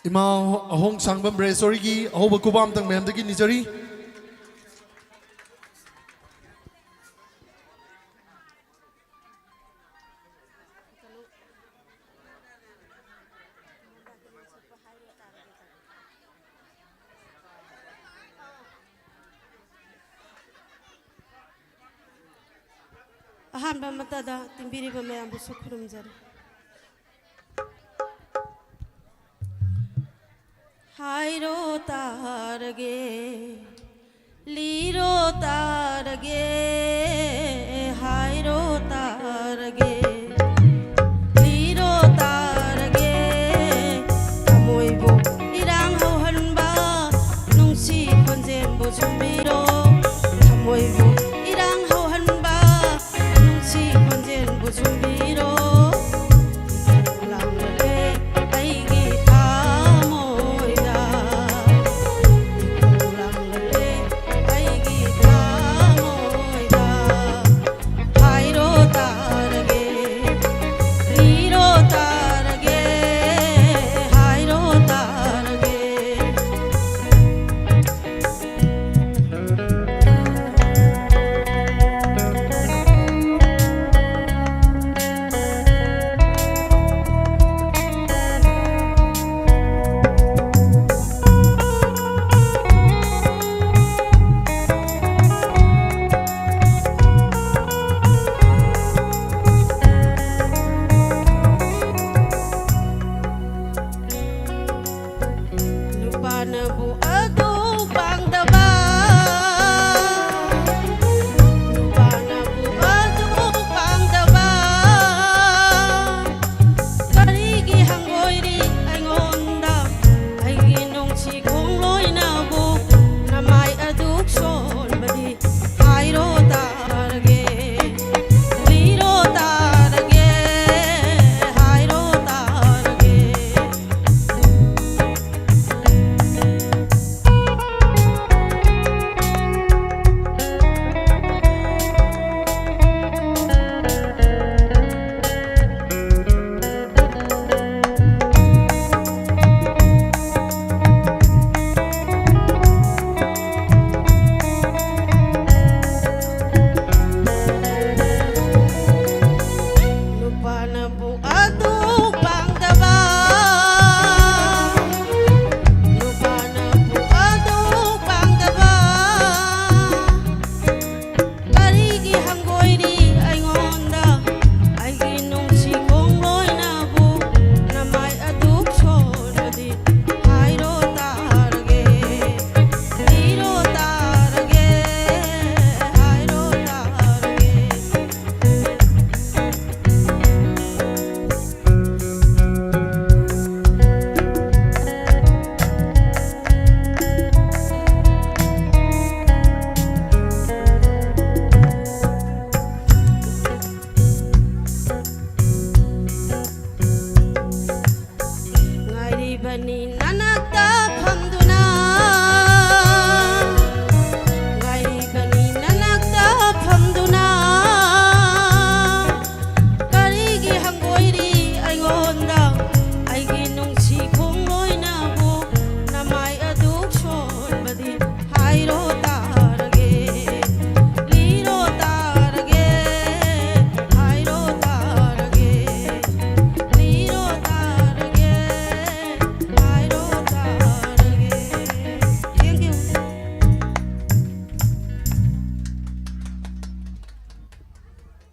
इमा अहोंग सांगबम ब्रेसोरी की अहोब कुबाम तंग मैम दगी निजरी अहानबा मतदा तिंबिरिबा मयामबुसु खुरुमजरी हायरो तारगे लीरो तारगे हायरो तारगे लीरो तारगे थमोइबो इरांग हौहनबा नुंसी खनजेनबो जुमिरो थमोइबो इरांग हौहनबा नुंसी खनजेनबो जुमिरो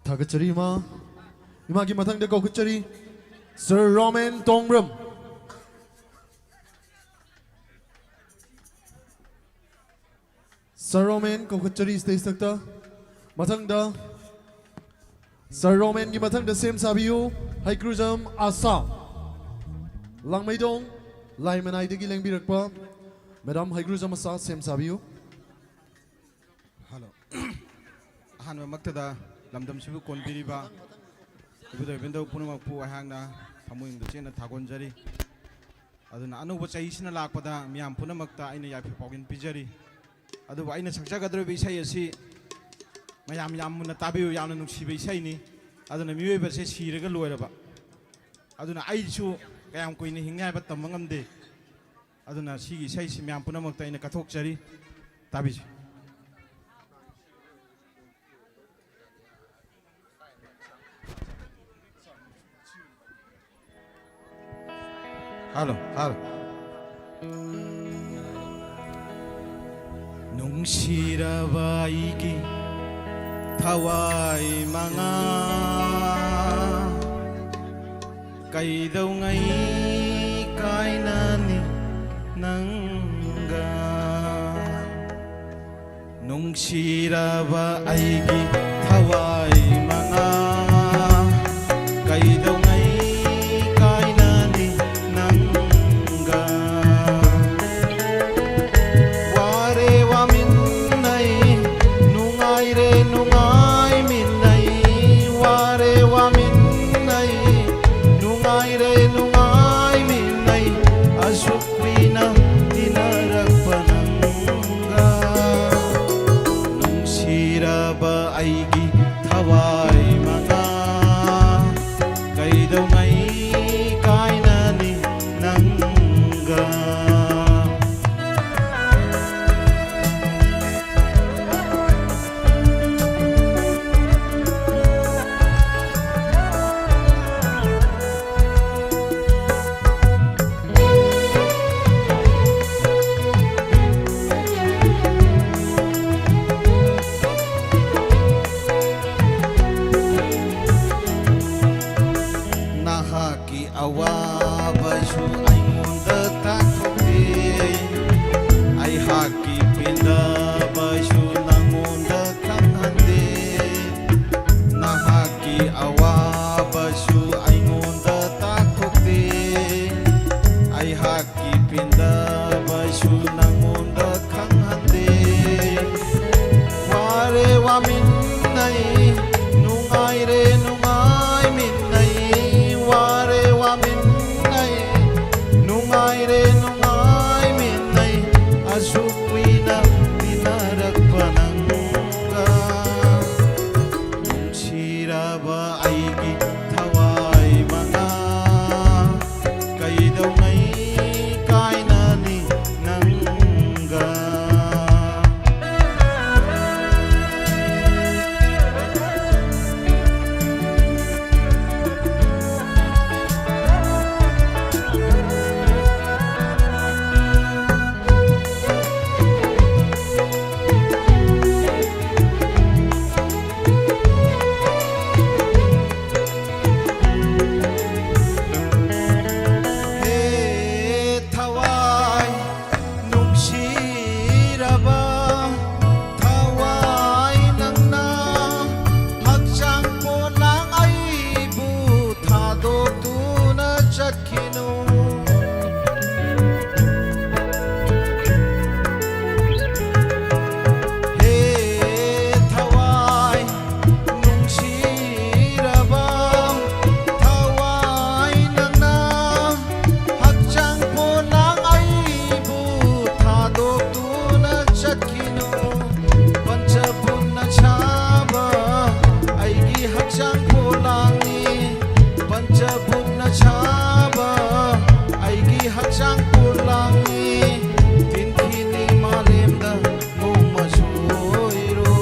थागचरी इमा की मथंग दे कौखचरी सर रोमन तोंगरम सर रोमन कौखचरी स्टेज तकता मथंग दा सर रोमन की मथंग दा सेम साबियो हाइक्रुजम आसा लांगमैदोंग लाइमनाई दगी लेंबिरकपा मैडम हाइक्रुजम आसा सेम साबियो हेलो अहानबा मक्तदा लमदम सिबु कोनबिरिबा इबुदो बिंदो पुनमकपु अहांगना थमुइंग दुचेना थागोनजरी अदुना अनौबा चाइसिना लाकपदा मियाम पुनमक्ता आइना याफे पाउगिन पिजरी अदुबा आइना सक्चगद्रबि इसाई असि मयाम यामना ताबियो यामना नुसिबे इसाइनी अदुना मियोइबसे सिरगा लोइरबा अदुना आइसु कयाम कोइने हिंगाइबा तमंगमदे ꯑꯗꯨꯅ ꯁꯤꯒꯤ ꯏꯁꯩꯁꯤ ꯃꯌꯥꯝ ꯄꯨꯝꯅꯃꯛꯇ ꯑꯩꯅ ꯀꯠꯊꯣꯛꯆꯔꯤ ꯇꯥꯕꯤꯁꯤ Halo, halo. Nungsiraba iki thawai manga kaidau ngai kainani nanga Nungsiraba iki thawai manga kaidau ngai kainani nanga Ware wa minnai nungai re nungai minnai Ware wa minnai nungai re nungai minnai Asupina dinarakpananga Nungsiraba aigi thawai manga kaidau ngai kainani nanga Nahaki awabasu aingonda takhote Ai haki pindabasu nangonda kanghande Nahaki awabasu aingonda takhote Ai haki pindabasu nangonda kanghande Ware wa minnai nungai re nungai minnai Ware wa minnai nungai re nungai minnai Asupina dinarakpananga Nungsiraba aigi thawai manga kaidau ngai kainani nanga He thawai nungsiraba thawai nangna hakchang ponang aibu thadotuna chatkinu He thawai nungsiraba thawai nangna hakchang ponang aibu thadotuna chatkinu Panchabunna chaba aigi hakchang polangni Panchabunna chaba aigi hakchang polangni Tinthini malemda momasoiro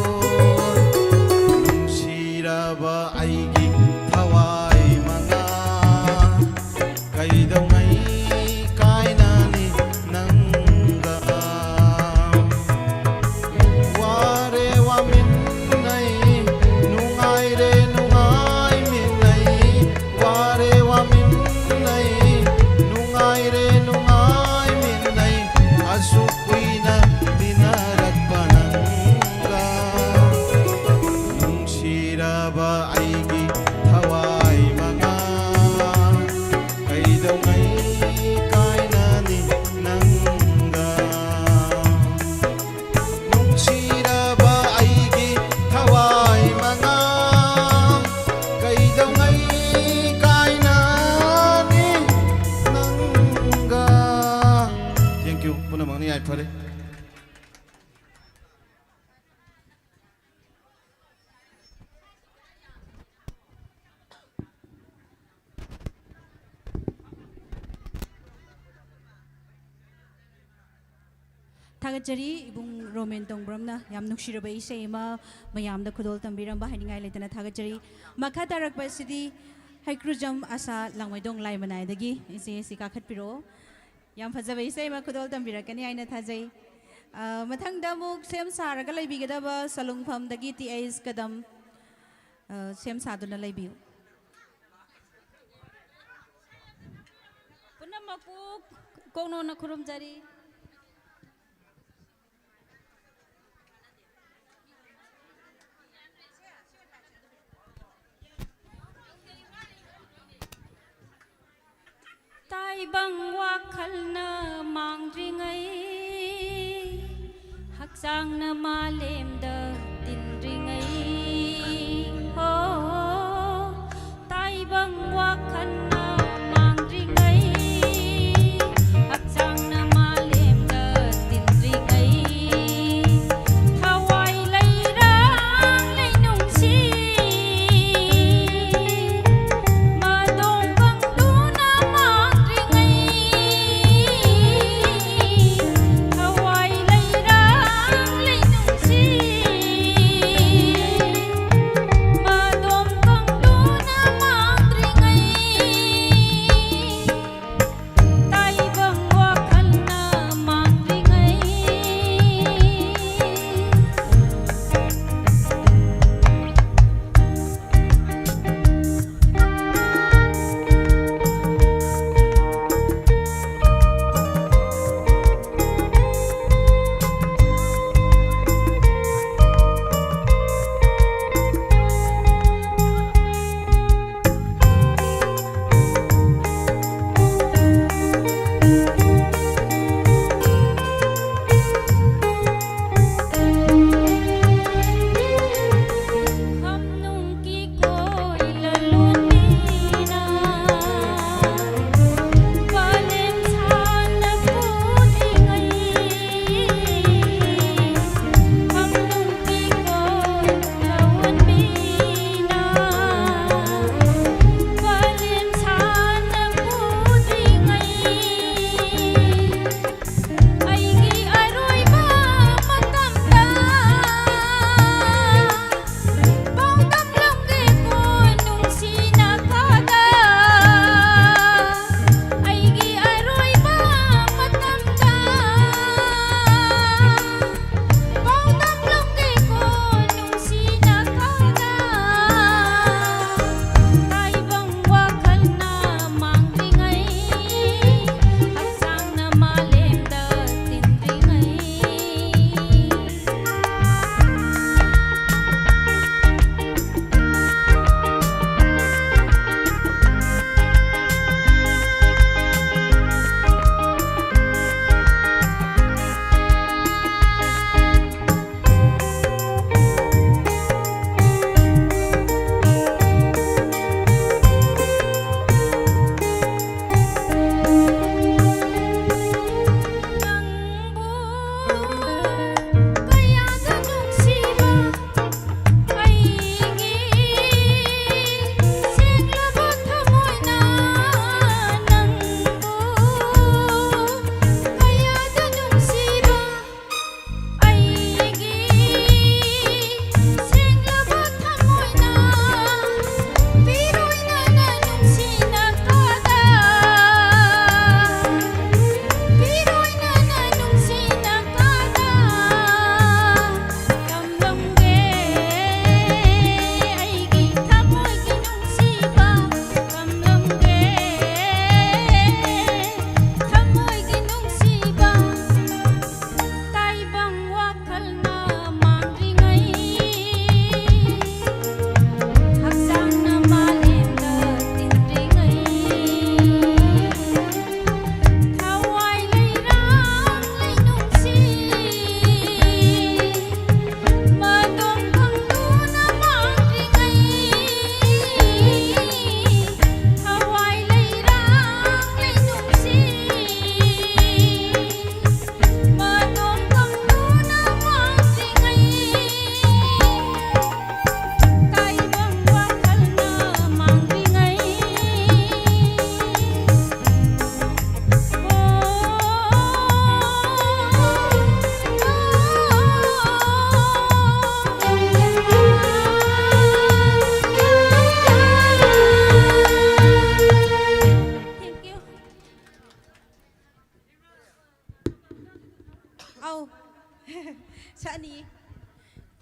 Nungsiraba aigi thawai manga kaidau ngai kainani nanga Ware wa minnai nungai re nungai minnai Ware wa minnai nungai re nungai minnai Asupina dinarakpananga Nungsiraba aigi thawai manga kaidau ngai kainani nanga Nungsiraba aigi thawai manga kaidau ngai kainani nanga Thank you punamang ni Aipare थागतजरी इबुंग रोमेन तोंब्रमना याम नुक्सिरबा इसेमा मयामदा खुदोल तंबिरंबा हाइनिंगाय लेतना थागतजरी मखा तारकबा सिदी हाइक्रुजम आसा लांगमैदोंग लाइमनायदगी इसे सिकाखतपिरो याम फजबा इसेमा खुदोल तंबिरकनी आइना थाजै मथंगदा मुक सेम सारगा लैबिगदबा सलुंगफमदगी टीएस कदम सेम सादुना लैबियो पुनमकु कोनो न खुरुमजरी ताइबंग वाखलना मांग्रिंगै हक्सांगना मालेमदा तिनरिंगै हो ताइबंग वाखलना मांग्रिंगै हक्सांगना मालेमदा तिनरिंगै थवाई लैरां लैनुंसि मदों गंगलुना मांग्रिंगै थवाई लैरां लैनुंसि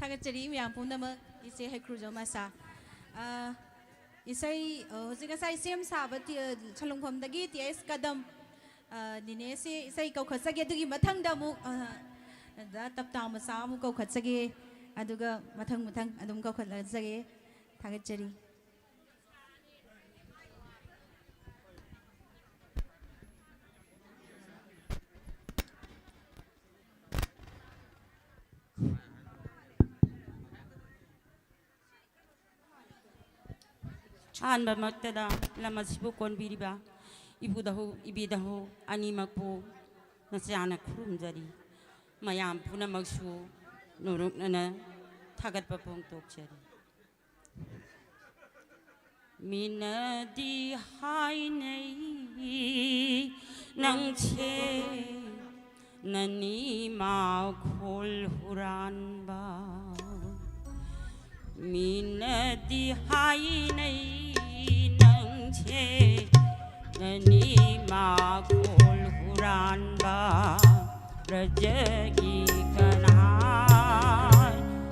थागतचरी म्याम पुनमक इसे हैक्रुजम आसा इसै हजिक गासाय सेम साबति छलुंगफमदगी टीएस कदम निने से इसै कौखसगे दुगी मथंगदा मु दा तपता मसा मु कौखसगे अदुगा मथंग मथंग अदुम कौखलसगे थागतचरी ꯑꯍꯥꯟꯕ ꯃꯛꯇꯗ ꯂꯝ ꯑꯁꯤꯕꯨ ꯀꯣꯟꯕꯤꯔꯤꯕ ꯏꯕꯨꯗꯍꯧ ꯏꯕꯤꯗꯍꯧ ꯑꯅꯤꯃꯛꯄꯨ ꯅꯆꯥꯅ ꯈꯨꯔꯨꯝꯖꯔꯤ ꯃꯌꯥꯝ ꯄꯨꯝꯅꯃꯛꯁꯨ ꯅꯣꯔꯣꯛꯅꯅ ꯊꯥꯒꯠꯄ ꯐꯣꯡꯗꯣꯛꯆꯔꯤ ꯃꯤꯅꯗꯤ ꯍꯥꯏꯅꯩ ꯅꯪꯁꯦ ꯅꯅꯤ ꯃꯥꯈꯣꯜ ꯍꯨꯔꯥꯟꯕ ꯃꯤꯅꯗꯤ ꯍꯥꯏꯅꯩ ꯅꯪꯁꯦ ꯅꯅꯤ ꯃꯥꯈꯣꯜ ꯍꯨꯔꯥꯟꯕ ꯔꯖꯒꯤ ꯀꯅꯥ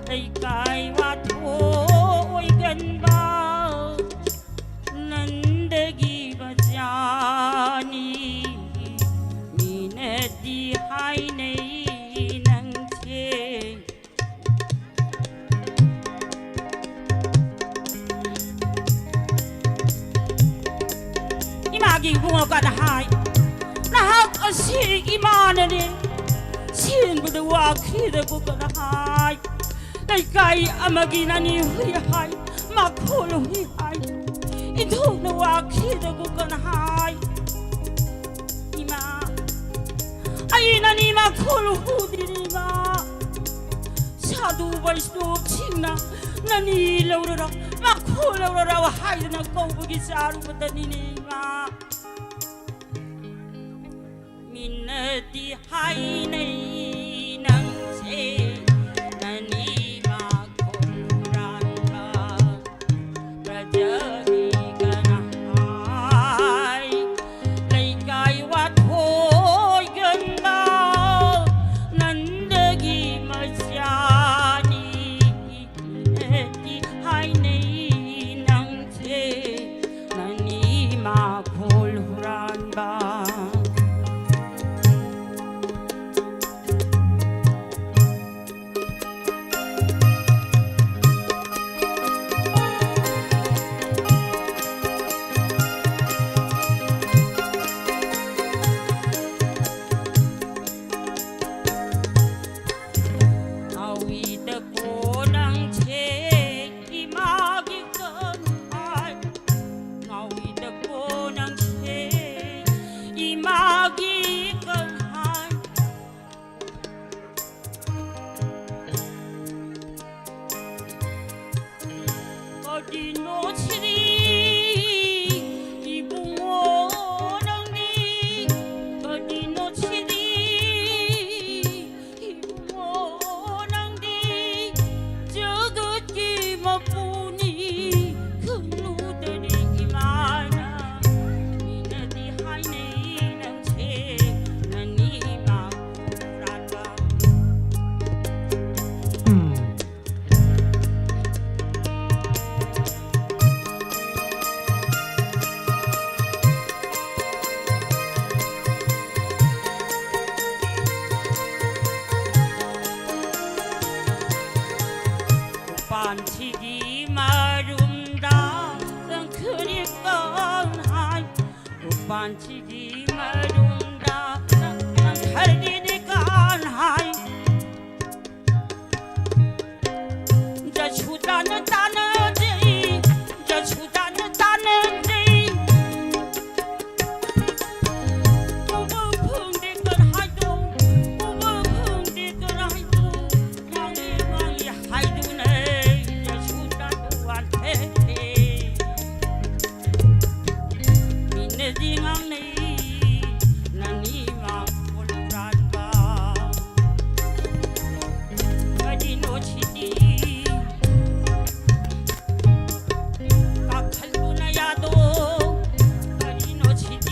ꯂꯩꯀꯥꯏ ꯋꯥꯊꯣꯏꯒꯟꯕ ꯅꯟꯗꯒꯤ ꯃꯆꯥꯅꯤ ꯃꯤꯅꯗꯤ ꯍꯥꯏꯅꯩ ꯅꯪꯁꯦ 이마기 붕어가다 하이 나학 어시 이마는이 신부도 와키도 고가다 하이 나이까이 아마기 나니 후이 하이 마콜 후이 하이 인통도 와키도 고가다 하이 이마 아이 나니 마콜 후디리마 사두 벌스도 칭나 나니 러러라 마콜 러러라 하이나 꼬부기 사루부터 니니마 민나디 하이네 낭세 나니 마콜란바 라자기가 나하이 레이가이와 토이건바 난데기 마샤니 민나디 하이네 낭세 나니 마콜란바 반치기 마lum다 그리건 하이 반치기 마lum다 칼리니깐 하이 저 추다는 따는지 저 추다는 따는지 우부풍디건 하이도 우부풍디건 하이도 왕이 하이도네 민네딩앙네 나니마 콜란바 가디노치디 까칼부나야도 가디노치디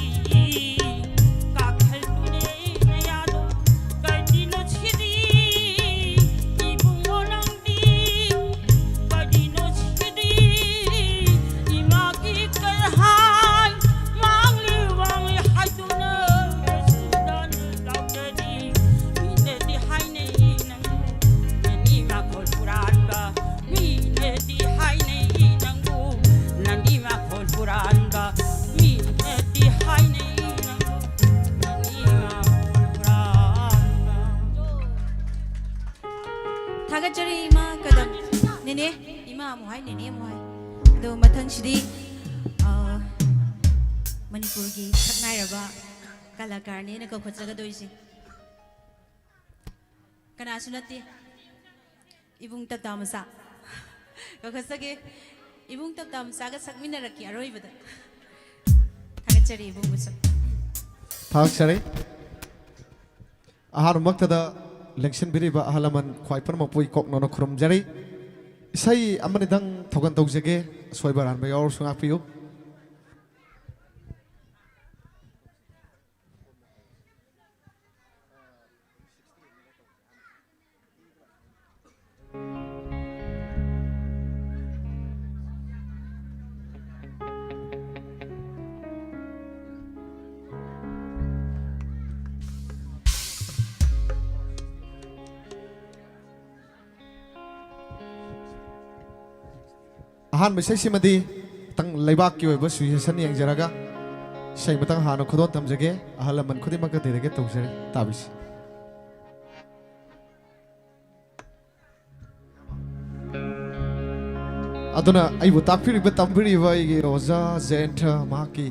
까칼부네야도 가디노치디 이붕어낭디 ꯇꯧꯔꯤꯁꯤꯗꯤ ꯃꯅꯤꯄꯨꯔꯒꯤ ꯁꯛꯅꯥꯏꯔꯕ ꯀꯂꯥꯀꯥꯔꯅꯦꯅ ꯀꯧꯈꯠꯆꯒꯗꯣꯏꯁꯤ ꯀꯅꯥꯁꯨ ꯅꯠꯇꯦ 이붕 탑다 마사 여기서게 이붕 탑다 마사가 sakminaraki aroibada thagachari 이붕 busa thagachari ahar maktada election biriba ahalaman khwai parma pui kokno no khurumjari isai amani dang thogan tawjage soibaran ba yor sunga piu ahan mesai simadi tang leibak ki oiba suisan yengjaraga sai batang hano khodon tamjage ahalaman khudi makka direge tawjare tabis aduna aibu takpiri ba tambiri ba igi roza zenta maki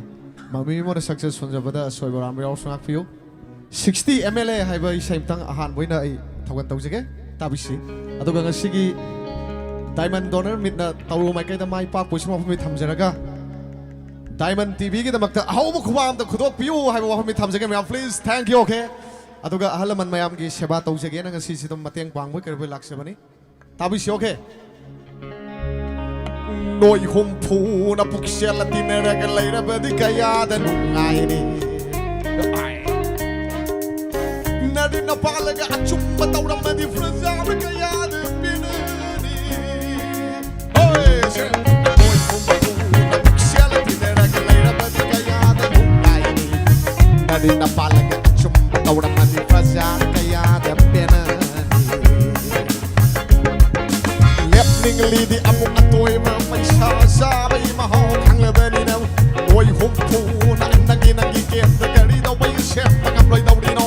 mami mo success sonjabada soibaram yaw sungak piu 60 mla haiba sai batang ahan boina ai thogan tawjage tabisi aduga ngasigi Diamond Donor midna tauru mai kai da mai pak puisma phami thamjaraga Diamond TV gi da makta how mu khwam da khudok piu hai ba phami thamjage mayam please thank you okay aduga ahalaman mayam gi seba tawjage na ngasi sidum mateng pangbai karbe laksebani tabi si okay noi hum phu na puksela tinera ga leira badi kaya da nungai ni nadi na palaga achum batawra madi fraza kaya da Nadi na palaga chumba tawra madi frazar kaya da pena Lepning lidi amu atoy ma may sa bay maho kang labani na Oy humpu na nagi kem da gari da way chef magabloy daw dino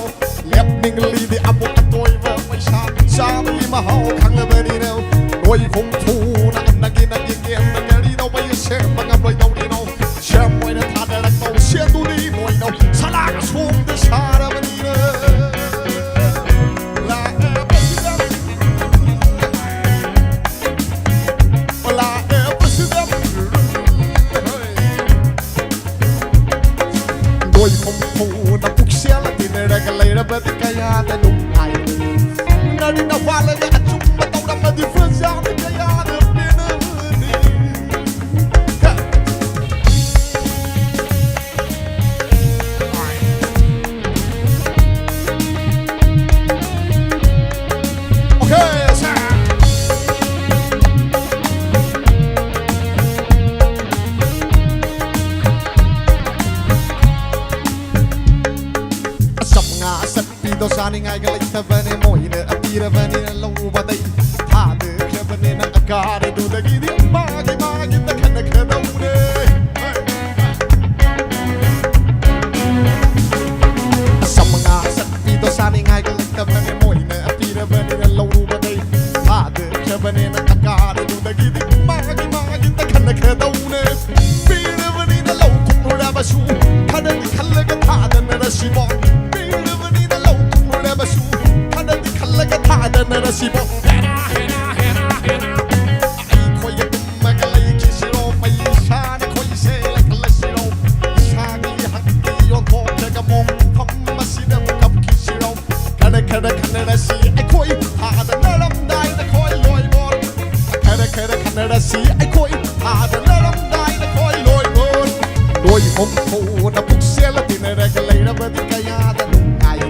Lepning lidi amu atoy ma may sa bay maho kang labani na Oy humpu na nagi kem da gari da way chef magabloy daw dino Shem moy na thada rak taw sia tu ni moy no salaga sum de sara banina la president Doi humpu na puksela tinera ga leira badi kaya da nungai Nadi na wala ga achum bataw na madi fraza kaya da pena Saning ay galay ta bane moine atira bane na loba dai ha de khabane na akare do dagi di magi ta kana khadaude samanga sakti do saning ay galay ta bane moine atira bane na loba dai ha de khabane na akare do dagi di magi ta kana khadaude pira bane na low kumura basu khada di khallaga tha dan rasibo basu kada di khallaga thada na rasibo hera ai khoi magalai kisiro mai shan khoi se lakla siro shagi hakki on ko daga mom pham masida kap kisiro kada rasi ai khoi thada naram dai na khoi loi bor kada rasi ai khoi thada naram dai na khoi loi bor doi hom pho na puksela tinera galai ra badi kaya da nungai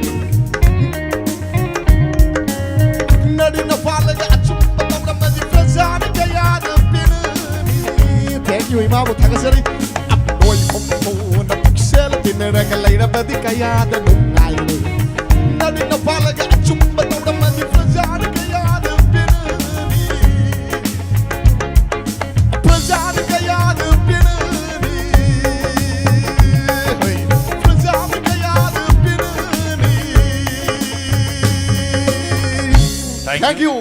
Nadi na palaga achum bataw na madi frazar kaya da pena Thank you imamu thagasari Apoi humpu na puksela tinera ga leira badi kaya da nungai Nadi na palaga achum bataw na madi frazar kaya da pena Frazar kaya da pena Frazar kaya da pena Thank you.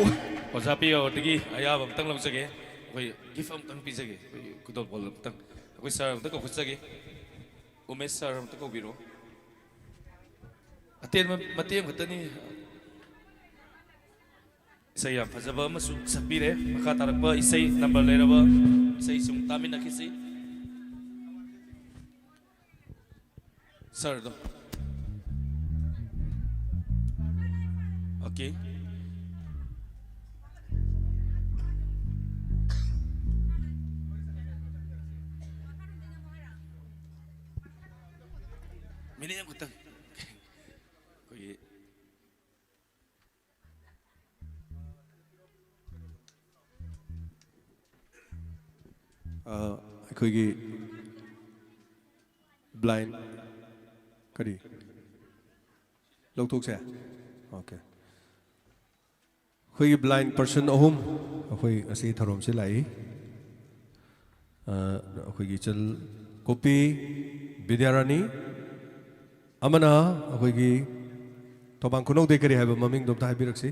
Osapi o tigi ayah bam tang lam sage ꯑꯩꯈꯣꯏ ꯒꯤꯐ ꯑꯃꯇꯪ ꯄꯤꯖꯒꯦ ꯑꯩꯈꯣꯏ ꯈꯨꯗꯣꯜ ꯄꯣꯠ ꯑꯃꯇꯪ ꯑꯩꯈꯣꯏ ꯁꯥꯔ ꯑꯃꯇ ꯀꯧꯈꯠꯆꯒꯦ ꯎꯃꯦꯁ ꯁꯥꯔ ꯑꯃꯇ ꯀꯧꯕꯤꯔꯣ ꯑꯇꯦꯟꯕ ꯃꯇꯦꯡ ꯈꯛꯇꯅꯤ ꯏꯁꯩ ꯌꯥꯝ ꯐꯖꯕ ꯑꯃꯁꯨ ꯁꯛꯄꯤꯔꯦ ꯃꯈꯥ ꯇꯥꯔꯛꯄ ꯏꯁꯩ ꯅꯝꯕꯔ ꯂꯩꯔꯕ ꯏꯁꯩ ꯁꯨꯝ ꯇꯥꯃꯤꯟꯅꯈꯤꯁꯤ ꯁꯥꯔꯗꯣ 오케이. 미니언 구땅. 거기. 거기 blind 그리 ꯂꯧꯊꯣꯛꯁꯦ 오케이 ꯑꯩꯈꯣꯏꯒꯤ blind person ꯑꯍꯨꯝ ꯑꯩꯈꯣꯏ ꯉꯁꯤ ꯊꯧꯔꯝꯁꯤ ꯂꯥꯛꯏ ꯑꯩꯈꯣꯏꯒꯤ ꯏꯆꯜ ꯀꯣꯄꯤ ꯕꯤꯗ꯭ꯌꯥꯔꯥꯅꯤ ꯑꯃꯅ ꯑꯩꯈꯣꯏꯒꯤ ꯊꯧꯕꯥꯜ ꯈꯨꯅꯧꯗꯩ ꯀꯔꯤ ꯍꯥꯏꯕ ꯃꯃꯤꯡꯗꯣ ꯑꯝꯇ ꯍꯥꯏꯕꯤꯔꯛꯁꯤ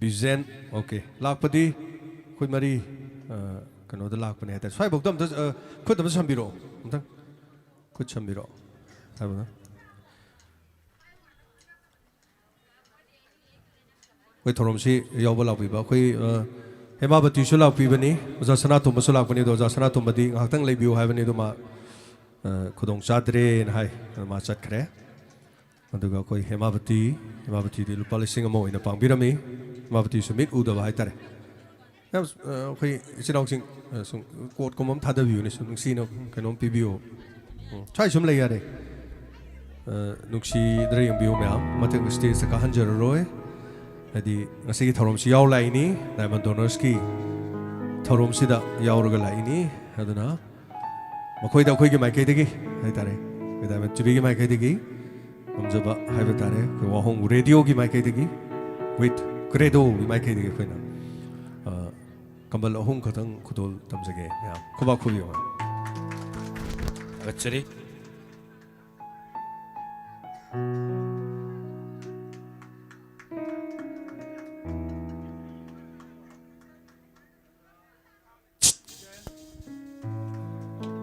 ꯕꯤꯖꯦꯟ ꯑꯣꯀꯦ ꯂꯥꯛꯄꯗꯤ ꯑꯩꯈꯣꯏ ꯃꯔꯤ ꯀꯩꯅꯣꯗ ꯂꯥꯛꯄꯅꯦ ꯍꯥꯏꯇꯥꯔꯦ ꯁ꯭ꯋꯥꯏꯐꯥꯎꯗ ꯑꯝꯇ ꯈꯨꯠ ꯑꯃ ꯁꯝꯕꯤꯔꯛꯑꯣ ꯑꯝꯇꯪ ꯈꯨꯠ ꯁꯝꯕꯤꯔꯛꯑꯣ ꯍꯥꯏꯕꯅ ꯑꯩꯈꯣꯏ ꯊꯧꯔꯝꯁꯤ ꯌꯥꯎꯕ ꯂꯥꯛꯄꯤꯕ ꯑꯩꯈꯣꯏ ꯍꯦꯃꯥꯕꯇꯤꯁꯨ ꯂꯥꯛꯄꯤꯕꯅꯤ ꯑꯣꯖꯥ ꯁꯅꯥꯇꯣꯝꯕꯁꯨ ꯂꯥꯛꯄꯅꯤ ꯑꯗꯣ ꯑꯣꯖꯥ ꯁꯅꯥꯇꯣꯝꯕꯗꯤ ꯉꯥꯏꯍꯥꯛꯇꯪ ꯂꯩꯕꯤꯌꯨ ꯍꯥꯏꯕꯅꯤ ꯑꯗꯨ ꯃꯥ ꯈꯨꯗꯣꯡ ꯆꯥꯗ꯭ꯔꯦꯅ ꯍꯥꯏ ꯃꯥ ꯆꯠꯈ꯭ꯔꯦ ꯑꯗꯨꯒ ꯑꯩꯈꯣꯏ ꯍꯦꯃꯥꯕꯇꯤꯗꯤ ꯂꯨꯄꯥ 1,000 ꯑꯣꯏꯅ ꯄꯥꯡꯕꯤꯔꯝꯃꯤ ꯍꯦꯃꯥꯕꯇꯤꯁꯨ ꯃꯤꯠ ꯎꯗꯕ ꯍꯥꯏꯇꯥꯔꯦ ꯌꯥꯝ ꯑꯩꯈꯣꯏ ꯏꯆꯤꯜ ꯏꯅꯥꯎꯁꯤꯡ ꯁꯨꯝ ꯀꯣꯠꯀꯨꯝꯕ ꯑꯃ ꯊꯥꯗꯕꯤꯌꯨꯅꯦ ꯁꯨꯝ ꯅꯨꯡꯁꯤꯅ ꯀꯩꯅꯣꯝ ꯄꯤꯕꯤꯌꯨ ꯁ꯭ꯋꯥꯏ ꯁꯨꯝ ꯂꯩ ꯌꯥꯔꯦ ꯅꯨꯡꯁꯤꯗ꯭ꯔ ꯌꯦꯡꯕꯤꯌꯨ ꯃꯌꯥꯝ ꯃꯊꯪ ꯁ꯭ꯇꯦꯖꯇ ꯀꯥꯍꯟꯖꯔꯔꯣꯏ ꯍꯥꯏꯗꯤ ꯉꯁꯤꯒꯤ ꯊꯧꯔꯝꯁꯤ ꯌꯥꯎ ꯂꯥꯛꯏꯅꯤ ꯗꯥꯏꯃꯟ ꯗꯣꯅꯔꯁꯀꯤ ꯊꯧꯔꯝꯁꯤꯗ ꯌꯥꯎꯔꯒ ꯂꯥꯛꯏꯅꯤ ꯑꯗꯨꯅ ꯃꯈꯣꯏꯗ ꯑꯩꯈꯣꯏꯒꯤ ꯃꯥꯏꯀꯩꯗꯒꯤ ꯍꯥꯏꯇꯥꯔꯦ ꯑꯩꯈꯣꯏ ꯗꯥꯏꯃꯟ ꯇꯤꯚꯤꯒꯤ ꯃꯥꯏꯀꯩꯗꯒꯤ ꯉꯝꯖꯕ ꯍꯥꯏꯕ ꯇꯥꯔꯦ ꯑꯩꯈꯣꯏ ꯋꯥꯍꯣꯡ ꯔꯦꯗꯤꯑꯣꯒꯤ ꯃꯥꯏꯀꯩꯗꯒꯤ ꯋꯤꯠ ꯀ꯭ꯔꯦꯗꯣꯒꯤ ꯃꯥꯏꯀꯩꯗꯒꯤ ꯑꯩꯈꯣꯏꯅ ꯀꯝꯕꯜ 3 ꯈꯛꯇꯪ ꯈꯨꯗꯣꯜ ꯇꯝꯖꯒꯦ ꯃꯌꯥꯝ ꯈꯨꯕꯥꯛ ꯈꯨꯕꯤꯌꯨ 아가짜리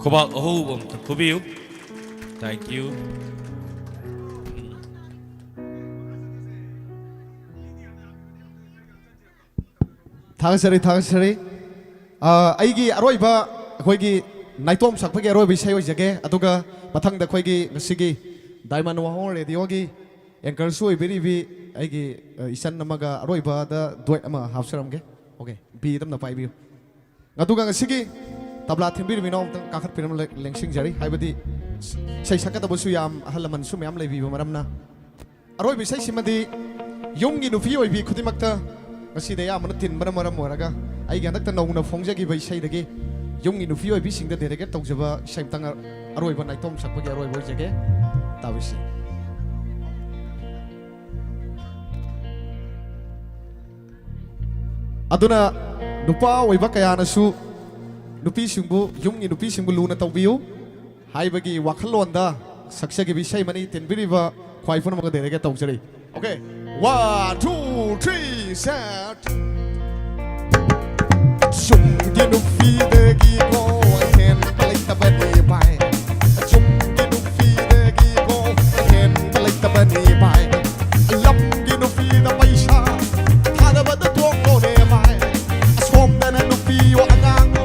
고박 어우 고비유 Thank you थागसरी ꯑꯩꯒꯤ ꯑꯔꯣꯏꯕ ꯑꯩꯈꯣꯏꯒꯤ ꯅꯥꯏꯇꯣꯝ ꯁꯛꯄꯒꯤ ꯑꯔꯣꯏꯕ ꯏꯁꯩ ꯑꯣꯏꯖꯒꯦ ꯑꯗꯨꯒ ꯃꯊꯪꯗ ꯑꯩꯈꯣꯏꯒꯤ ꯉꯁꯤꯒꯤ ꯗꯥꯏꯃꯟ ꯋꯥꯍꯣꯡ ꯔꯦꯗꯤꯑꯣꯒꯤ ꯑꯦꯡꯀꯔꯁꯨ ꯑꯣꯏꯕꯤꯔꯤꯕꯤ ꯑꯩꯒꯤ ꯏꯆꯟ ꯑꯃꯒ ꯑꯔꯣꯏꯕꯗ ꯗꯨꯋꯦꯠ ꯑꯃ ꯍꯥꯞꯆꯔꯝꯒꯦ ꯑꯣꯀꯦ ꯕꯤ ꯑꯗꯨꯝꯅ ꯄꯥꯏꯕꯤꯌꯨ ꯑꯗꯨꯒ ꯉꯁꯤꯒꯤ ꯇꯕ꯭ꯂꯥ ꯊꯤꯟꯕꯤꯔꯤꯕꯤꯅ ꯑꯃꯨꯛꯇꯪ ꯀꯥꯈꯠꯄꯤꯔꯝ ꯂꯦꯡꯁꯤꯟꯖꯔꯤ ꯍꯥꯏꯕꯗꯤ ꯏꯁꯩ ꯁꯛꯀꯗꯕꯁꯨ ꯌꯥꯝ ꯑꯍꯜ ꯂꯃꯟꯁꯨ ꯃꯌꯥꯝ ꯂꯩꯕꯤꯕ ꯃꯔꯝꯅ ꯑꯔꯣꯏꯕ ꯏꯁꯩꯁꯤꯃꯗꯤ ꯌꯨꯝꯒꯤ ꯅꯨꯄꯤ ꯑꯣꯏꯕꯤ ꯈꯨꯗꯤꯡꯃꯛꯇ ꯉꯁꯤꯗ ꯑꯌꯥꯝꯕꯅ ꯇꯤꯟꯕꯅ ꯃꯔꯝ ꯑꯣꯏꯔꯒ ꯑꯩꯒꯤ ꯍꯟꯗꯛꯇ ꯅꯧꯅ ꯐꯣꯡꯖꯈꯤꯕ ꯏꯁꯩꯗꯒꯤ ꯌꯨꯝꯒꯤ ꯅꯨꯄꯤ ꯑꯣꯏꯕꯤꯁꯤꯡꯗ ꯗꯦꯗꯤꯀꯦꯠ ꯇꯧꯖꯕ ꯏꯁꯩ ꯑꯃꯇꯪ ꯑꯔꯣꯏꯕ ꯅꯥꯏꯇꯣꯝ ꯁꯛꯄꯒꯤ ꯑꯔꯣꯏꯕ ꯑꯣꯏꯖꯒꯦ ꯇꯥꯕꯤꯁꯤ ꯑꯗꯨꯅ ꯅꯨꯄꯥ ꯑꯣꯏꯕ ꯀꯌꯥꯅꯁꯨ ꯅꯨꯄꯤꯁꯤꯡꯕꯨ ꯌꯨꯝꯒꯤ ꯅꯨꯄꯤꯁꯤꯡꯕꯨ ꯂꯨꯅ ꯇꯧꯕꯤꯌꯨ ꯍꯥꯏꯕꯒꯤ ꯋꯥꯈꯜꯂꯣꯟꯗ ꯁꯛꯆꯈꯤꯕ ꯏꯁꯩ ꯃꯅꯤ ꯇꯤꯟꯕꯤꯔꯤꯕ ꯈ꯭ꯋꯥꯏ ꯄꯨꯝꯅꯃꯛ ꯗꯦꯗꯤꯀꯦꯠ ꯇꯧꯖꯔꯤ 오케이 1, 2, 3, 셋 춤기 누피대기고 헨발레이타바니바이 춤기 누피대기고 헨발레이타바니바이 람기 누피다 바이샤 타다바다 동고네바이 솜다나 누피와 안강고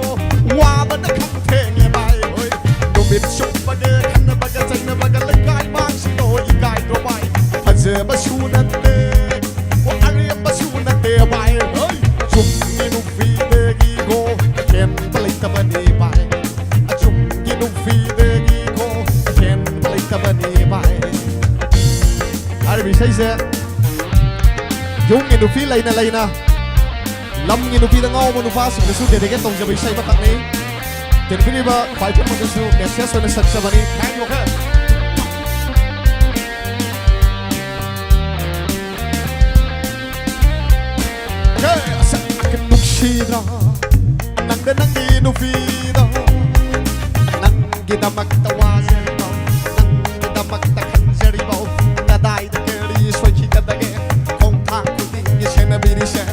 와바다 캉탱이바이 누빈 슈퍼데 칸나바가 자이나바가 레가이 망시도 이가이 도바이 파제바 슈난데 와아리아바 슈난데 바이 춤기 누피대기고 헨발레이타바니바이 춤기 누피대기고 헨발레이타바니바이 아르비 사이세 용기 누피 라이나 lamgi nupi da ngau nupa sing su de ge tong jabai sai batak ni ten pini ba pai pun mo su message so na sak sabani thank you ka okay asa akan nuksida nang da nang gi nupi da nang gi da mak tawazen da nang gi da mak ta khanjari ba da dai da keri soi ki da ge kong ta ku ti ye sena biri se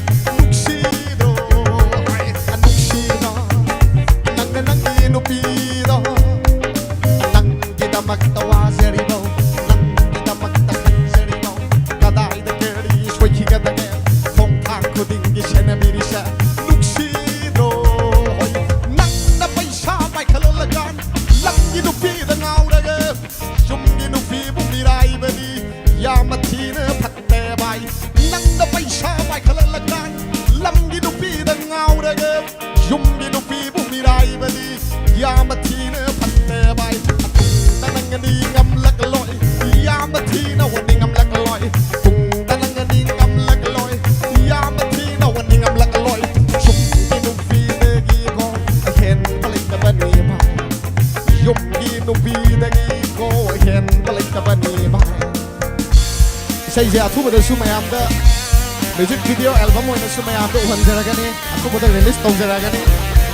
shumki nupi dagi ko hen balik tabani bai sai ja thu bada su mayam da music video album oina su mayam da uhan jaragani aku bada release tong jaragani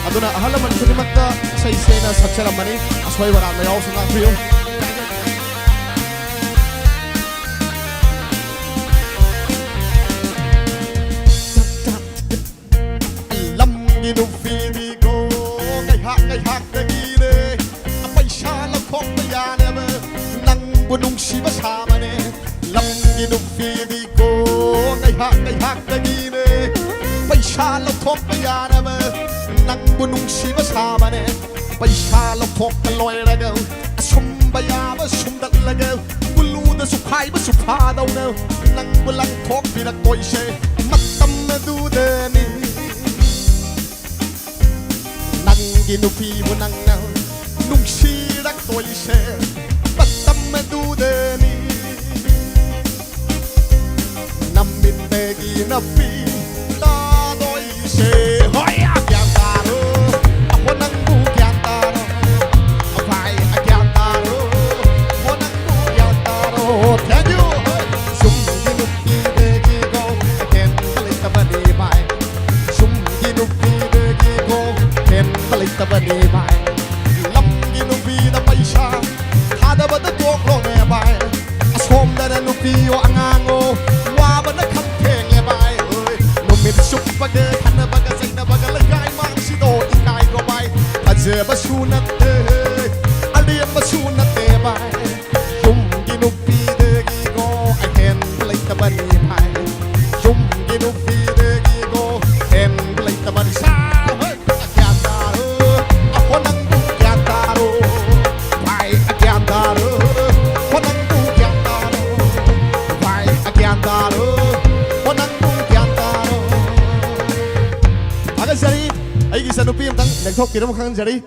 aduna ahalaman khunimakta sai sena saksaramani aswai wara mayaw sunga priyo nupi di ko ngay hak dagi ne apay siya lang kong mayana ba nang bunong si basama ne lam nupi di ko ngay hak dagi ne apay siya lang kong mayana ba nang bunong si basama ne apay siya lang kong kaloy lagaw sumbaya ba sumdat lagaw bulu na sukhay ba supa daw na nang bulang kong pinagtoy siya matam na duda ni ginupi mo nang nung sirak toy se batam medudeni namin te ginapi la toy se hoy agyan taro ako nang bugyan taro apay agyan taro ako nang bugyan taro thank you sum ginupi de gigo again balik tabani bay sum ginupi de gigo again balik tabani bay lam ginupi na paisa hada ba da tok lo ne bay asom da na nupi o angango wa ba na kham theng le bay oi no mit sup ba de khana ba ga sai na ba ga la gai mang si do i kai go bay aje ba su na te ali ba su na te bay sum ginupi de gi go again balik tabani bay sum ginupi de gi go again balik tabani sa Isanupi ang nagtok kira mo kang jari.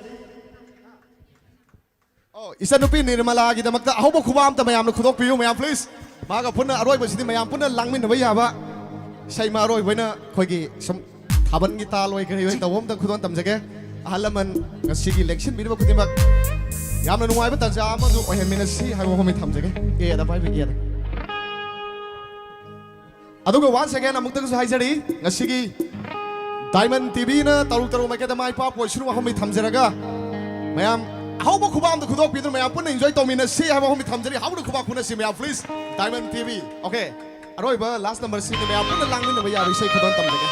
Oh, isanupi ni Nirmala kita magta. Ako mo kubam ta mayam na kutok piyo mayam please. Maga puna aroy ba sidi mayam puna langmin na baya ba. Say maroy ba na kogi som taban kita loy kari ba tawom ta kudon tam jage. Ahalaman ngasigi election bi ba kutimak. Yam na nuway ba ta sa ama du ohen minasi hay mo mi tam jage. E da bai bi e da. Aduga once again amukta ko hay jari ngasigi Diamond TV na taru mai kada mai pa poisru wa homi thamjaraga mayam how mo khubam da khudok pidru mayam pun enjoy to mina si ha homi thamjari how do khubak kuna si mayam please Diamond TV okay aroi ba last number si mayam pun langmin na ya sai khudon tamjaga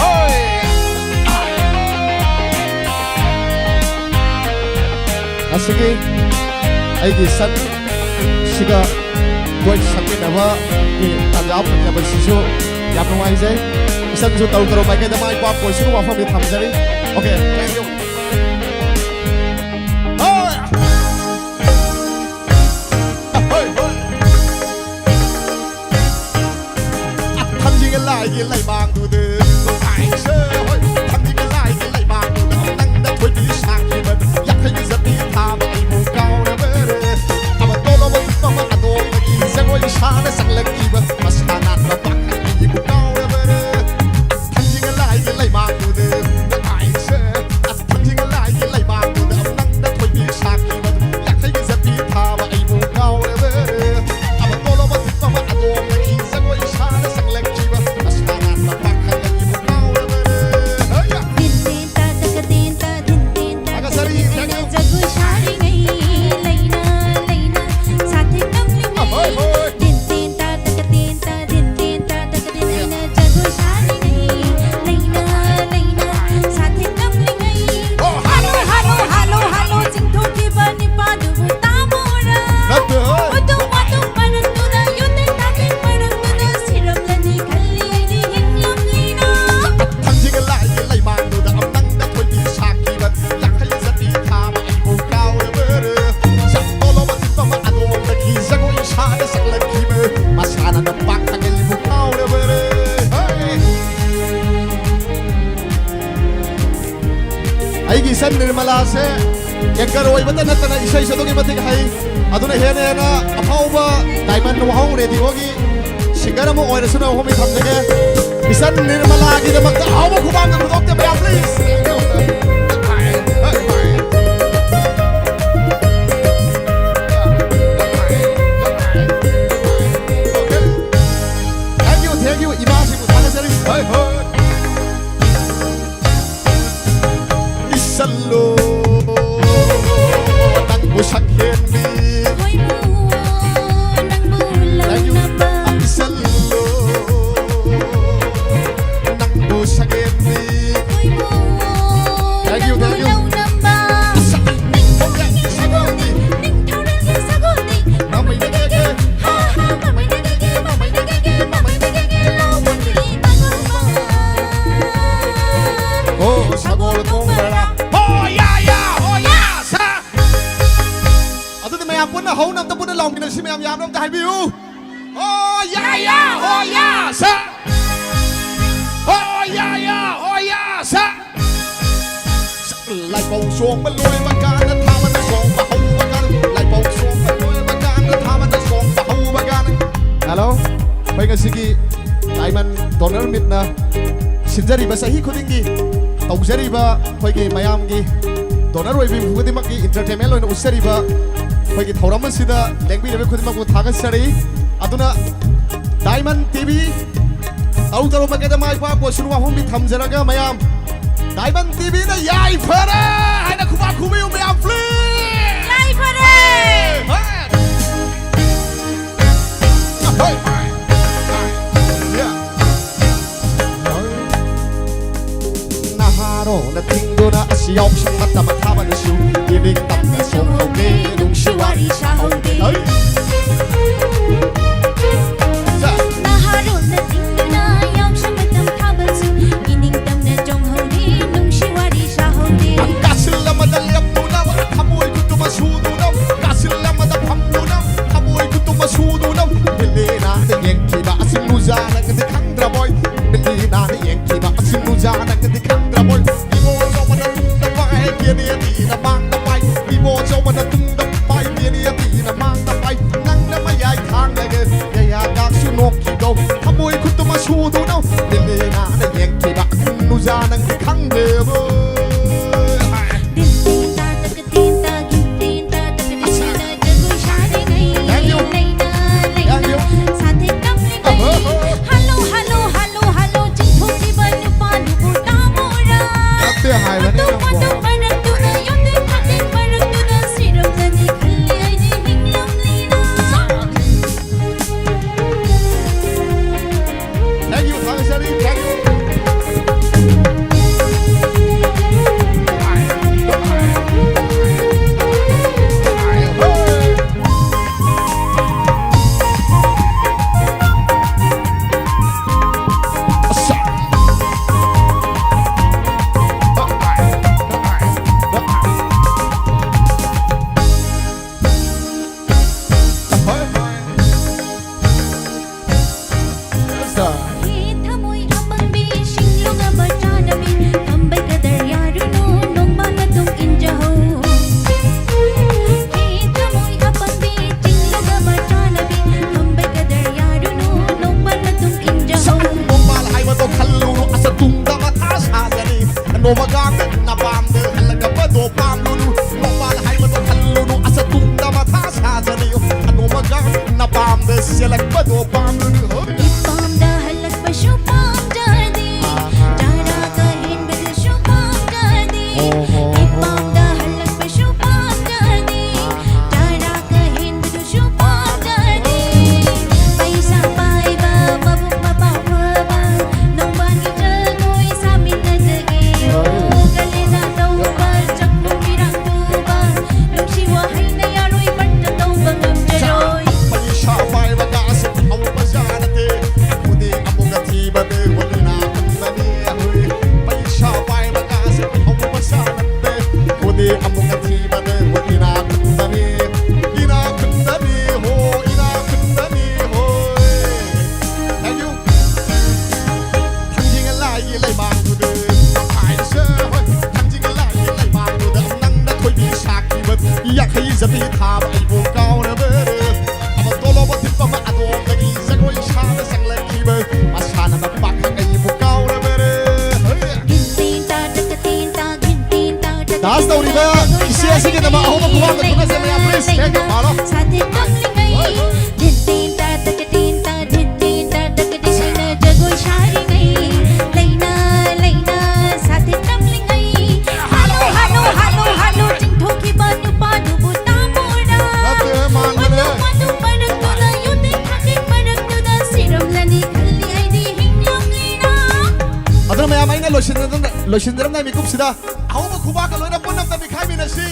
hoy asigi ai gi san siga boy sakina ba ni tanjab na ba sisu yap no ai jai isan ju tau mai kada mai pa poisu wa fa mi thamjari okay thank you hoy hoy hoy thamjing lai gi lai bang du de ai se hoy thamjing lai gi lai bang du de nang da thoi bi sang ki ba yak hai gi zati tha ba ai mu kau na ba re aba to lo ba to ma do gi se ngoi sha na sang la ki ba mas ha na ba ba ki mu kau Isan Nirmala se Yankar Roy bata na tana isay sa dogi matik hay aduna hene na apauba Diamond no hong ready hogi sigara mo oira suna homi thamjage Isan Nirmala gi de magta awa khubam na khudok te please สักเห็นดี คอยมัวนังบูล และอยู่ นับบ้า อิสลโลนังบูสักเห็นดี คอยมัวนังบูลนับบ้า สักนิ่งเท่าแรงที่สักคนดี นิ่งเท่าเรื่องที่สักคนดี มาไม่ได้แก่ฮ่าฮ่ามาไม่ได้แก่มาไม่ได้แก่มาไม่ได้แก่ เราวันนี้ตั้งบ้า โอ้สักคนละคงเลยละโอ้ยาซะเอาตัวไม่ยามปุ่นนะเขานำตัวปุ่นนะลองกินนะสิไม่ยามน้ำใจบิวโอ้ยาซะโอ้ยาซะไล่เป่าสวงมันรวยมาการนั้นทำมันจะสองมาหูมาการไล่เป่าสวงมันรวยมาการนั้นทำมันจะสองมาหูมาการฮัลโหลไปกันสิกีไอ้มันตอนนั้นมิดนะสินจารีภาษาฮิคุดิ้งกีตกจารีบะไปกีมายามกีตอนนั้นรวยบิมคุดิ้งมักกีอินเตอร์เทนเมนต์เลยนะอุศรีบะไปกีทอรามันสิดาแรงบีเดบิคุดิ้งมักกูทากันสรีอะตุนะไดมันทีวีเอาตลอดมาแกจะมาอีกว่ากูสุนว่าผมมีทำเจริญกันมายามไดมันทีวีนะยายเฟรให้นักข่าวคุยมายามฟรียายเฟร那听过那是要上那他们他们的手，一定当那双后给弄是瓦里沙后给。那哈罗那听过那要什么当他们手，一定当那中后的弄是瓦里沙后的。Kasih lama dah liam tu na, kamu ikut tu masuk tu na. Kasih lama dah pam tu na, kamu ikut tu masuk tu na. Beli na de yang kiba asim nuza na kete kandra boy. Beli na de yang kiba asim nuza na kete kandra boy. Ibo so mana tung pai dia ni di na mang na pai. Ibo so mana tung pai dia ni di na mang na pai. Nang na mayai thang na ge, ya ya gak su nok ki do. Kamu ikut tu masuk tu na. Beli na de yang kiba asim nuza na kete kandra boy. Das tahu ni ba? Isi sige nama ako magkuha ka tuna sa mga please. Thank you, Palo. Hello, hello, hello, hello, jing thoki ba nu pa du bu ta mo loisindaramnai mikupsida ahuma khubaka loina punam ta nikhai minasi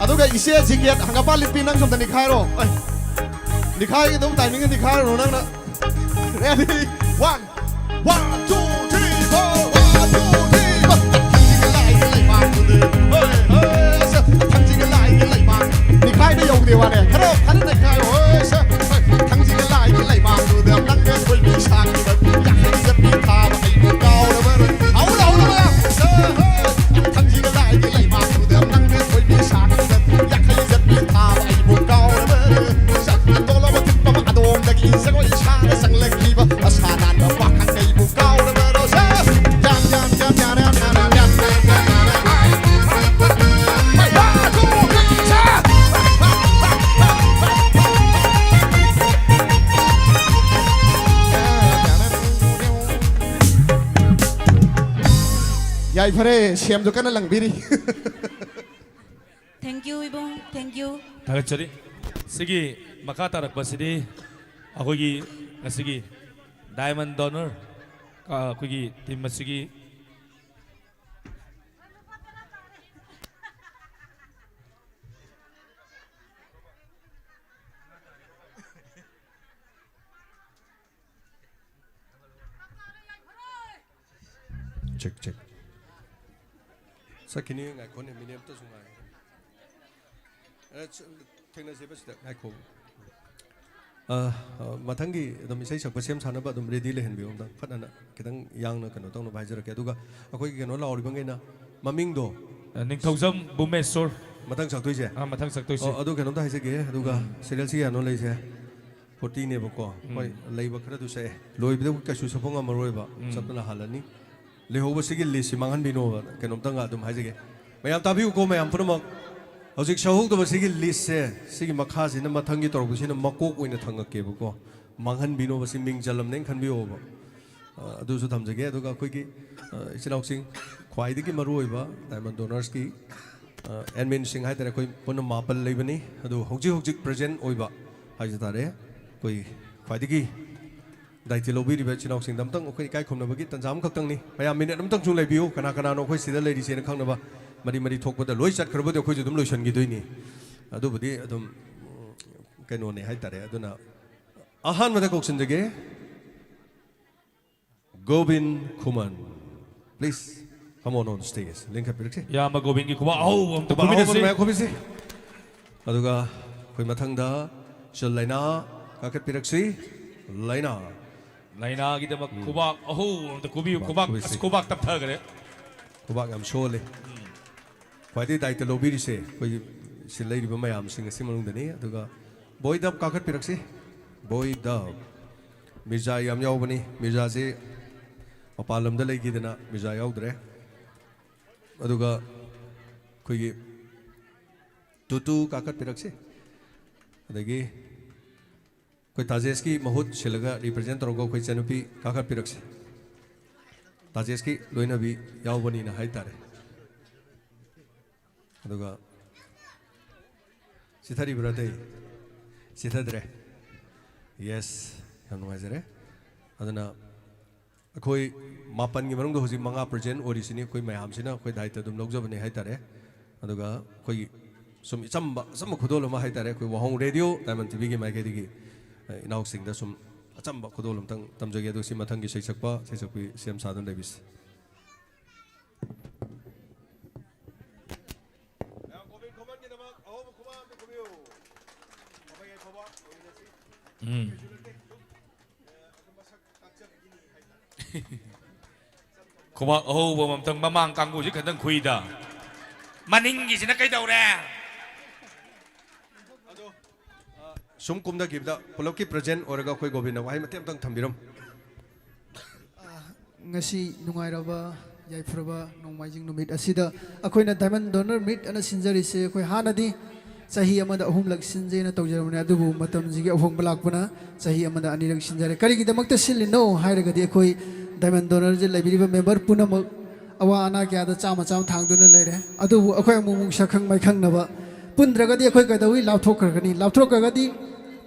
aduga ise jiket hangapa lipi nang som ta nikhai ro ai nikhai ke dum timing ke nikhai ro nang na ready 1 2 3 4 1 2 3 4 lai lai ma tu de oi oi sa thang jing lai lai ma nikhai be yong de wa ne kharo khan nikhai oi sa thang jing lai lai ma tu de nang ke koi bi sang ki ba ya ke jat bi tha ba ai bu kau la ba au la ba sa thang jing lai lai ma tu de nang ke koi bi sang ki ba ya ke jat bi tha ba ai bu kau la ba sa to la ba tin pa ma adom da ki sa koi sa sang le ki ba asa nan ba wa khang ai bu kau la ba ro sa jam jam jam jam jam jam jam Yai phare siam jo kana langbiri Thank you ibong, thank you. 다같이 시기 마카타락 버시디 아고기 시기 다이먼드 도너 거기 팀 시기 check sakini ngai khone miniam to sungai thengna se bas ngai kho matangi dum isai sak basem sana ba dum ready le hen bi om dang phatna kitang yang na kano tong no bhaijara ke aduga akoi ki kano lauri bangai na maming do ning thojam bumesor matang sak toise mathang sak toise adu kano ta haise ge aduga serial si ano leise 40 ne ba ko hoi leiba khara du se loi bi ka su sapong amaroi ba sapna halani lehoba sigi list mangan bino kenom tanga dum haige mayam tabi ko mayam purma hojik shahuk do sigi list se sigi makha sina mathangi tor busina makok oina thangake ko mangan bino basi ming jalam neng khan bi oba adu su thamjage aduga khoi ki isinau sing khwai digi maru oiba diamond donors ki admin sing hai tare khoi pun mapal leibani adu hojik present oiba haje tare koi khwai digi daiti lobi riba chinau sing dam tang okoi kai khomna bagi tanjam khak tang ni mayam minute dam tang chung lai biu kana kana no khoi sida lady sen khang na ba mari mari thok bada loi chat kharbode khoi judum loisan gi doini adu budi adum kaino ne hai tare aduna ahan mada kok sinjage Gobin Kuman please come on stage link up direct 야 마고빈기 고마 아우 엄또 고민했지 고민했지 aduga khoi mathang da shalina kakat piraksi laina 라이나기데 막 고박 어후 엄또 고비 고박 고박 답타 그래 kubak am shole kwadi daita lobiri se koi silai riba mayam singa simalung dani aduga boy dab kakat piraksi boy dab mirza yam yaw bani mirza se apalam da legi dana mirza yaw dre aduga koi tutu kakat piraksi adagi koi tajes ki mahut shilaga represent rogo koi chanupi kakat piraksi tajes ki loina bi yaw bani na hai tare aduga sithari brate sithadre yes yanu ajare adana akoi mapan gi marung do hoji manga present orisini koi mayam sina koi daita dum logjabani hai tare aduga koi sum chamba sam khudol ma hai tare koi wahong radio diamond tv gi mai ke digi inauk sing da sum achamba khudol tang tamjage do si mathang gi seisakpa seisakpi sem sadon davis 고박 어후 범엄청 마망 강구지 간단 구이다 마닝기 지나 까이다오래 sum kumda gibda poloki present oraga koi gobina wai matem tang thambiram ngasi nungairaba yaifraba nongmaijing numit asida akoina diamond donor meet ana sinjari se koi hanadi sahi amada ahum lak sinje na tawjarmane adubu matam jigi ahong balakpana sahi amada ani rak sinjare karigi damakta silino hairaga di koi diamond donor je labiriba member punamak awa ana kya da chama cham thangduna leire adubu akoi mumung sakhang mai khangnaba pundragadi akoi kadawi lapthokragani lapthokragadi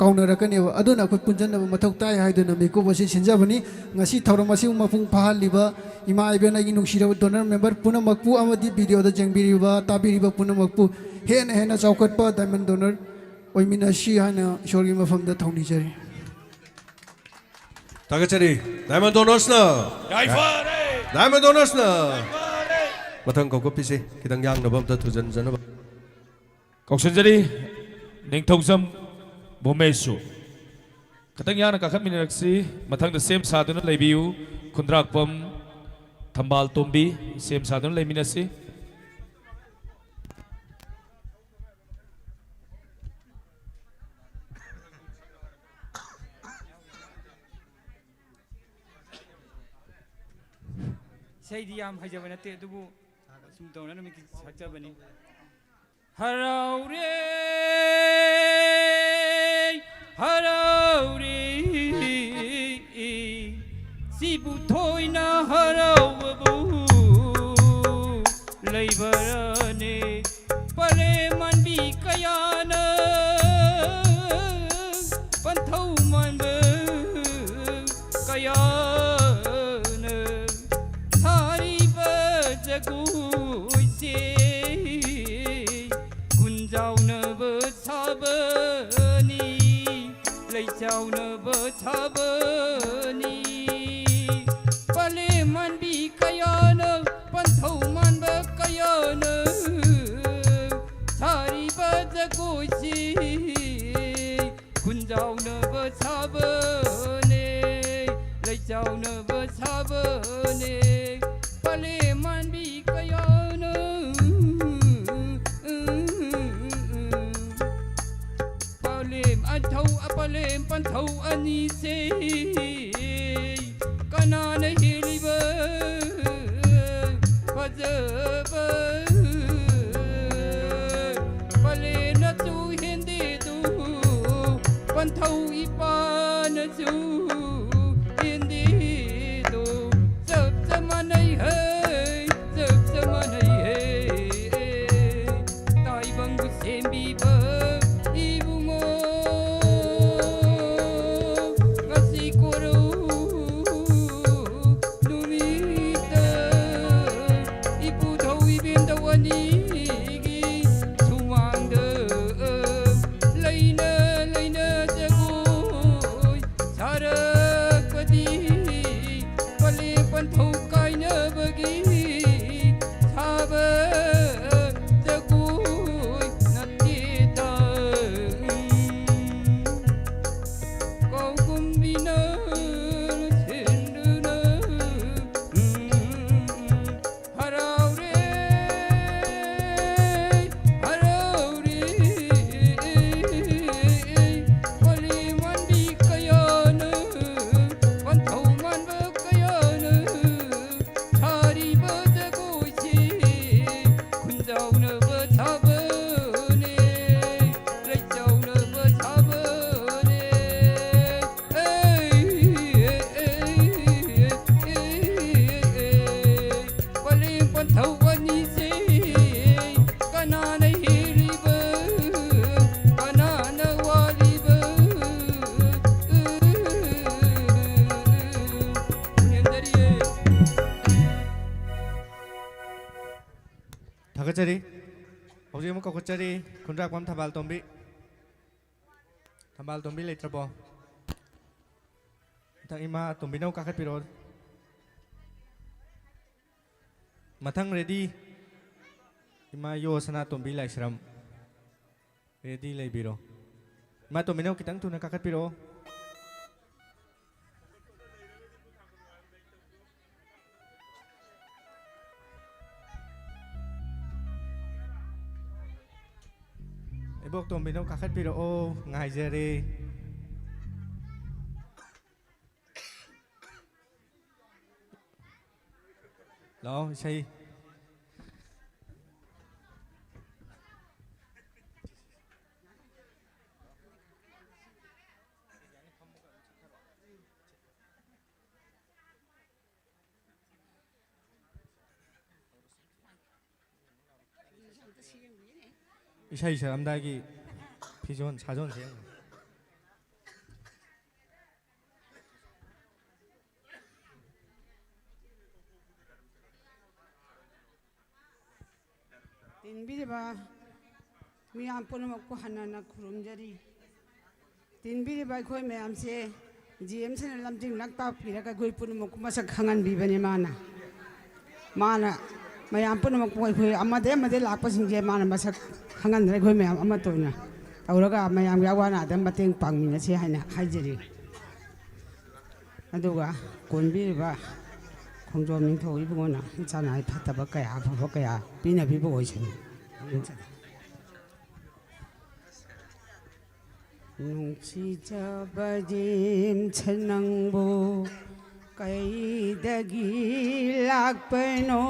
kaunarakaneba aduna akhoi punjanaba mathau tai haiduna mikub asi sinjabani ngasi thoram asi mapung phahaliba ima ibena gi nungsiraba donor member punamakpu amadi video da jengbiriba tabiriba punamakpu hena hena chaukatpa diamond donor oiminashi hana ishorgi mafamda thaunijari 다가짜리 다이먼드 도너스나 다이먼드 도너스나 마탕 거kop피시 기당 양너범다 투전전어 koksanjari ningthongzam bomesu katang yana ka khaminaraksi mathang da sem saduna leibiu khundrakpam thambal tombi sem saduna leiminasi Saydi yam hajabana te dubu sum dona na miki sakjabani haraure haraure sibu thoina harawabu leibarane pare manbi kayana panthau manbe kayana Jaguise Gunjauna bertabani Leijauna bertabani Paleman bi kayana Panthau man berkayana Tari berjaguise Gunjauna bertabani Leijauna bertabani Paleman bi kayana Palem anthau apalem panthau anise kanana hiliba pajaba palena tu hindi tu panthau ipana tu hindi tu sab zamanai hai sab zamanai hai tai bangu sembi ba ibungo ngasi koru numita ibu thau ibin dawani gi suwang de leina leina jagoi sarakpati pale panthau kaina bagi thaba jagoi natita kau kumbina senduna haraure haraure pale man bi kayana panthau man ba kayana thari ba jagoise khunjauna ba thabane leijauna ba thabane pale panthau anise kanana hiriba kanana waliba nyandariye 다가짜리 어제 뭐 거짜리 군락밤 타발 덤비 레트러버 당 이마 덤비나우 까kat 피로 마탕 레디 이마 요스나 덤비 라이스람 레디 레비로 이마 덤비나우 kitang tuna 까kat 피로 Ibok tumbinom kakat piro o ngay jere lo say 이샤 이샤 남다기 피존 자존 세 ꯇꯤꯟꯕꯤꯔꯤꯕ ꯃꯤꯌꯥꯝ ꯄꯨꯝꯅꯃꯛꯄꯨ ꯍꯟꯅ ꯈꯨꯔꯨꯝꯖꯔꯤ ꯇꯤꯟꯕꯤꯔꯤꯕ ꯑꯩꯈꯣꯏ ꯃꯌꯥꯝꯁꯦ GMꯁꯤꯅ ꯂꯝꯖꯤꯡ ꯂꯝꯇꯥꯛꯄꯤꯔꯒ ꯑꯩꯈꯣꯏ ꯄꯨꯝꯅꯃꯛꯄꯨ ꯃꯁꯛ ꯈꯪꯍꯟꯕꯤꯕꯅꯤ ꯃꯥꯅ ꯃꯌꯥꯝ ꯄꯨꯝꯅꯃꯛꯄꯨ ꯑꯩꯈꯣꯏ ꯑꯃꯗꯤ ꯂꯥꯛꯄꯁꯤꯡꯁꯦ ꯃꯥꯅ ꯃꯁꯛ ꯈꯪꯍꯟꯗꯅ ꯑꯩꯈꯣꯏ ꯃꯌꯥꯝ ꯑꯃꯠꯇ ꯑꯣꯏꯅ ꯇꯧꯔꯒ ꯃꯌꯥꯝꯒꯤ ꯑꯋꯥ ꯑꯅꯥꯗ ꯃꯇꯦꯡ ꯄꯥꯡꯃꯤꯟꯅꯁꯤ ꯍꯥꯏꯅ ꯍꯥꯏꯖꯔꯤ ꯑꯗꯨꯒ ꯀꯣꯟꯕꯤꯔꯤꯕ ꯈꯣꯡꯖꯣꯝ ꯅꯤꯡꯊꯧ ꯏꯕꯨꯡꯉꯣꯅ ꯏꯆꯥꯅꯥꯏ ꯐꯠꯇꯕ ꯀꯌꯥ ꯑꯐꯕ ꯀꯌꯥ ꯄꯤꯅꯕꯤꯕ ꯑꯣꯏꯁꯅꯨ ꯅꯨꯡꯁꯤꯖꯕ ꯖꯦꯝꯁ ꯅꯪꯕꯨ ꯀꯩꯗꯒꯤ ꯂꯥꯛꯄꯅꯣ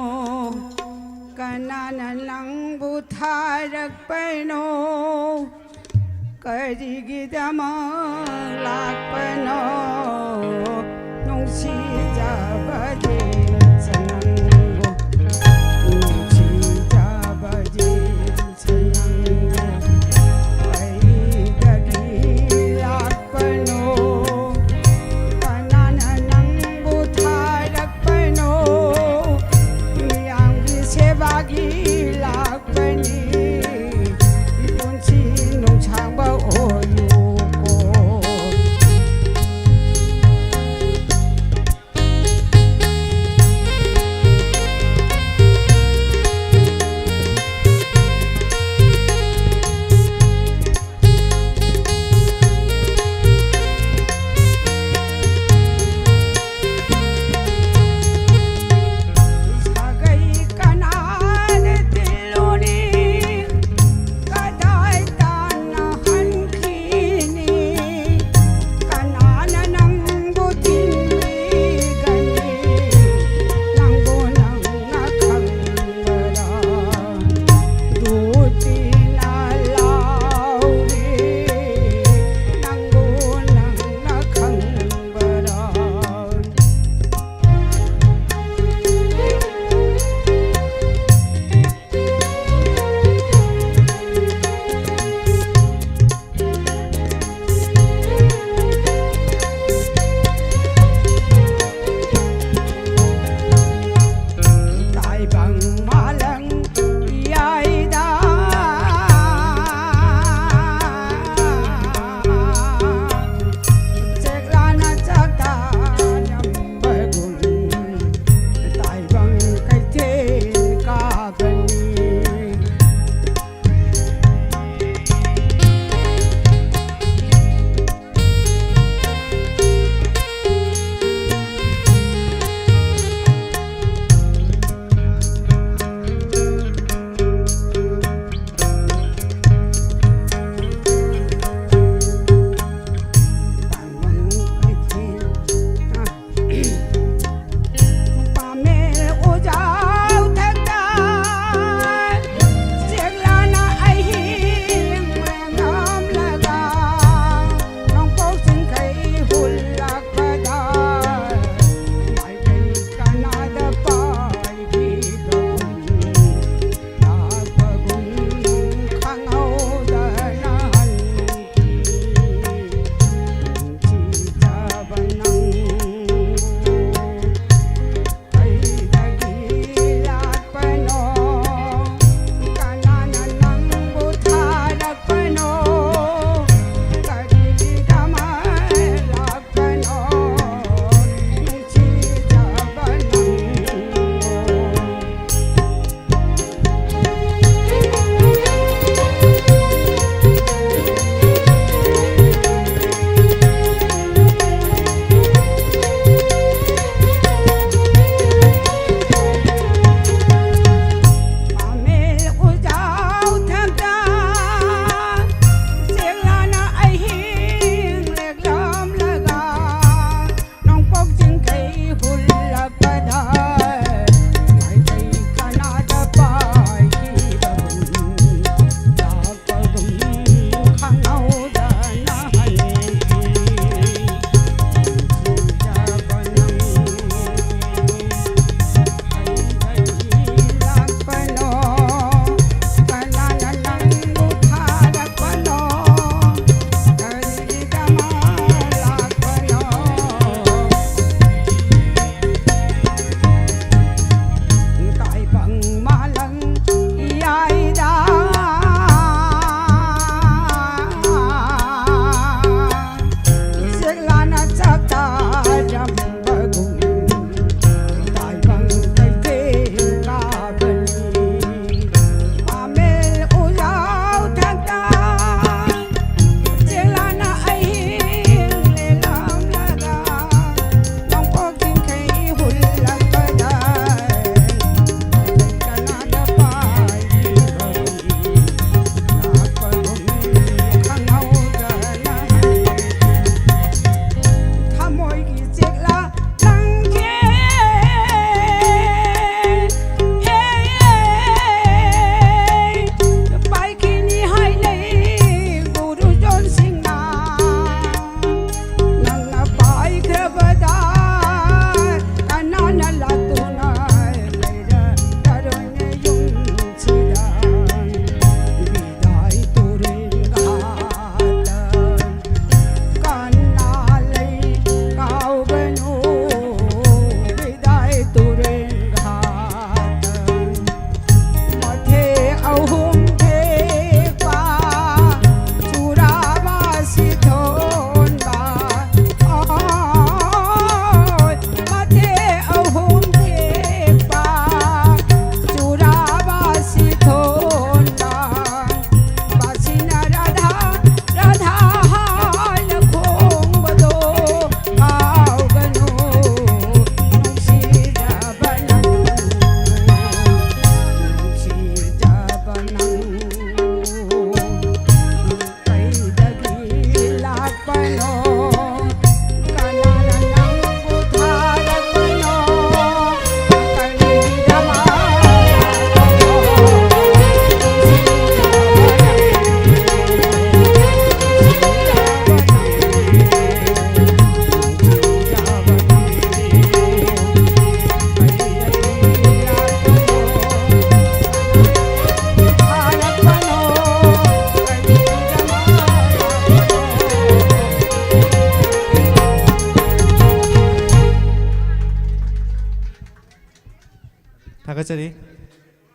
ꯀꯅꯥꯅ ꯅꯪꯕꯨ ꯊꯥꯔꯛꯄꯅꯣ ꯀꯔꯤꯒꯤꯗꯃꯛ ꯂꯥꯛꯄꯅꯣ ꯅꯨꯡꯁꯤꯖꯕ ꯖꯦꯝꯁ ꯅꯪꯕу ꯅꯨꯡꯁꯤꯖꯕ ꯖꯦꯝꯁ ꯅꯪꯕу ꯀꯩꯗꯒꯤ ꯂꯥꯛꯄꯅꯣ ꯀꯅꯥꯅ ꯅꯪꯕꯨ ꯊꯥꯔꯛꯄꯅꯣ ꯃꯤꯌꯥꯝꯒꯤ ꯁꯦꯕꯥꯒꯤ ꯂꯥꯛꯄꯅꯤ ꯄꯨꯟꯁꯤ ꯅꯨꯡꯁꯥꯡꯕ ꯑꯣꯏꯌꯨꯀꯣ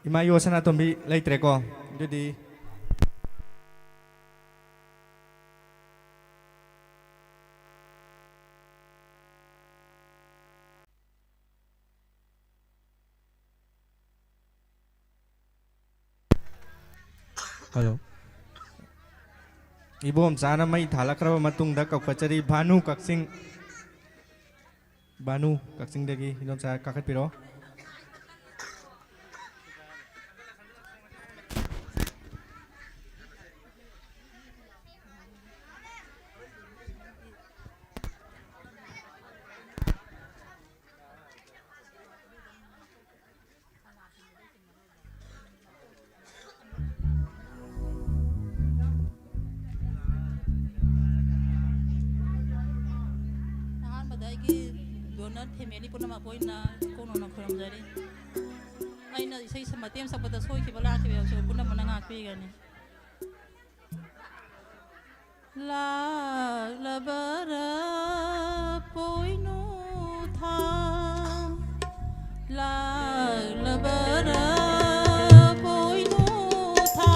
ima yo sana tombi leitre ko jadi Halo Ibom sana mai thalakraba matungda kakpachari Bhanu Kaksing dagi idom sa kakatpiro Donat family pun nama koi na kono na kuram jari. Aina isai sematem sabda soi ke bala ke so pun nama nang akui gani. La labara poinu tha. La labara poinu tha.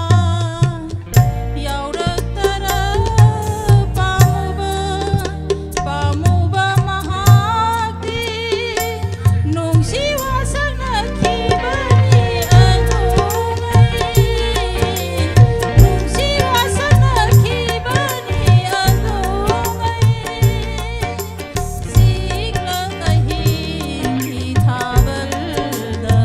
Yau rak tara pamuba mahakti nung siwa sana kibani adungai nung siwa sana kibani adungai sigla kahi thabalda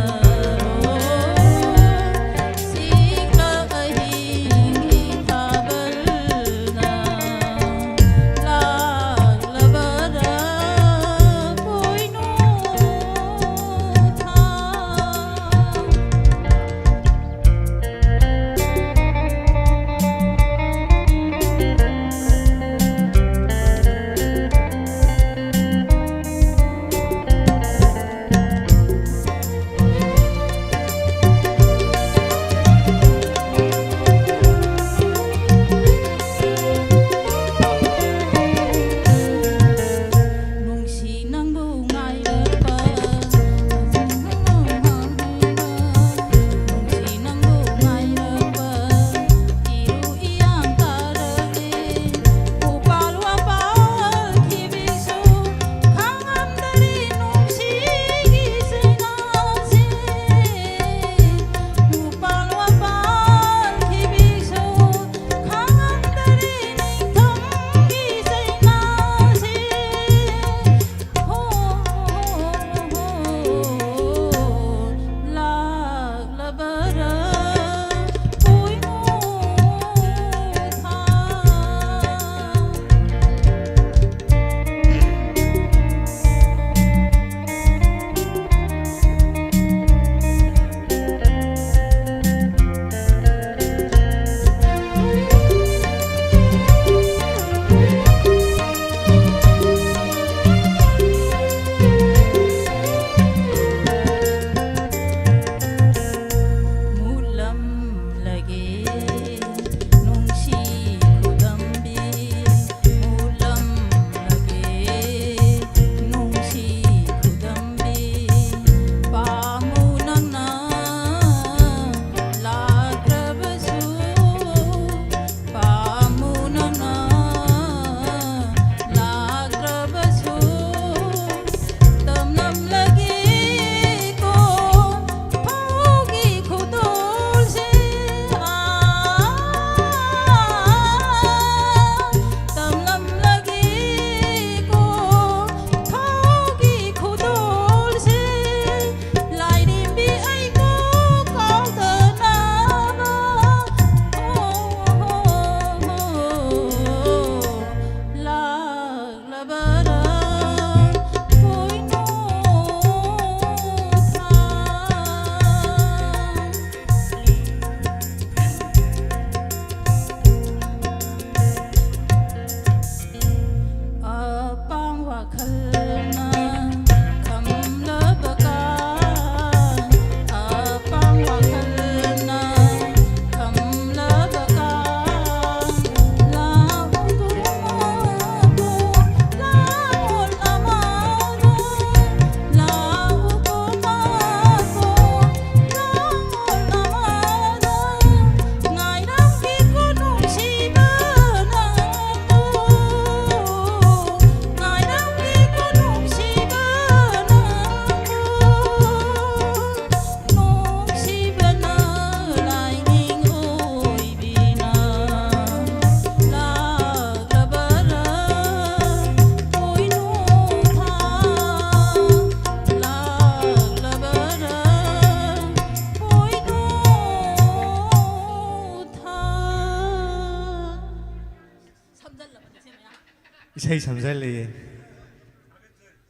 isai samjal le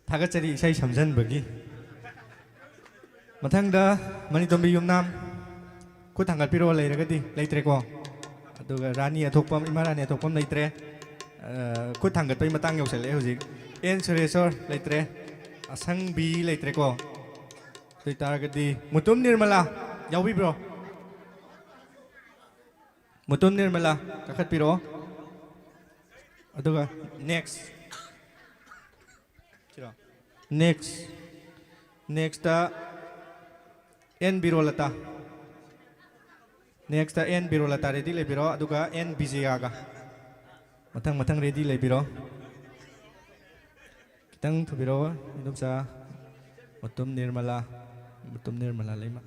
thagachari isai samjan bagi mathang da mani tombi yumnam ku thangal piro leiragadi leitre ko aduga rani athokpam imarani athokpam leitre ku thangat pai matang yausale hojik en suresor leitre asang bi leitre ko toitaragadi mutum nirmala yawi bro mutum nirmala kakhat piro aduga next ta n birolata next ta n birolata ready le biro aduga n bijiaga matang ready le biro kitang thu biro idum sa mutum nirmala lema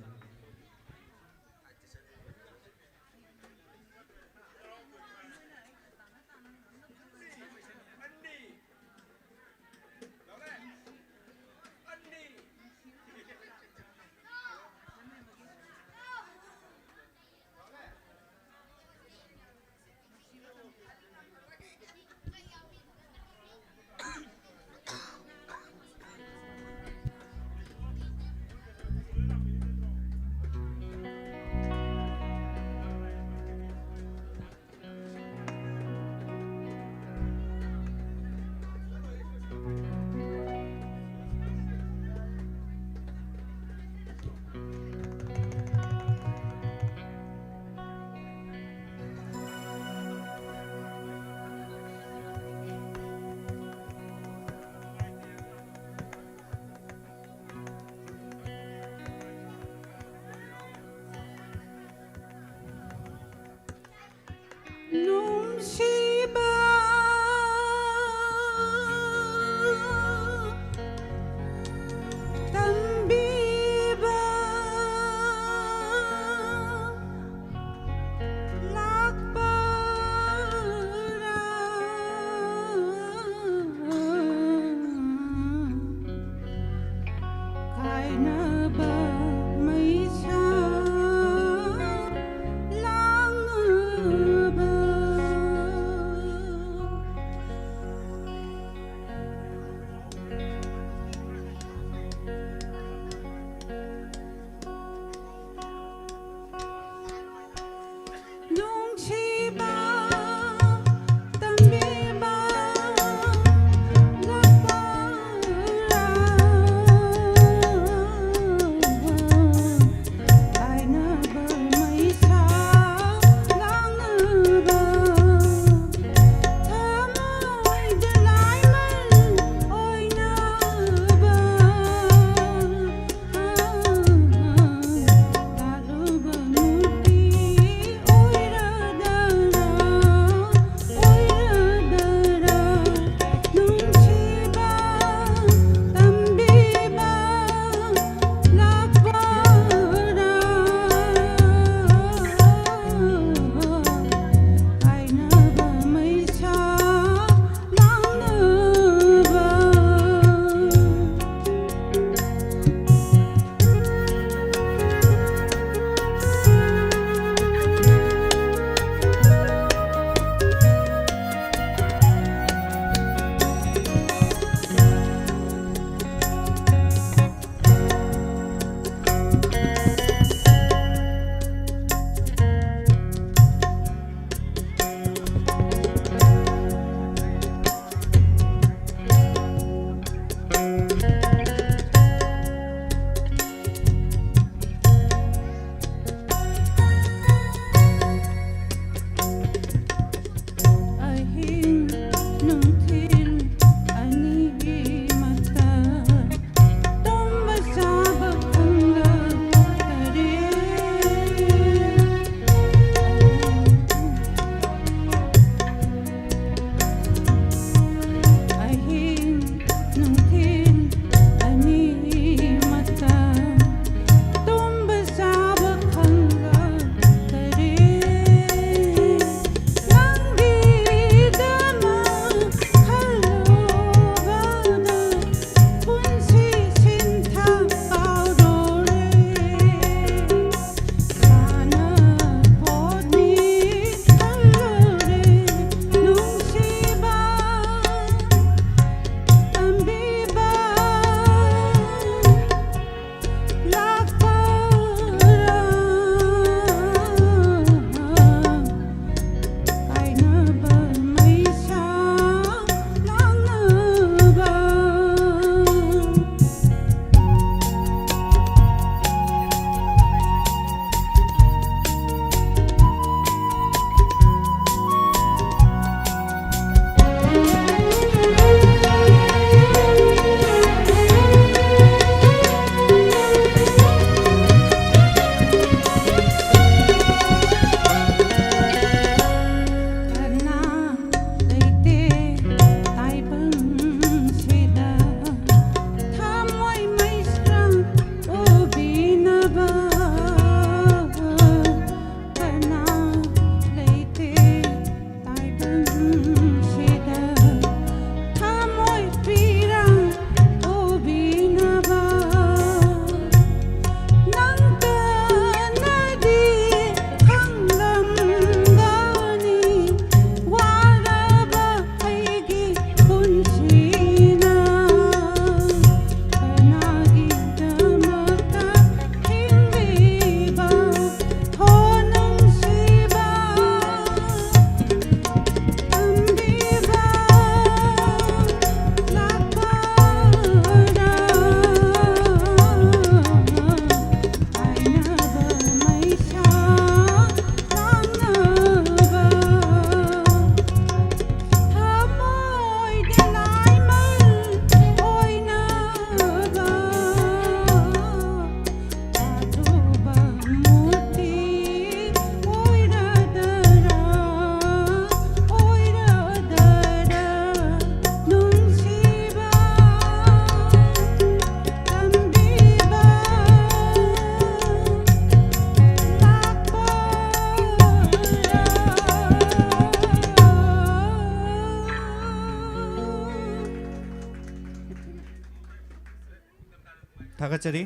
थागचरी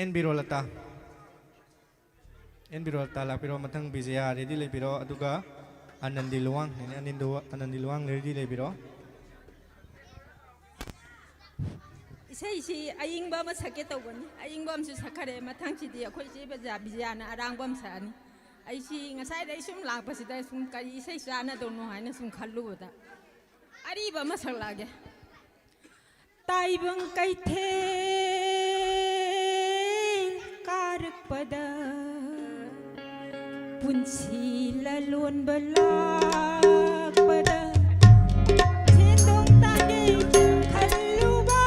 एन बिरोलता लापिरो मथंग विजया रेडी लेबिरो अदुगा आनंदी लुवांग आनंदी लुवांग रेडी लेबिरो इसे अयिंग बम सके तौबनी अयिंग बम से सखरे मथंग सिदी अखोई से बजा बिजाना अरांग बम सानी ऐसी ngасai dai sum lakpasida sum kai isai sana dono haina sum khalluda ariba masak lage taibang kai the karakpada punsi lalon balak pada cendong tadi khalluba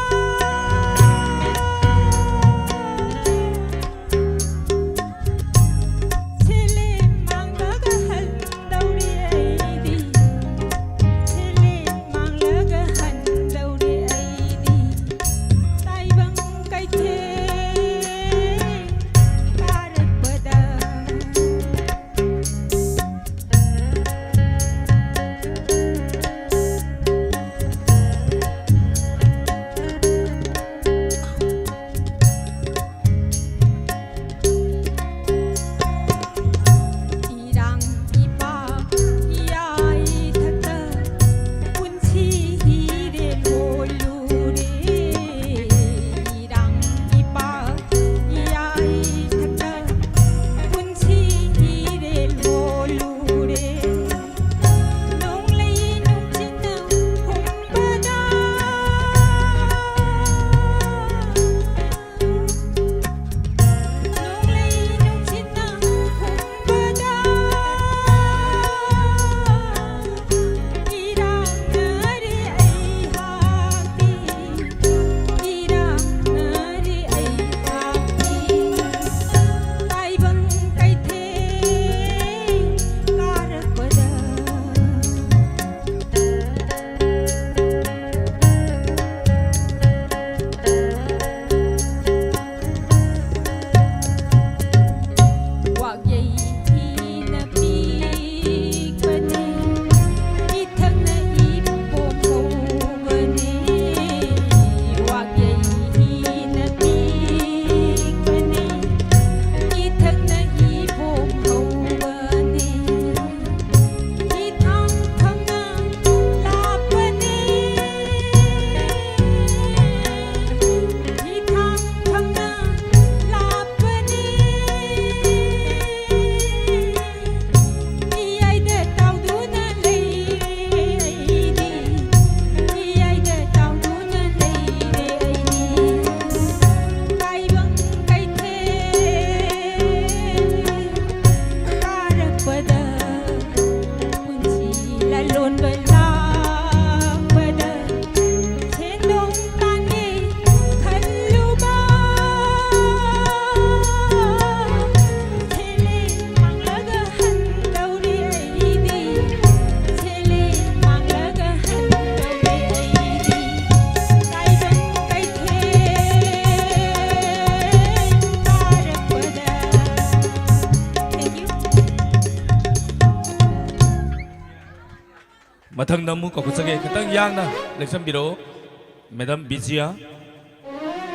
मथंग नमु कखुचगे खतंग यांगना लेक्शन बिरो मैडम बिजिया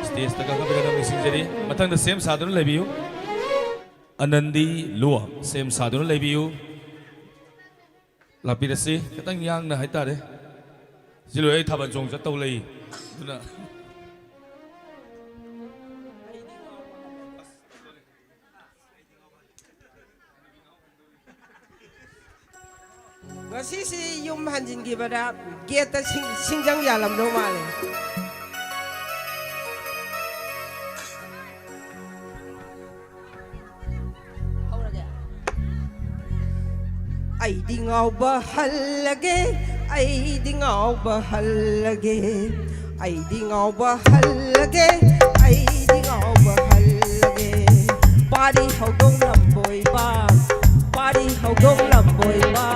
स्टेज तक का बिरो मिसिंजरी मथंग द सेम साधन लेबियु आनंदी लुआ सेम साधन लेबियु लापिरसी खतंग यांगना हाइतारे जिलो ए थाबन जोंग जतौ लई दुना ngasi yum hanjin gi bada gate singjang yalam do male ai di ngau ba halage ai di ngau ba halage ai di ngau ba halage ai di ngau ba halage party hau dong lam boy ba party hau dong lam boy ba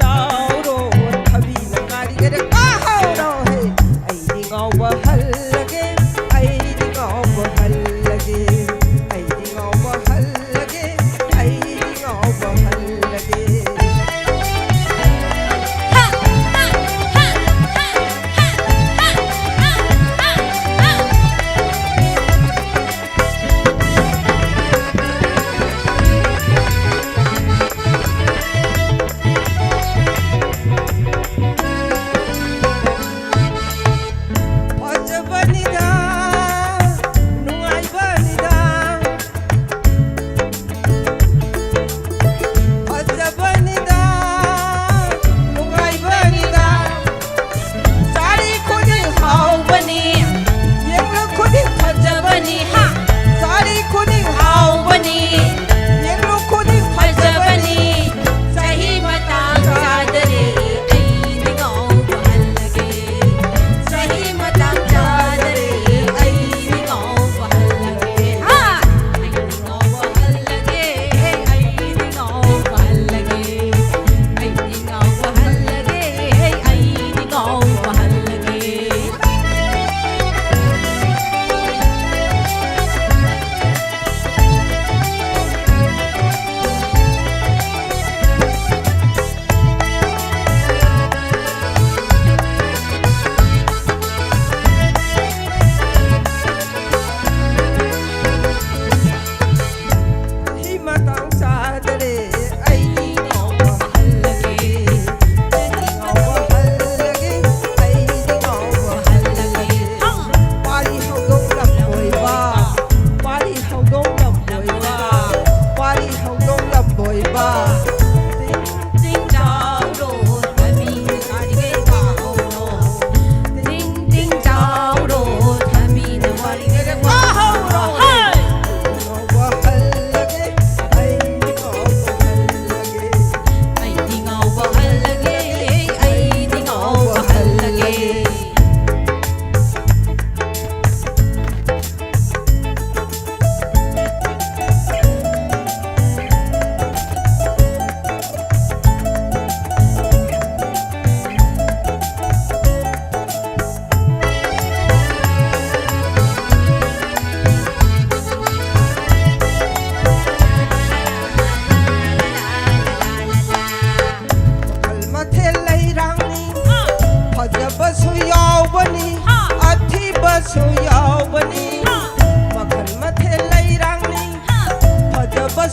Ha!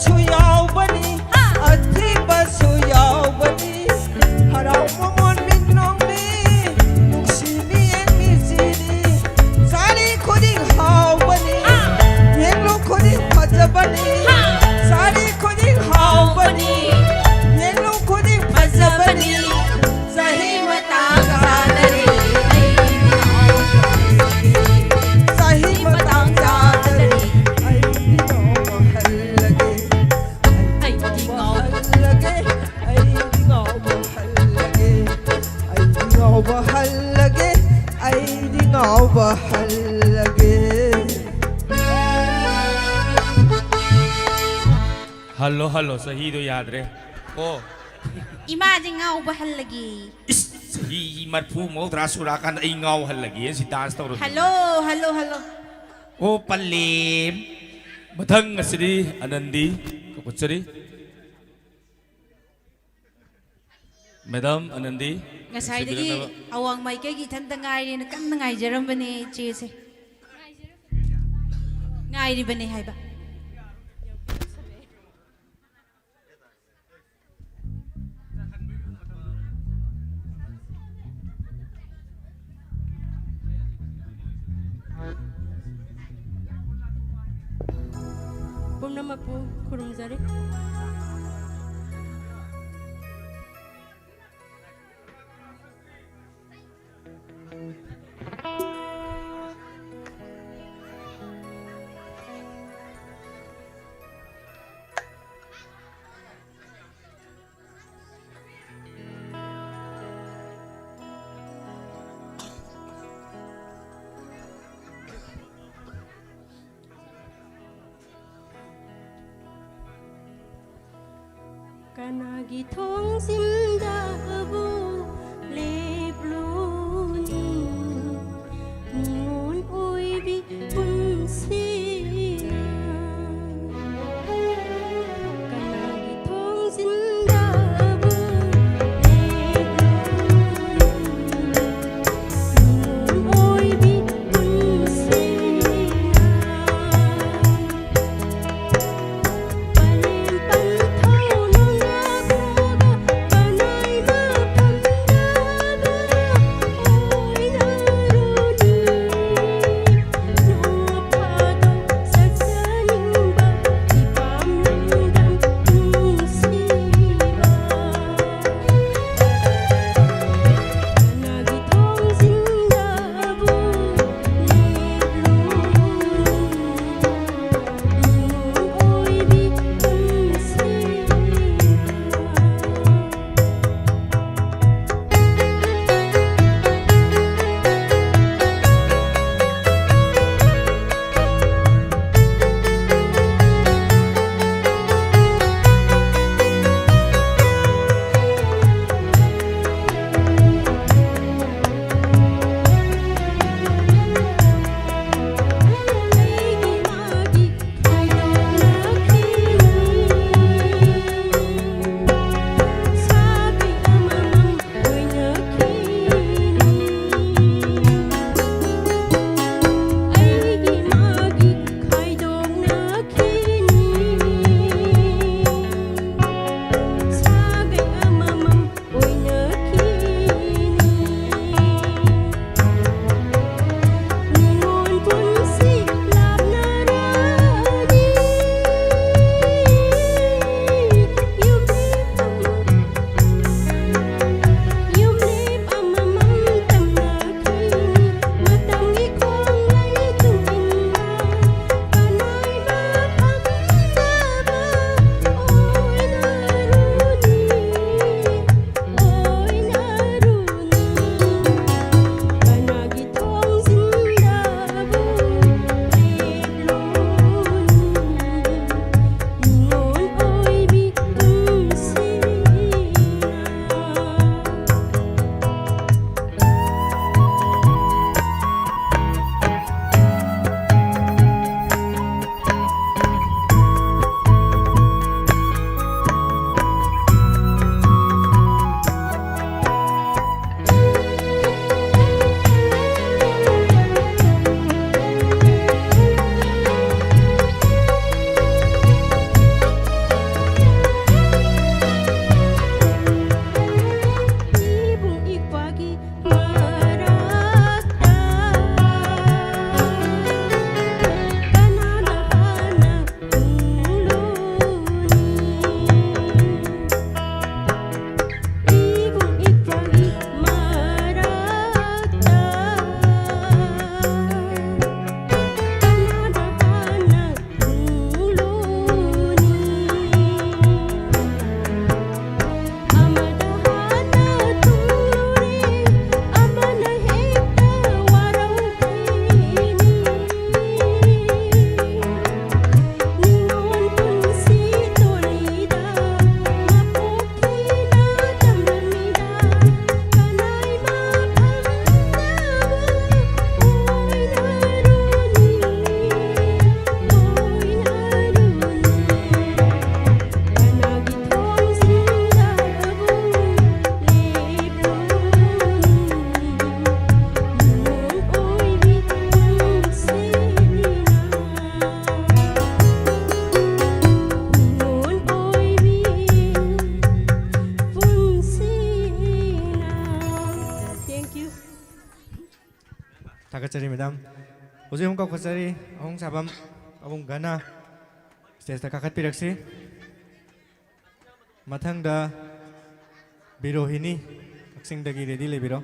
Basu यावबनी अथी बसु यावबनी हराव मोमन मिनोंनी नुक्सिनी एमिजिनी सारी खुदी हावबनी येलो खुदी फजबनी सारी खुदी हावबनी येलो खुदी फजबनी सही मतांग सादरी सही मतांग सादरी बहलगे ऐदी गाँव बहलगे हल्लो हल्लो सही तो याद रे ओ इमा जिंगाव बहल लगी सही मरफू मोद्रा सुराकान आई गाँव हल लगी है सी डांस तो हेलो हेलो हेलो ओ पल्ले मथंग असरी आनंदी कपुचरी मैडम आनंदी ngसाइदगी awang maike gi thanta ngaire na kan ngaijaram bane che se ngairi bane haiba Purnamapu kurumjari Kanagi thong simda bu lebluni mun oi bi punsina Kanagi thong simda bu lebluni mun oi bi punsina Palim pan thau थागतचरी मैडम हौजिक हम कौखतचरी अहं साबम अबुंग गना स्टेज काखतपिरक्सी मथंगदा बिरोहिनी कक्सिंगदगी रेडी लेबिरो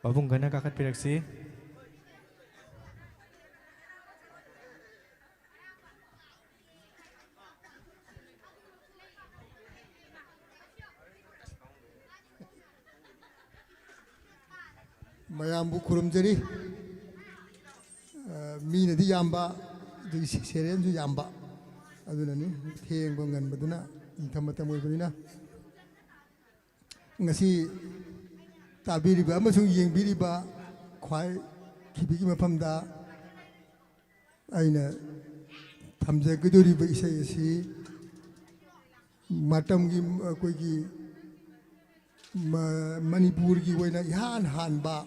अबुंग गना काखतपिरक्सी मयामबु खुरुमजरी मीनदी याम्बा सेरेंजु याम्बा अदुननी थेंग बंगन बदुना इंथमतम ओइबनिना ngasi tabiriba amasung yengbiriba khwai khibigi mafamda aina thamjagdoriba isai asi matamgi koigi manipur gi oina ihan hanba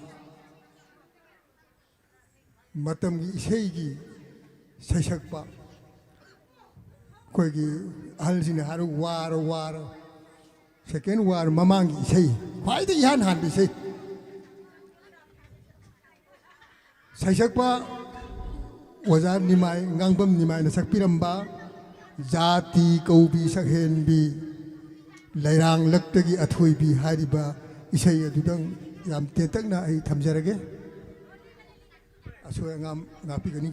matamgi isai gi sasakpa koigi ahalsina haru war second war mamangi isai khwai da ihan han isai sasakpa wazar nimai ngangbam nimai na sakpiramba jati kaubi sakhenbi lairang laktagi athoibi hariba isai adudang yam tetakna ai thamjarage asoy ngam ngapigani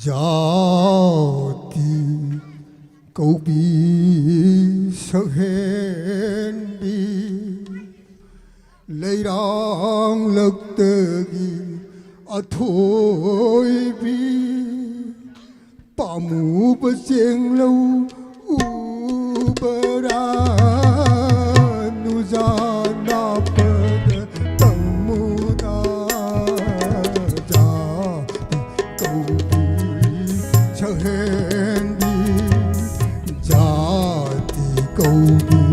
jati kaubi sakhenbi lairang laktagi athoibi pamu paseng lau ubara nuzana pada tamuda jati kaubi sahendi jati kaubi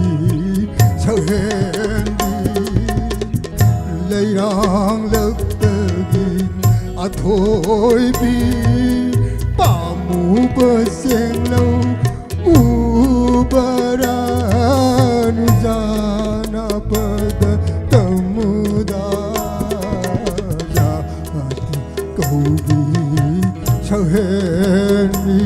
sahendi lairang laktagi athoibi pamu paseng lau ubaran jana pada tamuda jati kaubi sahendi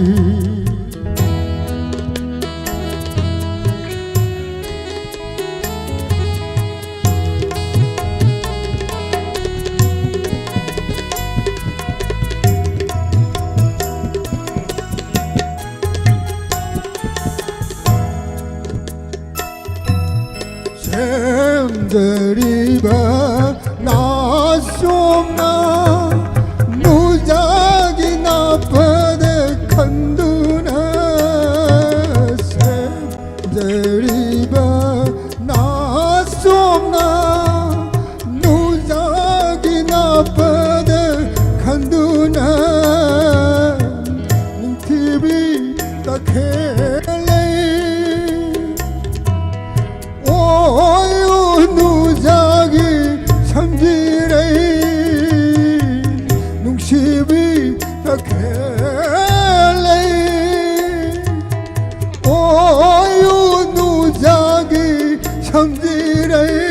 deriba nasomna nujagi na pade khanduna sem deriba nasomna nujagi na pade khanduna nintibi takhele nuzagi samjirei nungsibi takhelei oyu nuzagi samjirei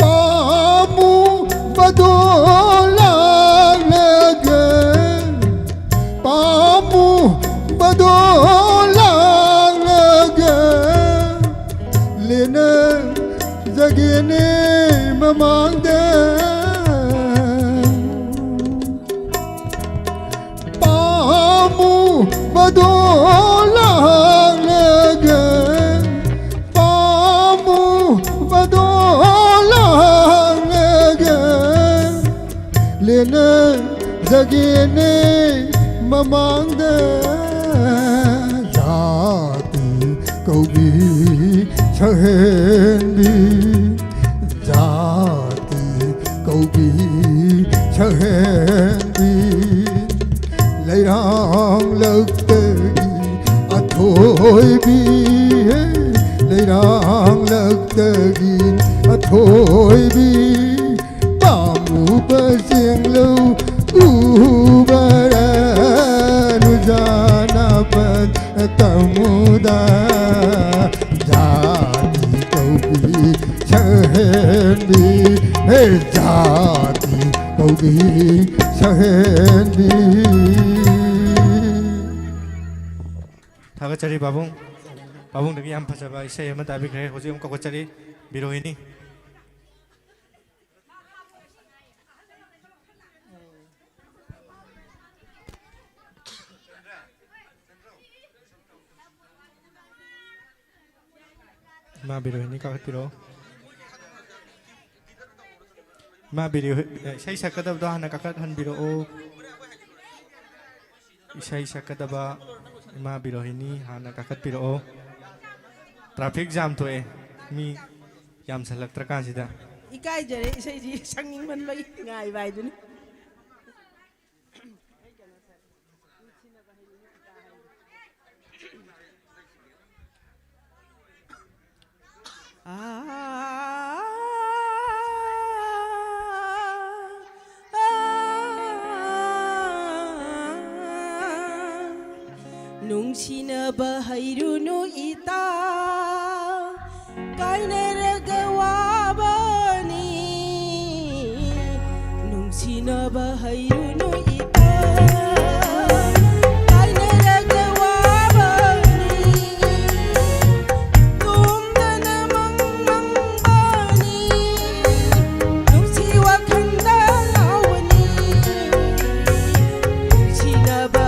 pamu badola lage pamu badola lena zagene mamangda pamu badola laga pamu badola laga lena zagene mamangda jati kaubi sahendi jati kaubi sahendi lairang laktagi athoibi lairang laktagi athoibi pamu paseng lau ubaran सहेंदी हे जाती कौबी सहेंदी थागतचरी पाबुंग पाबुंग दगी याम फजबा इसे यम दाबिख्रे होजी हम कगतचरी बिरोहिनी मा बिरोहिनी कागतिरो मा बिरो इसाई सकदबदो हाना काकत हनबिरो इसाई सकदबा मा बिरोहिनी हाना काकत पिरो ट्रैफिक जाम थोए मी याम सलक्त्र कासिदा इकाई जरे इसे जी संगिंग मन बई गाय बाय दुनी ꯅꯨꯡꯁꯤꯅꯕ ꯍꯩꯔꯨꯅꯨ ꯏꯇꯥ ꯀꯥꯏꯅꯔꯒ ꯋꯥꯕꯅꯤ ꯅꯨꯡꯁꯤꯅꯕ ꯍꯩꯔꯨꯅු ꯏꯇꯥ ꯀꯥꯏꯅꯔꯒ ꯋꯥꯕꯅꯤ ꯇꯨꯝꯗꯅ ꯃꯪꯕꯅꯤ ꯅꯨꯡꯁꯤ ꯋꯥꯈꯜꯗ ꯉꯥꯎꯕꯅꯤ ꯅꯨꯡꯁꯤꯅꯕ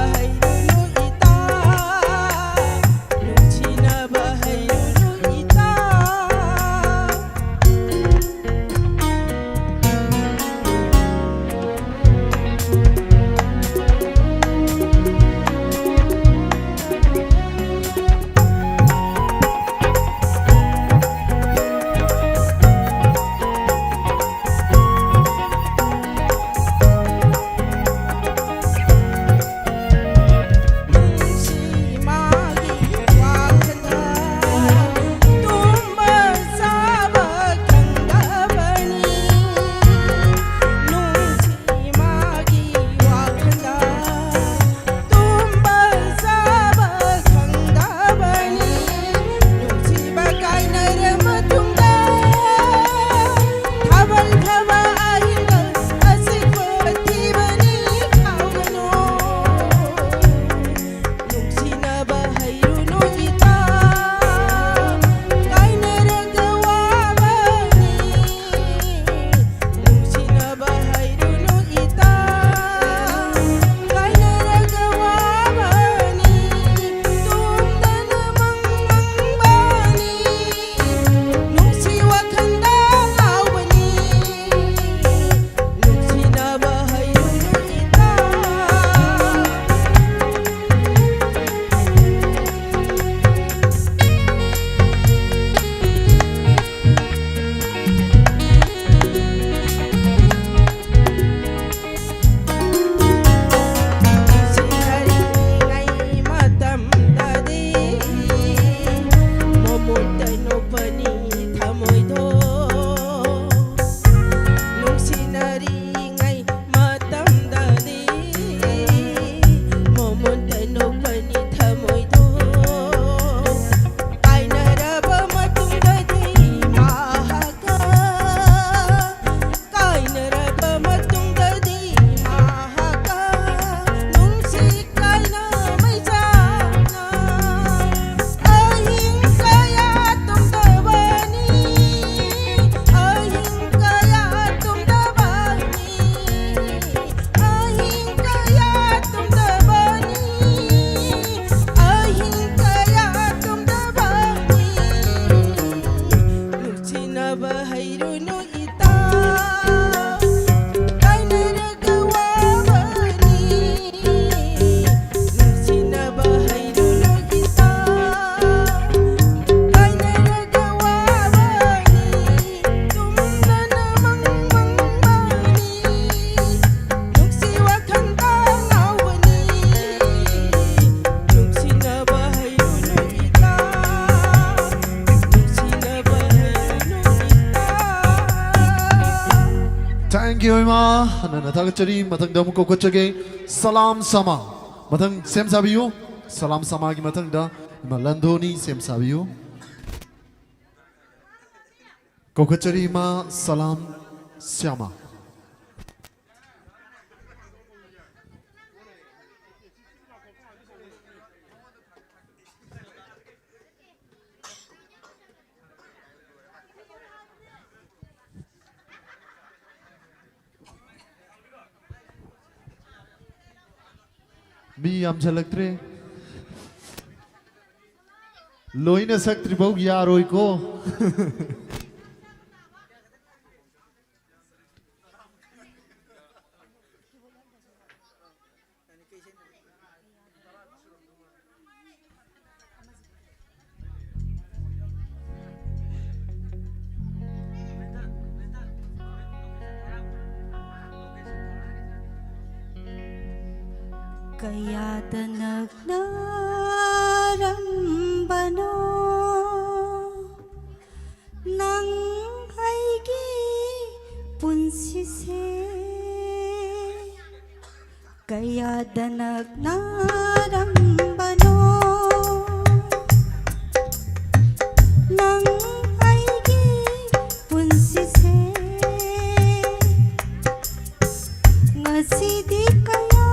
Thank you ima nana thagachari mathang dam ko kochage salam sama mathang sem sabiyo salam sama gi mathang da ima landhoni sem sabiyo Kokachari ma salam syama. Mi am झलकत्रे लोइन सक्त्री बहु यारोई को Kaya nagdarambano ng haigi punsise kaya nagdarambano ng haigi punsise ngasi di kaya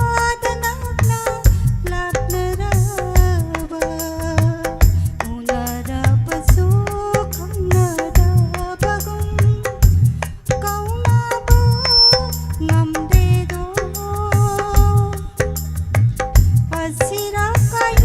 Pasira kaya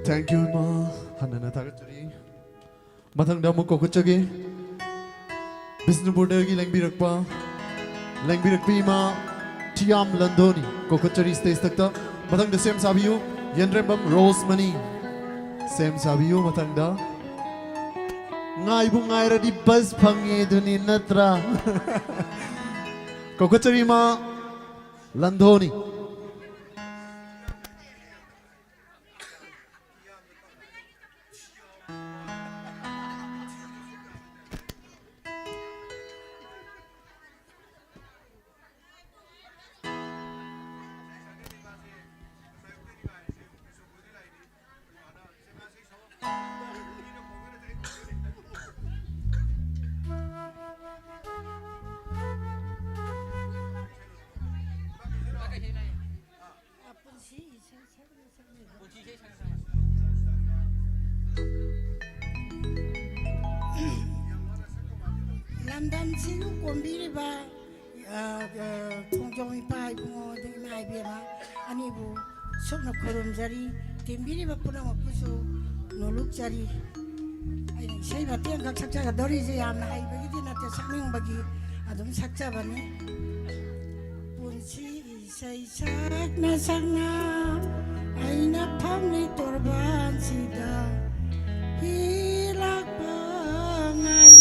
Thank you ma hanana thagachari mathang da mu kokachage Bisnupur dagi langbirakpi ma Tiam Landoni kokachari stage takta mathang da sem sabiyu Yenrembam Rose Money sem sabiyu mathang da ngai bu ngai ra di bus phange duni natra kokachari ma Landoni Lamdam siu kombiri ba thongjong ipai bungo ding mai bema ani bu sokna khorom jari timbiri ba puna mapusu noluk jari ai sei ba tiang gak sakcha ga dori je yam nai bagi dina te saming bagi adum sakcha bani punsi sei sakna aina phamni torban sida hilak bangai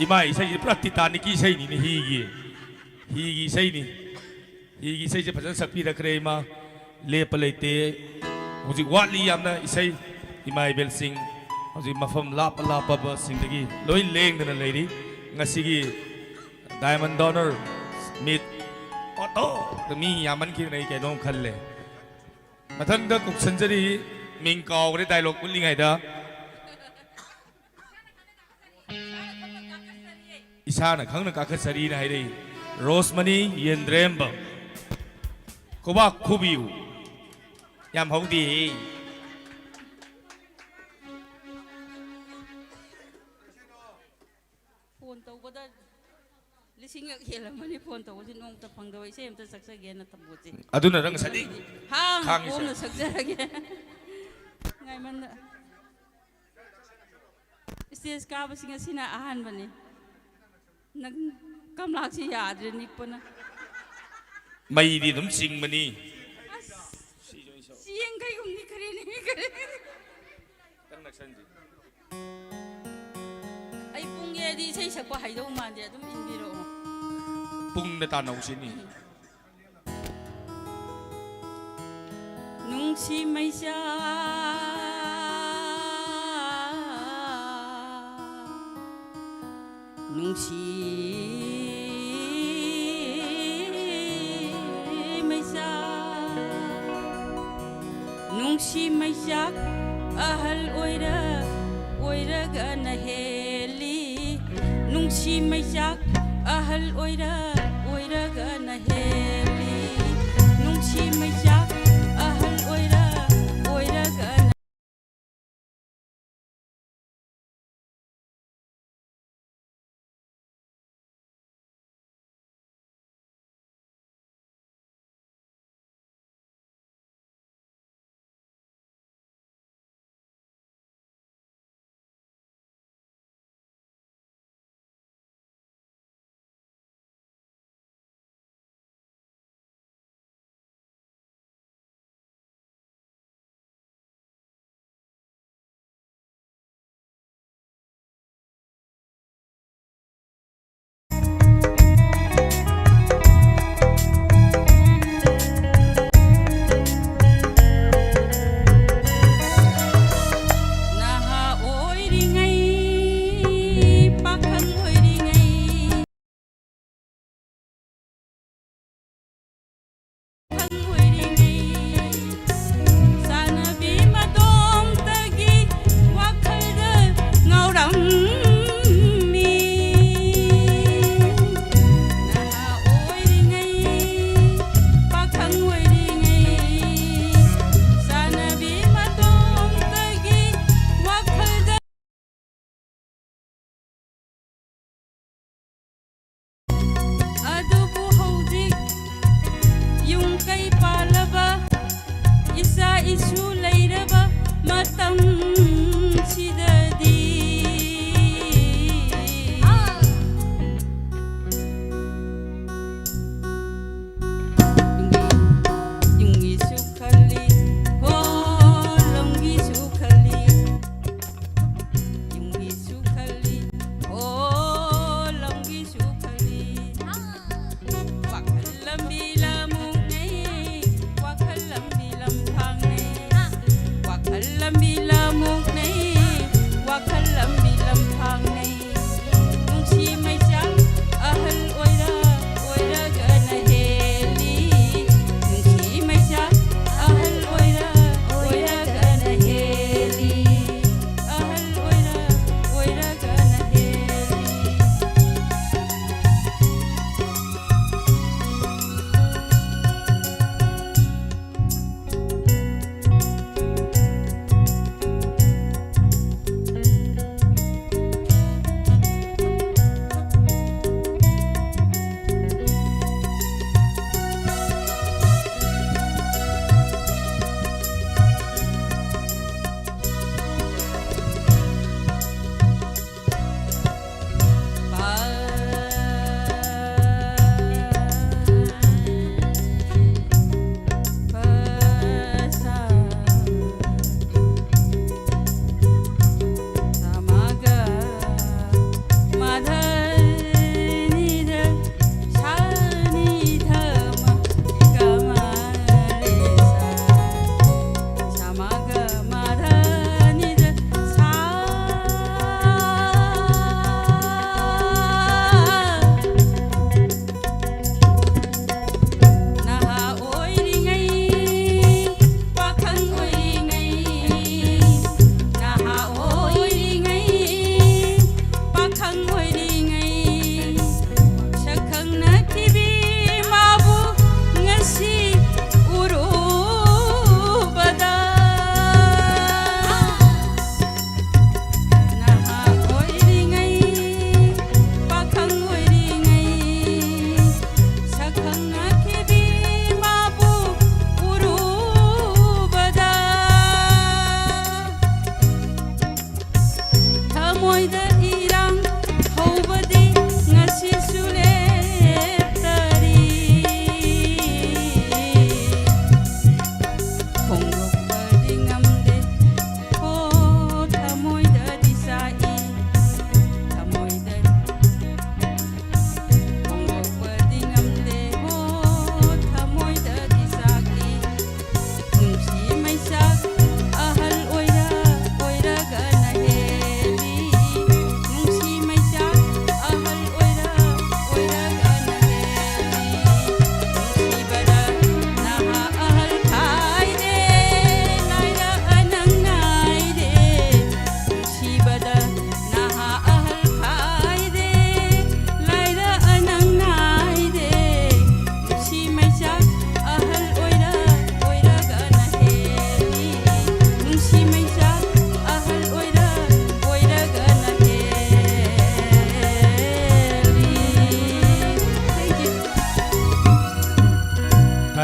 इमा इसे पूरा टिटानिक इसे नहीं ही इसे नहीं ही इसे से फजन सकपी रखरे इमा लेप लेते मुझे वाली यामना इसे इमा इबेल सिंह मुझे मफम लाप लाप सिंह लोई लेंग दना लेरी ngasi डायमंड डॉनर मीट ऑटो तो मी यामन की नहीं क्या खल ले मथंग द कुक संजरी मिंग काव रे डायलॉग पुलिंग है दा इसाना खंग न काखत सरी ना है रे रोसमनी येंद्रेम्ब कोबा खुबियु याम हौदी फोन तौबदा लिसिंग हेलमनी फोन तौबसी नोंग त फंगदो इसे एमता सक्सगे न तबोचे अदुना रंग सदी हां फोन सक्जरगे ngai man स्टेज का बसिंग सिना आहान बने नग कमलाक से याद रे निपना मई दी तुम सिंग मनी सिंग कई गुमनी करे नहीं करे तंग नक्सन जी आई पुंगे दी सही सकवा हाइदो मानदे तुम इंदिरो पुंग न ता नौसिनी नुंसी मैसा नुंसी मैसा नुंसी मैसा अहल ओइरगा नहेली नुंसी मैसा अहल ओइरगा नहेली नुंसी मैसा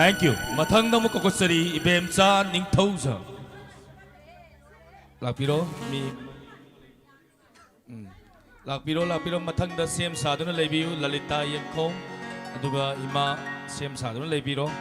Thank you. Mathang na mo kokosari ibemsa ning thausa. Lakpiro mi. Lakpiro mathang da sem saduna lebiu Lalita Yangkong aduga ima sem saduna lebiro.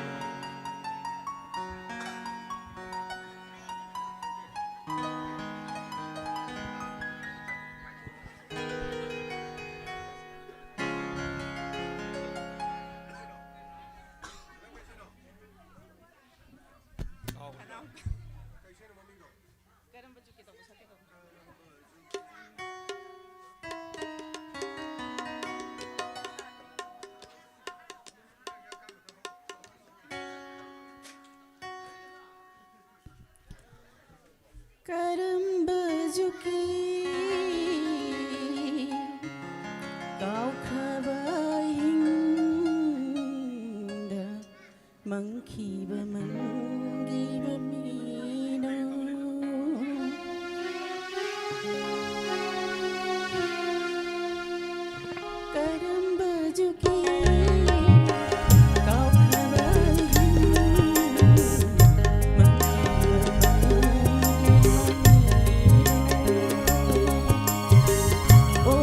Karamba juki kau khabainda mangkiba mangiba mina Karamba juki Oh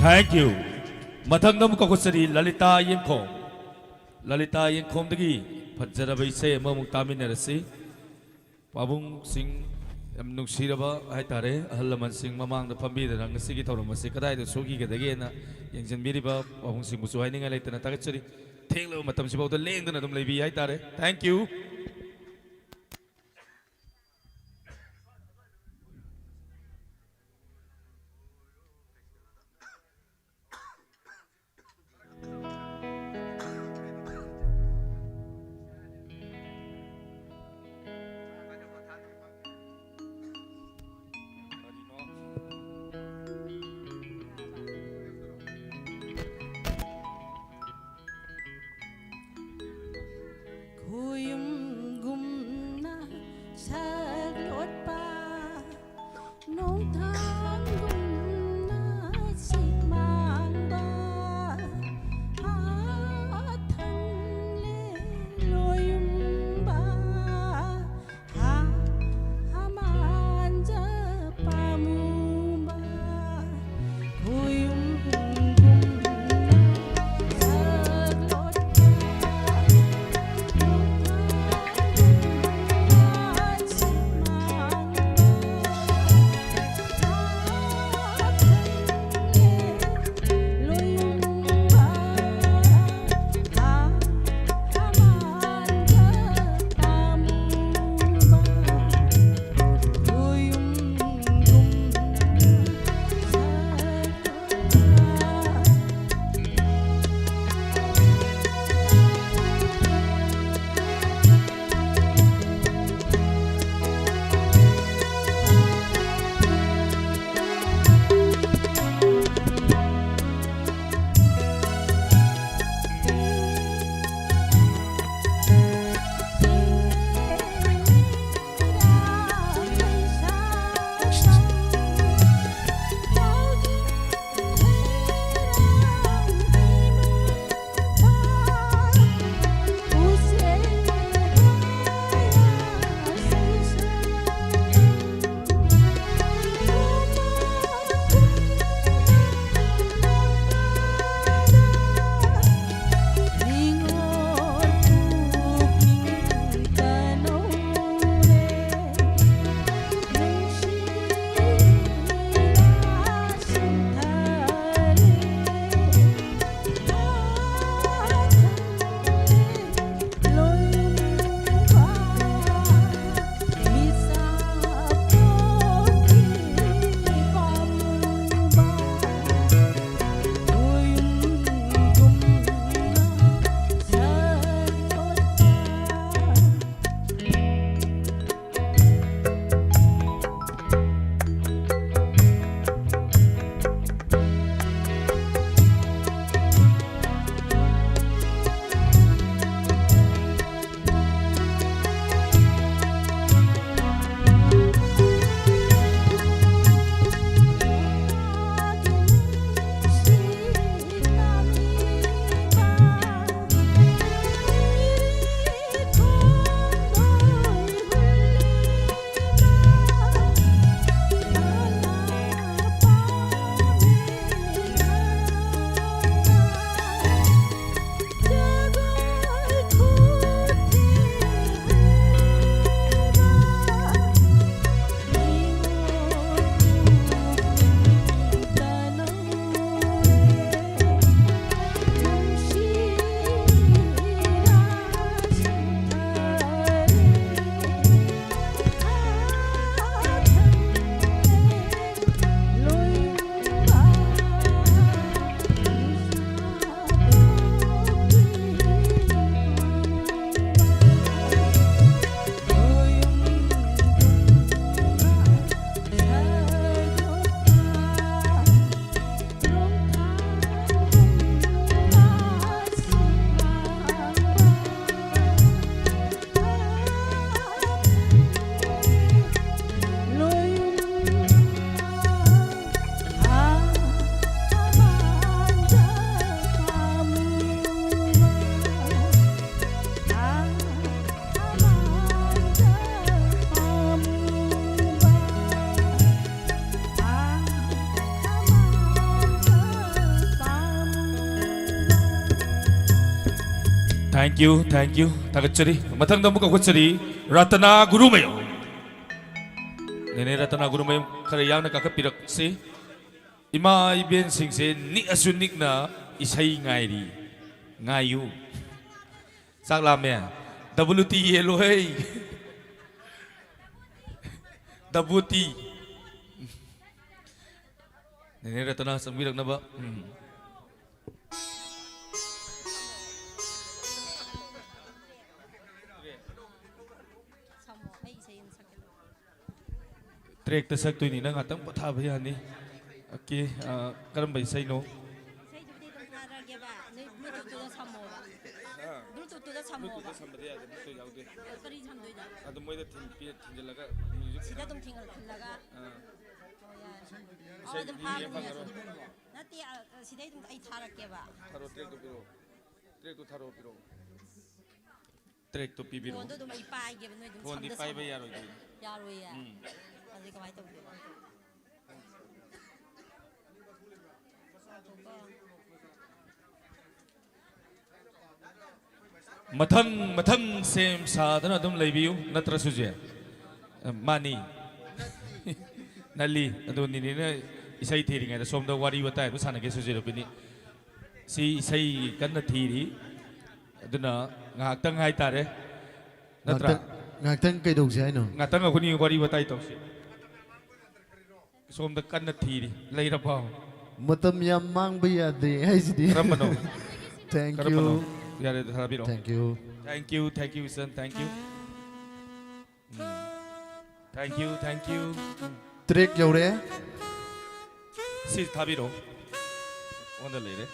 Thank you. Matang nam kakusari Lalita Yenkom. Lalita Yenkom dagi Pajarabai say Mamuk Taminarasi. Pabung sing nung siraba ay tare halaman sing mamang na pambida ng sige tawag masik kada ito sugi kada gena yang jan biri ba pabung sing musuhay ni ngalay na takit suri tinglo matam si bawda leng na dum lebi ay tare. Thank you. Kuyum Thank you, thank you. Tagachari. Matangda muka kuchari. Ratana Gurumayo. Nene Ratana Gurumayo karayang na kakapirak si. Ima iben sing se ni asunik na isay ngairi. Ngayu. Saklam ya. WT yellow hey. WT. Nene Ratana sambirak na ba? Trek ta sakto ni nang atang pathaba yani. Okay, karam bai sai no. Ado moi da tin pi tin laga music sida dum tin laga sai dum ha nati sida dum ai tharak ke ba tharo trek to biro trek to tharo biro trek to pi biro phone to dum ai pai ge noi dum phone di pai ba yaroi ya Adi kamay to biro Mathang sem sadana adum leibiu natra suje mani nali adu ni na isai thiri ngai somda wari watai ru sana ge suje ro bini si isai kanna thiri aduna ngak tang hai tare natra ngak tang kai dog sai no ngak tang akuni wari watai to somda kanna thiri leira pao matam yam mang ba yade hai sidi ramano thank you Thank you. Thank you. Thank you, son. Thank you. Thank you. Thank you. Trek yaure. Si thabiro. Onda leire.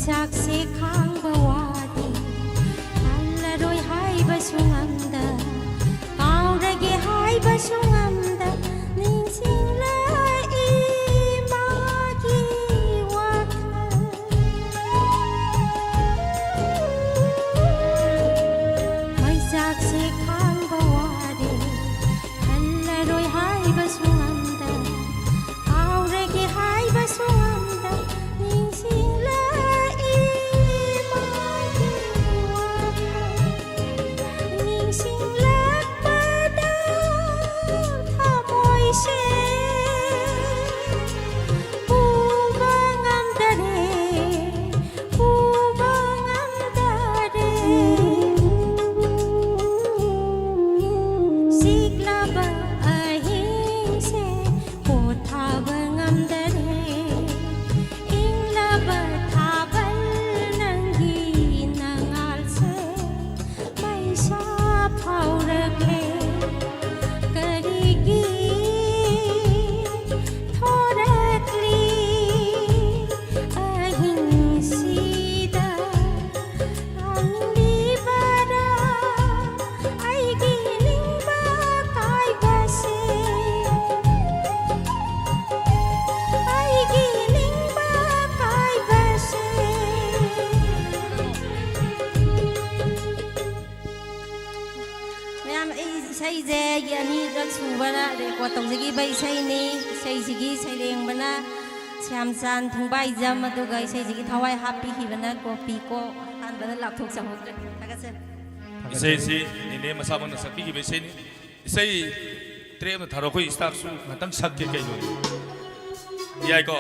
ꯆꯥꯛꯁꯦ ꯈꯥꯡꯕ ꯋꯥꯗꯦ ꯍꯜꯂꯔꯣꯏ ꯍꯥꯏꯕꯁꯨ ꯉꯝꯗ ꯀꯥꯎꯔꯒꯦ ꯍꯥꯏꯕꯁꯨ ꯉꯝꯗ ꯅꯤꯡꯁꯤꯡꯂꯛꯏ ꯃꯥꯒꯤ ꯋꯥꯈꯜ ꯃꯩꯆꯥꯛꯁꯦ ꯈꯥꯡꯕ ꯋꯥꯗꯦ ꯍꯜꯂꯔꯣꯏ ꯍꯥꯏꯕꯁꯨ ꯉꯝꯗ ꯀꯥꯎꯔꯒꯦ ꯍꯥꯏꯕꯁꯨ ꯉꯝꯗ ꯅꯤꯡꯁꯤꯡꯂꯛꯏ ꯃꯥꯒꯤ ꯋꯥꯈꯜ ꯅꯤꯡꯁꯤꯡꯂꯛꯄꯗ ꯊꯃꯣꯏꯁꯦ ꯄꯨꯕ ꯉꯝꯗꯔꯦ ꯄꯨꯕ ꯉꯝꯗꯔꯦ ꯁꯤꯛꯂꯕ ꯑꯍꯤꯡꯁꯦ ꯄꯣꯊꯥꯕ ꯉꯝꯗꯔꯦ ꯏꯪꯂꯕ ꯊꯥꯕꯜ ꯅꯪꯒꯤ ꯅꯉꯥꯜꯁꯦ ꯃꯩꯁꯥ ꯐꯥꯎꯔꯛꯂꯦ ꯀꯔꯤꯒꯤ ꯊꯣꯔꯛꯂꯤ ꯑꯍꯤꯡꯁꯤꯗ ꯂꯥꯡꯂꯤꯕꯔꯥ ꯑꯩꯒꯤ ꯅꯤꯡꯕ ꯀꯥꯏꯕꯁꯦ ꯑꯩꯒꯤ ꯅꯤꯡꯕ ꯀꯥꯏꯕꯁꯦ ꯃꯌꯥꯝ ꯑꯩ ꯏꯁꯩꯁꯦ ꯑꯅꯤꯔꯛ ꯁꯨꯕꯅ ꯔꯦꯀꯣꯔꯠ ꯇꯧꯖꯈꯤꯕ ꯏꯁꯩꯅꯤ ꯏꯁꯩꯁꯤꯒꯤ ꯁꯩꯔꯦꯡꯕꯅ ꯁ꯭ꯌꯥꯝꯆꯥꯟ ꯊꯨꯡꯕꯥꯏꯖꯝ ꯑꯗꯨꯒ ꯏꯁꯩꯁꯤꯒꯤ ꯊꯋꯥꯏ ꯍꯥꯞꯄꯤꯈꯤꯕꯅ ꯒꯣꯄꯤꯀꯣ ꯑꯍꯥꯟꯕꯗ ꯂꯥꯎꯊꯣꯛꯆꯍꯧꯗ꯭ꯔꯦ ꯊꯥꯒꯠꯆꯔꯤ ꯏꯁꯩꯁꯤ ꯅꯦꯅꯦ ꯃꯁꯥꯃꯛꯅ ꯁꯛꯄꯤꯈꯤꯕ ꯏꯁꯩꯅꯤ ꯏꯁꯩ ꯇ꯭ꯔꯦꯞ ꯑꯃ ꯊꯥꯔꯣ ꯑꯩꯈꯣꯏ ꯁ꯭ꯇꯥꯐꯁꯨ ꯉꯥꯛꯇꯪ ꯁꯛꯀꯦ ꯀꯩꯅꯣ ꯌꯥꯏꯀꯣ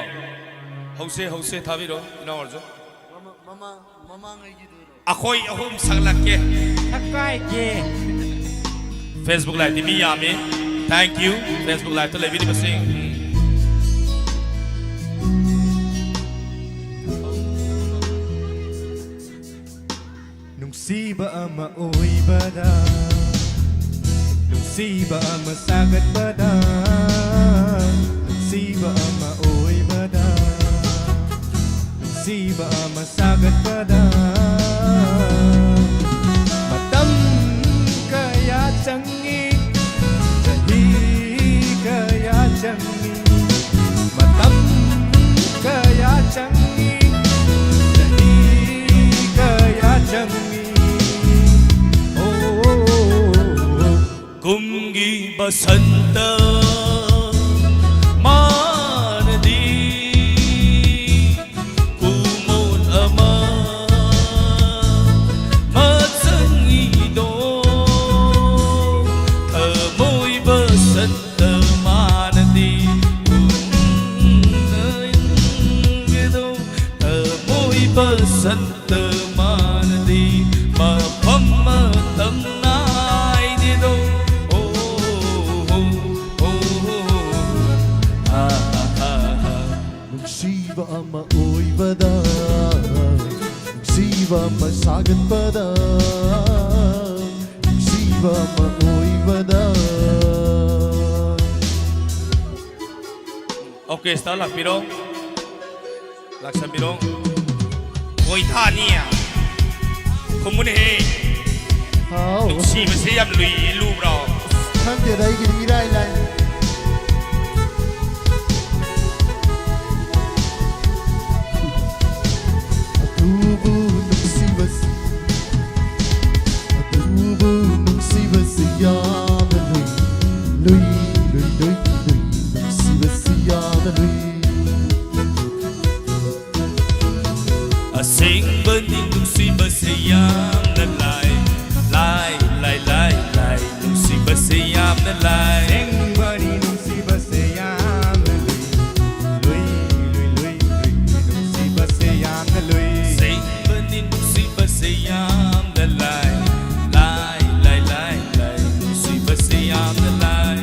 ꯍꯧꯁꯦ ꯊꯥꯕꯤꯔꯣ ꯏꯅꯥꯎ ꯑꯣꯏꯔꯁꯨ ꯑꯩꯈꯣꯏ ꯑꯍꯨꯝ ꯁꯛꯂꯛꯀꯦ ꯁꯛꯀꯥꯏꯒꯦ ꯐꯦꯁꯕꯨꯛ ꯂꯥꯏꯚꯇꯤ ꯃꯤ ꯌꯥꯝꯃꯤ ꯊꯦꯡꯛ ꯌꯨ ꯐꯦꯁꯕꯨꯛ ꯂꯥꯏꯚꯇ ꯂꯩꯕꯤꯔꯤꯕꯁꯤꯡ Nungsiba ama oibada Nungsiba ama sagatbada Nungsiba ama oibada Nungsiba ama sagatbada Matam kaya changi Jahi kaya changi Matam kaya changi Jahi kaya changi कुंगी बसंत मानदी कुमोन अमा मत्संगीदो अमोई बसंत मानदी कुंगीदो अमोई बसंत मानदी मफम तमना Nungsiba ama oibada Nungsiba ama sagatbada Nungsiba ama oibada Okay, está lakbiro laksabiro Oi thania Kumune he Hao Nungsiba se yam lui lu bro Khangde dai gi mirai lai Adubu nungsiba Adubu nungsiba se yam lui lui lui lui lui nungsiba se yam lui Sing burning nungsiba se yam na lai lai lai lai lai nungsiba se yam na lai Sing burning nungsiba se yam lui lui lui lui nungsiba se yam lui Sing burning nungsiba se yam na lai lai lai lai lai nungsiba se yam na lai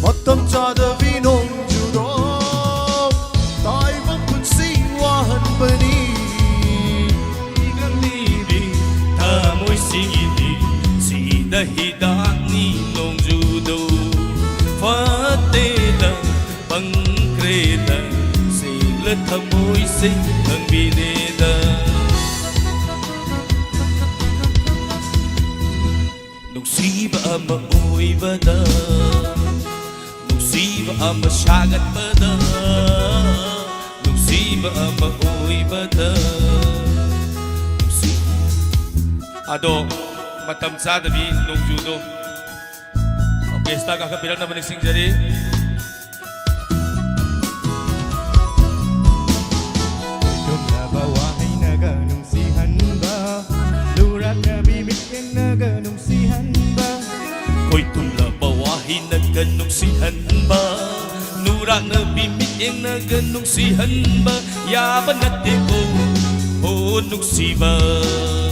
Matam chada vinong judo Tai vong kun sing wahan bani Singidi sida hidani nong judo fatela pangkreda ꯊꯃꯣꯏꯁꯤꯡ ꯈꯪꯕꯤꯔꯦꯗ ꯅꯨꯡꯁꯤꯕ ꯑꯃ ꯑꯣꯏꯕꯗ ꯅꯨꯡꯁꯤꯕ ꯑꯃ ꯁꯥꯒꯠꯄꯗ ꯅꯨꯡꯁꯤꯕ ꯑꯃ ꯑꯣꯏꯕꯗ ꯑꯗꯣ matam chadabi nongjudo orchestra kakapirang niksingjari Tumla bawahay naganungsihan ba Lurat na bibigyan naganungsihan ba Ko'y tumla bawahay naganungsihan ba Nurat na bibigyan naganungsihan ba Yaban natin ko o nungsiba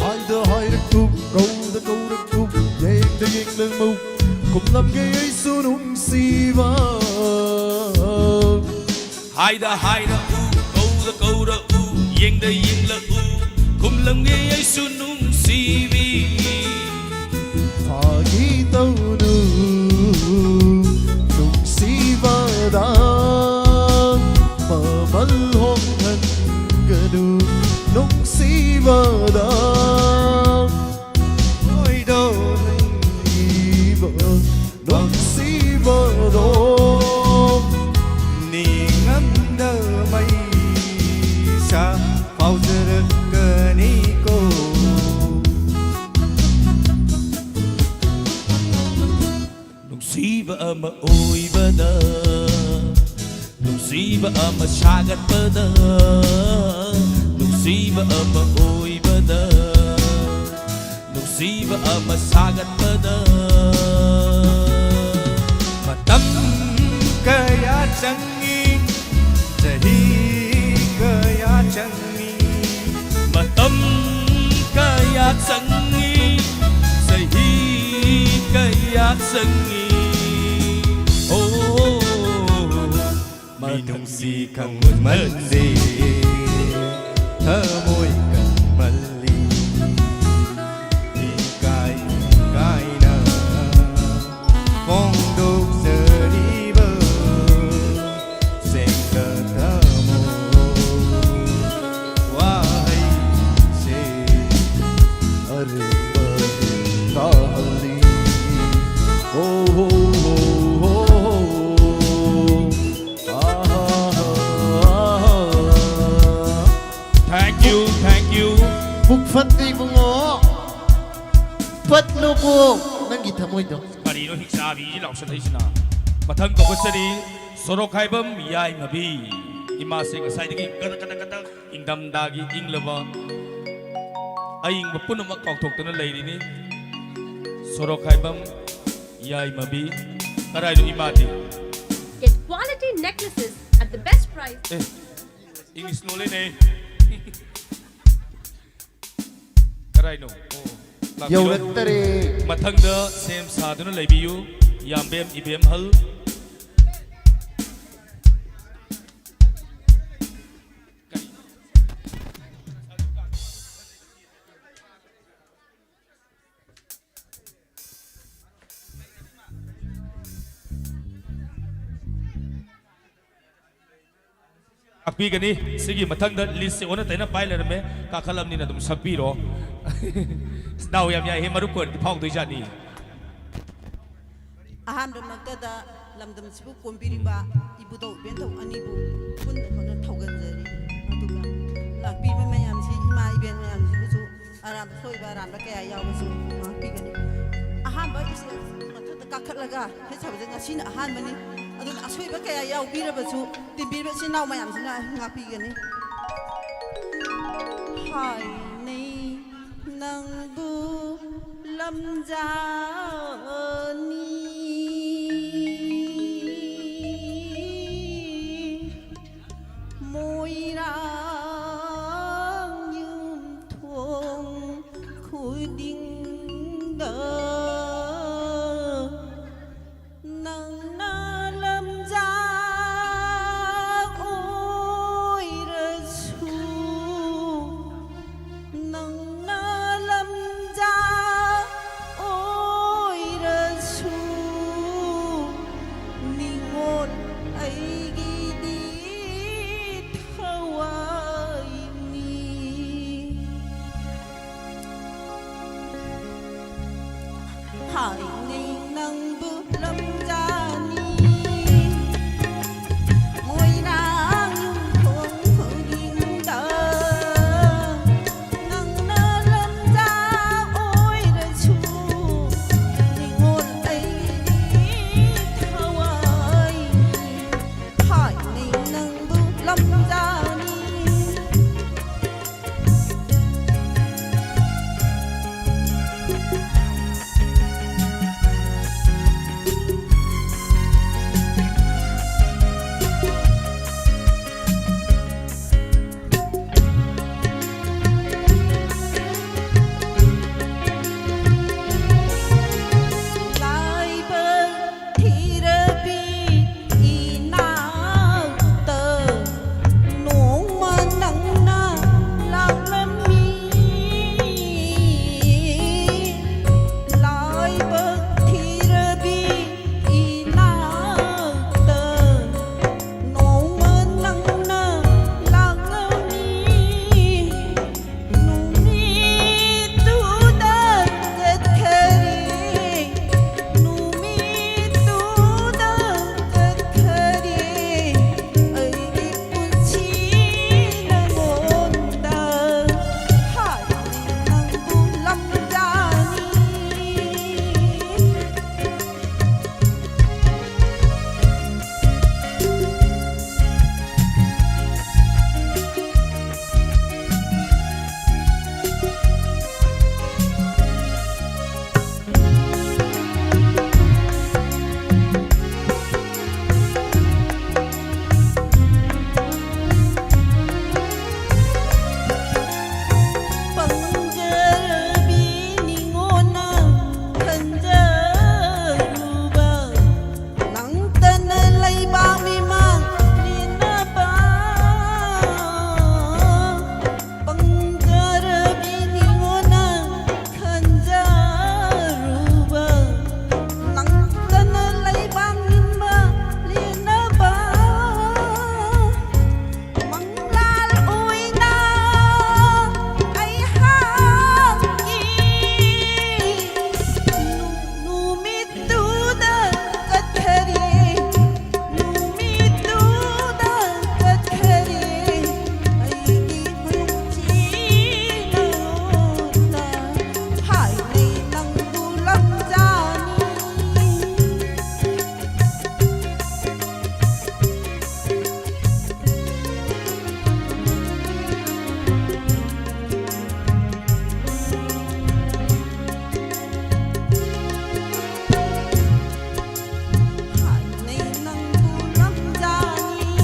Hayda hayda kum Câu da kum Dành da dành lưng mục Cùng làm gây ấy su nung si ba Hayda hayda câu da Dành da dành là Cùng làm gây ấy su nung si vi Thả ghi tâu nu Nung si ba da Mà mất hôn thân Gà nu Nung si ba da Nung si ba do Ni ngắm đơ mây xa Phao dơ cơ ni cô Nungsiba ama oibada Nungsiba ama sagatpada Nungsiba ama oibada Nungsiba ama sagatpada Matam kaya changi Jahi kaya changi Matam kaya changi Jahi kaya changi Oh Minungsi kang mandi Thamoy kang mali Ikay kay na Kong đục giờ đi bờ Xem cờ thamo Wahai se Are ba tahali Oh oh oh oh Thank you Buk phát đi bung ngó Phát nô buk Nang gita mo ito Marino hiksabi langsung haisina Mathang ko kusari Sorok haibam yai mabi Ima sing asai dagi kata ingdam dagi inglaba Aing mapun makok tok tana leini Sorok haibam yai mabi Karai do imati Get quality necklaces at the best price. English no le ne Karai no Yaulatare Mathangda sem saduna leibiyu Yambem ibem hal Akpi gani sigi mathangda list se ona taina pai lerme ka khalam ni na dum sabiro Daw yam ya he maru ko di phau doi jani Ahamda magtada lamdam sibu kombiriba ibudo bento anibu pun kono thoganjari aduga lakpi ma mayam si ima iben mayam sibu aram soiba ram da kaya yawsu lakpi gani ahamba isi mathada kakhatlaga he sabje ngasina ahanbani adun asoiba kaya yawbirabasu tibirba sinau mayam sina ngakpi gani hai nei nangbu lamjani moirang yum thong khối đinh đờ nang na lam ja ôi rơ su nang na lam ja ôi rơ su ni ngon ai gi đi thâu nangbu lamjani ngồi nang nhung thong khơi da nang na lamja oi ra chu ni ngol ai ni thawai hai ni nangbu lamjani lại bơ thì rơ bi y nào tờ nổ mà nắng na lao lâm mi lại bơ thì rơ bi y nào tờ nổ mà nắng na lao lâm mi nụ mi tu da gat khari nụ mi tu da gat khari ai đi quân chi na ngôn da hai nang bu lam ja ni Pangjarabi ni ngona kanjaruba nang tanalay ba mi mang linaba Pangjarabi ni ngona kanjaruba nang tanalay ba mi mang linaba Manglal uy na ay hangin Numituda kat khari Numituda kat khari Ay di kunci na uta Hai nay nang tulang jani hai nay nang tulang jani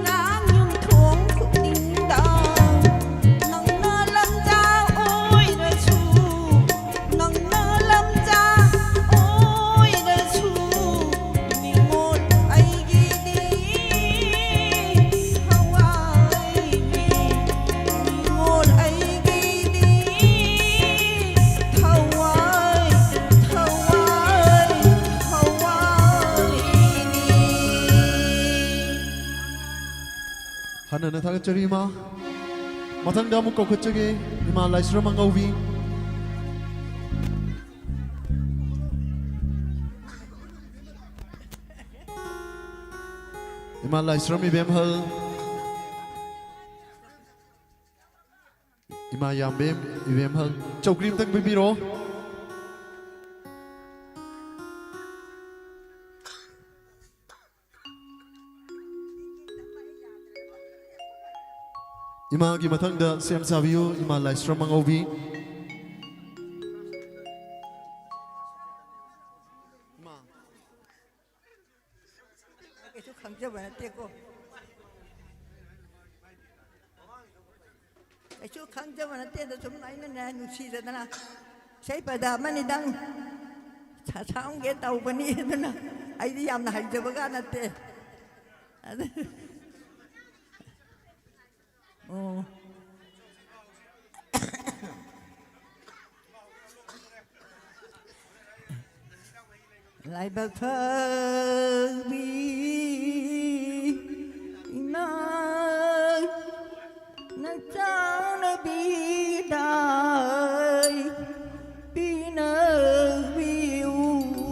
nang nhung thuông khúc tình đào nang nơ lâm ja ôi ra chu nang nơ lâm ja ôi ra chu ni ngôn ai gi đi hawai ni ngôn ai gi đi hawai hawai hawai ni 하나는 다가짜리마 마탕 다무 거그쪽에 이마 라이스로만 가우비 이마 라이스로미 뱀헐 이마 얌뱀 이뱀헐 쪽그림 땅 비비로 이마기 마탕다 샘 사비오 이마 라이스로만 가우비 Itu khangja bana teko. Itu khangja bana te da chum nai na nu chi da na. Sai pa da mani dang. Cha chaung ge tau bani da na. Ai di yam na hai ja baga na te. Oh. Lại bạc thơ bi na na cháu na bi đời bi nơ bi u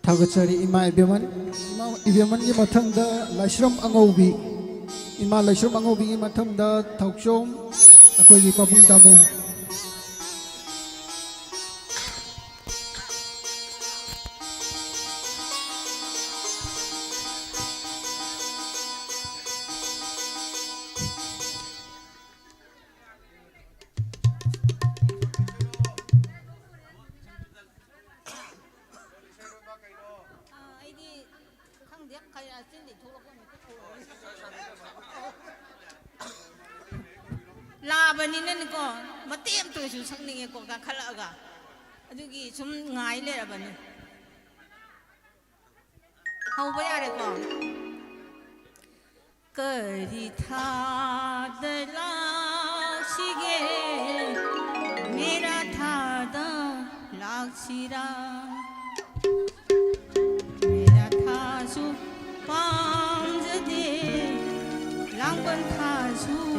थागचरी इमा इबेमन की मथंग लाइश्रम अंगौबी इमा लाइश्रम अंगौबी की मथंग थौचोम अखोई पाबुंग दामो लाबनीको मतेम तोयसु संगनिंगे को का खलगा अदुगी सुम ngai लेरबनी हौबा यारे को करी था दला सिगे मेरा था द लाक्षिरा मेरा था सु पाम जदे लांगबन था सु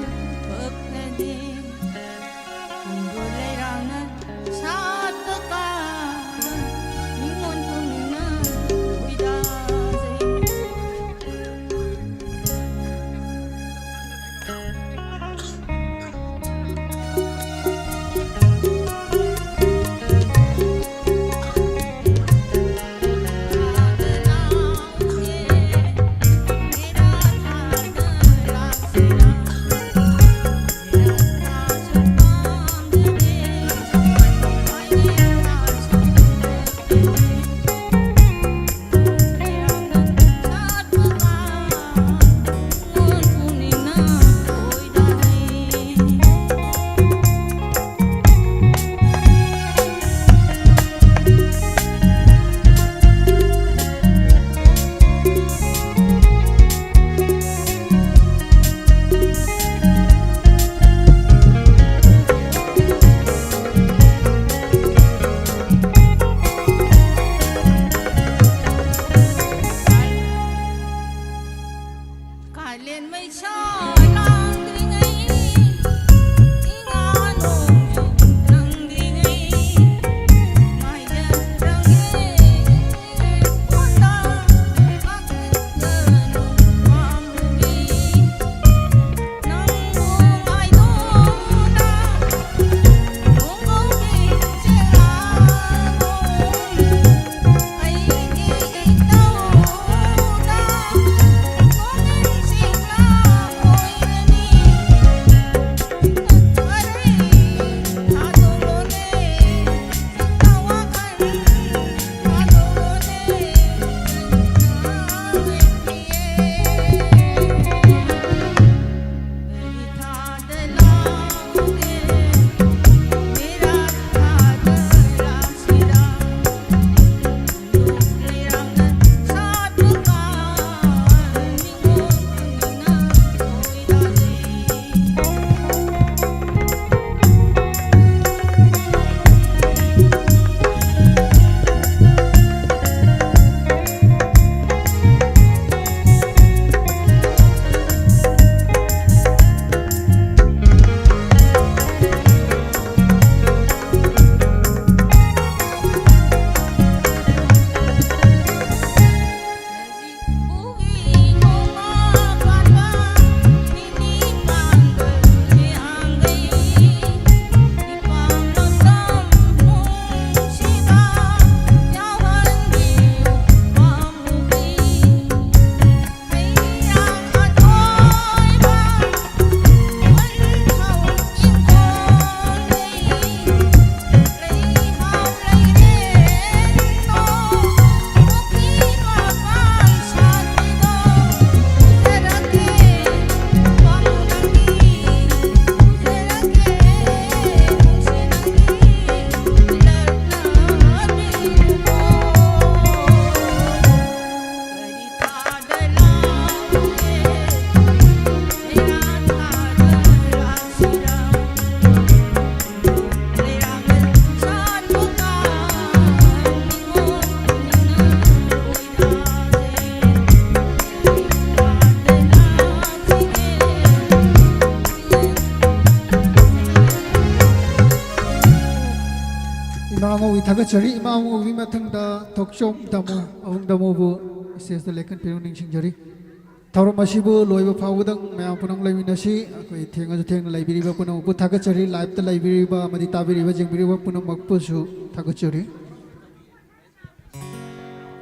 Nangawi Tagachari, Imam Vimatanga, Tokshom Damo, Avung Damobu, says the Lekan Piruning Shingjari. Tauramasibu, Loiva Powudang, Mayapunang Laminashi, Tinga Tang Liberiba Puno, Tagachari, Live the Liberiba, Maditabi, Jambiriba Punam Makpusu, Tagachari.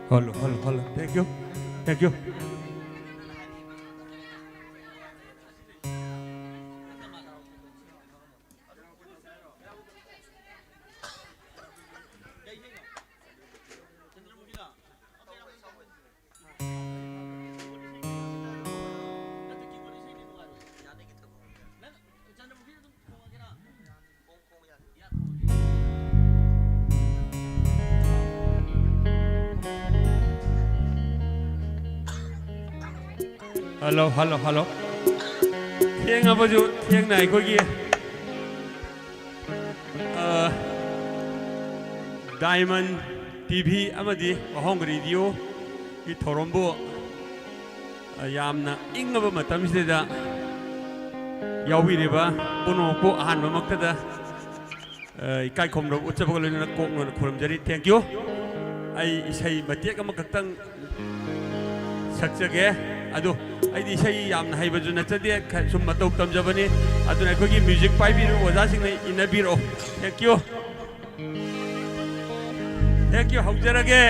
Hello. Thank you. Hello. Thieng abaju thieng nai ko gi Diamond TV amadi ahong radio ki thorombo yamna ingaba matam sida yawiriba puno ko ahanba maktada ikai khomro utchaba lena kok no khoramjari thank you ai isai matek ama kaktang sakjage adu ai sei yamna haibazu nachade sum matau tamjabani aduna kogi music paibiru oja singnai inabiro thank you haujarage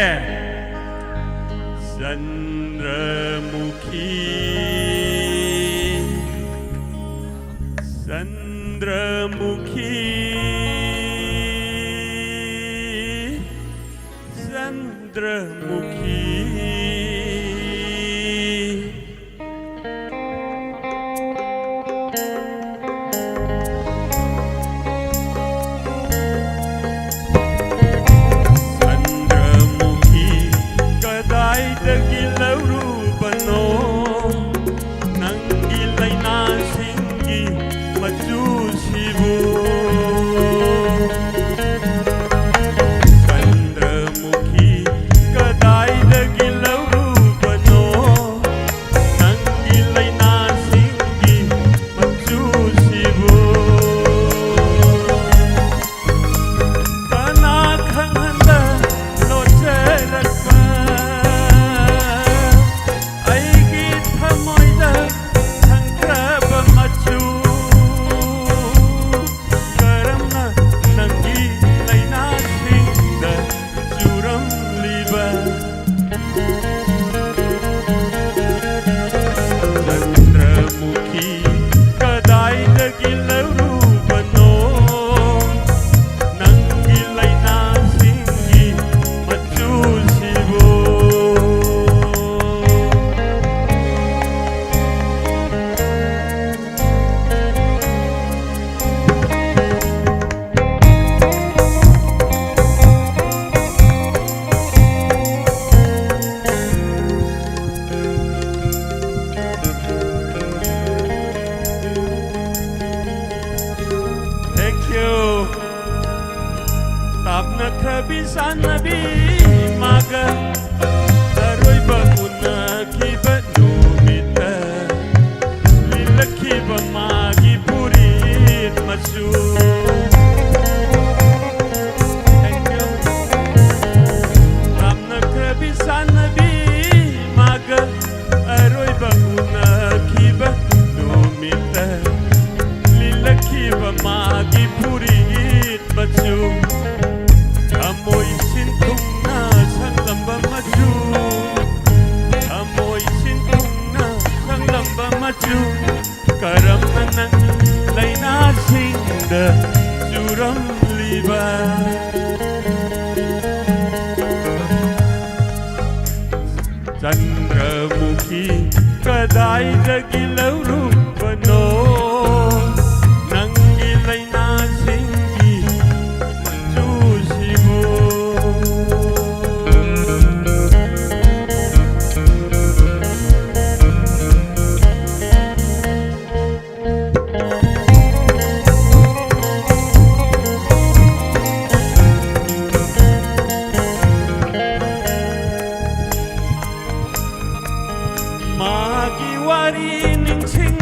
Chandramukhi kadai dagi lauru bano nangi laina singi manjusibu Magi wari ning sing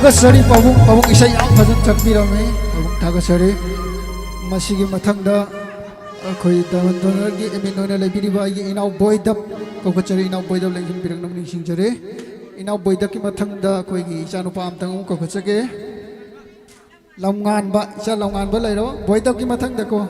थागसरी पाबुंग पाबुंग इसा याम फजन चकबिरमे पाबुंग थागसरी मसिगी मथंगदा अखोई दामन दोनरगी एमिनोना लेबिरिबा आगी इनाव बोयदप कोकचरी इनाव बोयदप लेंजम बिरंगनम निसिंगजरे इनाव बोयदप की मथंगदा अखोईगी इचानुपा अमतंग कोकचगे लमगानबा इचा लमगानबा लेरो बोयदप की मथंगदा को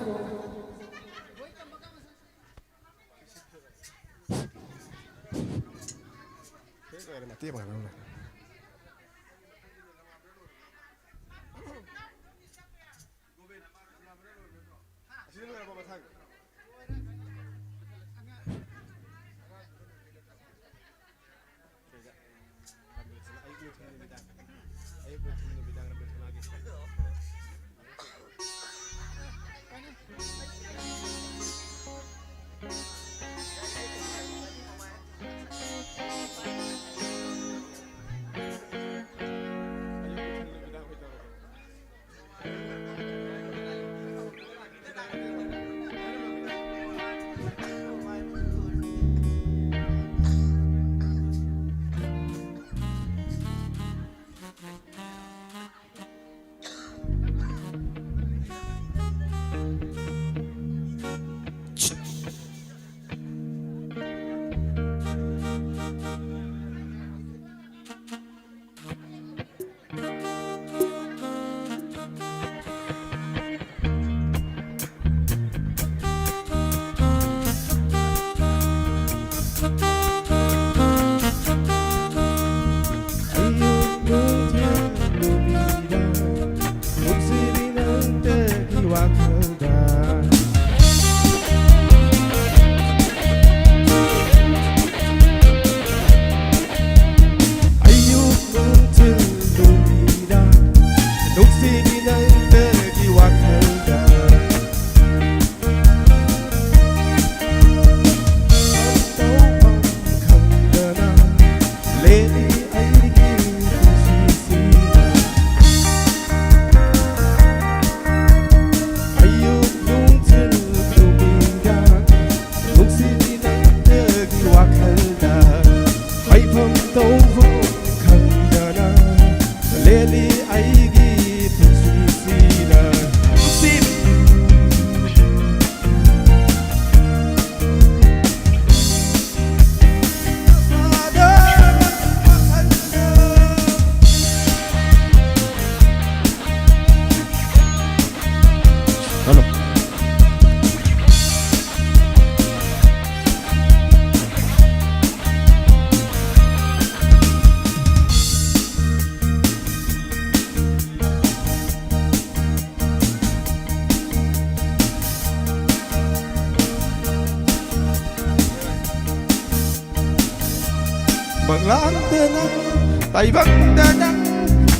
Taibang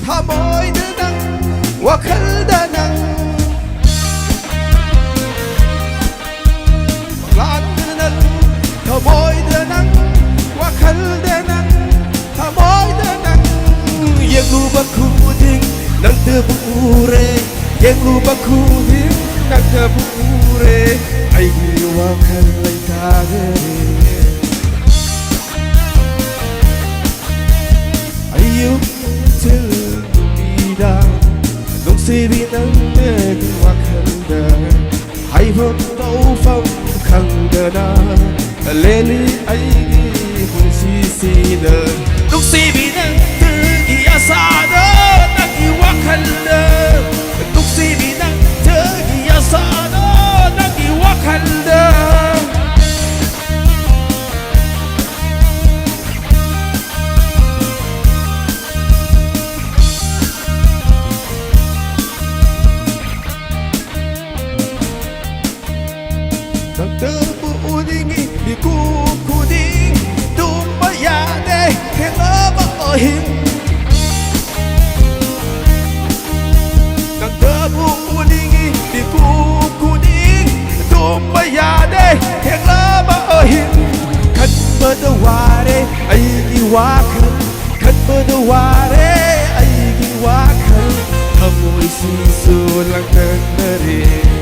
Hamoy danang Wakal danang Lan danang Hamoy danang Wakal danang Hamoy danang Yang lupa kuding Nang tebure Yang lupa kuding Nang tebure Ay wakal lay kagere Ayup til lumida Nung sibi nang nagwakanda Hay vot tau phong khanda na Leli ay gihun sisina Nung sibi nang tagi asada Nagiwakanda Nung sibi nang tagi asada Nagiwakanda Terbuudingi di kukuding Dumayade Kenapa ohim Nang terbuudingi di kukuding Dumayade Kenapa ohim Kan berdeware ay giwakan Kan berdeware ay giwakan Amoy sisulang tenere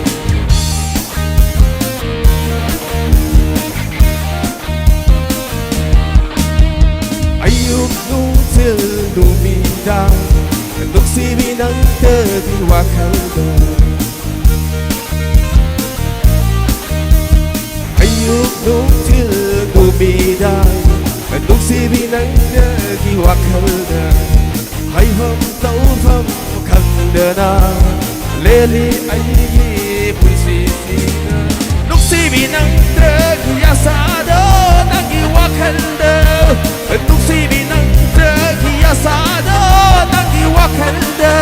Ayup nung til lumida ꯅꯨꯡꯁꯤꯕꯤ ꯅꯪꯇꯒꯤ ꯋꯥꯈꯜꯗ ꯑꯌꯨꯛ ꯅꯨꯡꯊꯤꯜ ꯅꯨꯃꯤꯗꯥꯡ ꯅꯨꯡꯁꯤꯕꯤ ꯅꯪꯇꯒꯤ ꯋꯥꯈꯜꯗ ꯍꯥꯏꯐꯝ ꯇꯧꯐꯝ ꯈꯪꯗꯅ ꯂꯦꯜꯂꯤ ꯑꯩꯒꯤ ꯄꯨꯟꯁꯤꯁꯤꯗ ꯅꯨꯡꯁꯤꯕꯤ ꯅꯪꯇꯒꯤ ꯑꯁꯥꯗ ꯅꯪꯒꯤ ꯋꯥꯈꯜꯗ ꯅꯨꯡꯁꯤꯕꯤ ꯅꯪꯇꯒꯤ ꯑꯁꯥꯗ ꯅꯪꯒꯤ ꯋꯥꯈꯜꯗ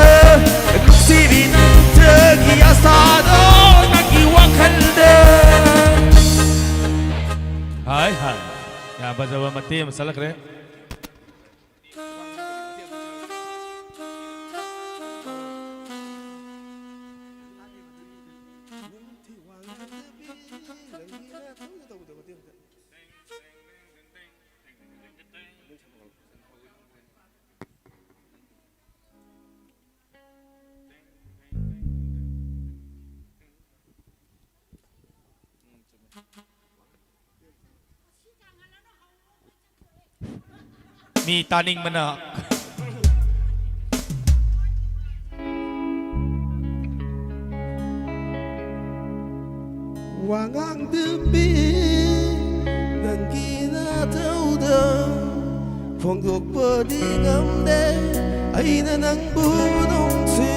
ꯅꯨꯡꯁꯤꯕꯤ ꯅꯪꯇꯒꯤ ꯑꯁꯥꯗ ꯅꯪꯒꯤ ꯋꯥꯈꯜꯗ Hai hai. Ya baca mati masalah kere. Mi taning mana? Wangang demi nangina tauda phong bodi ngamde aina nang bunong si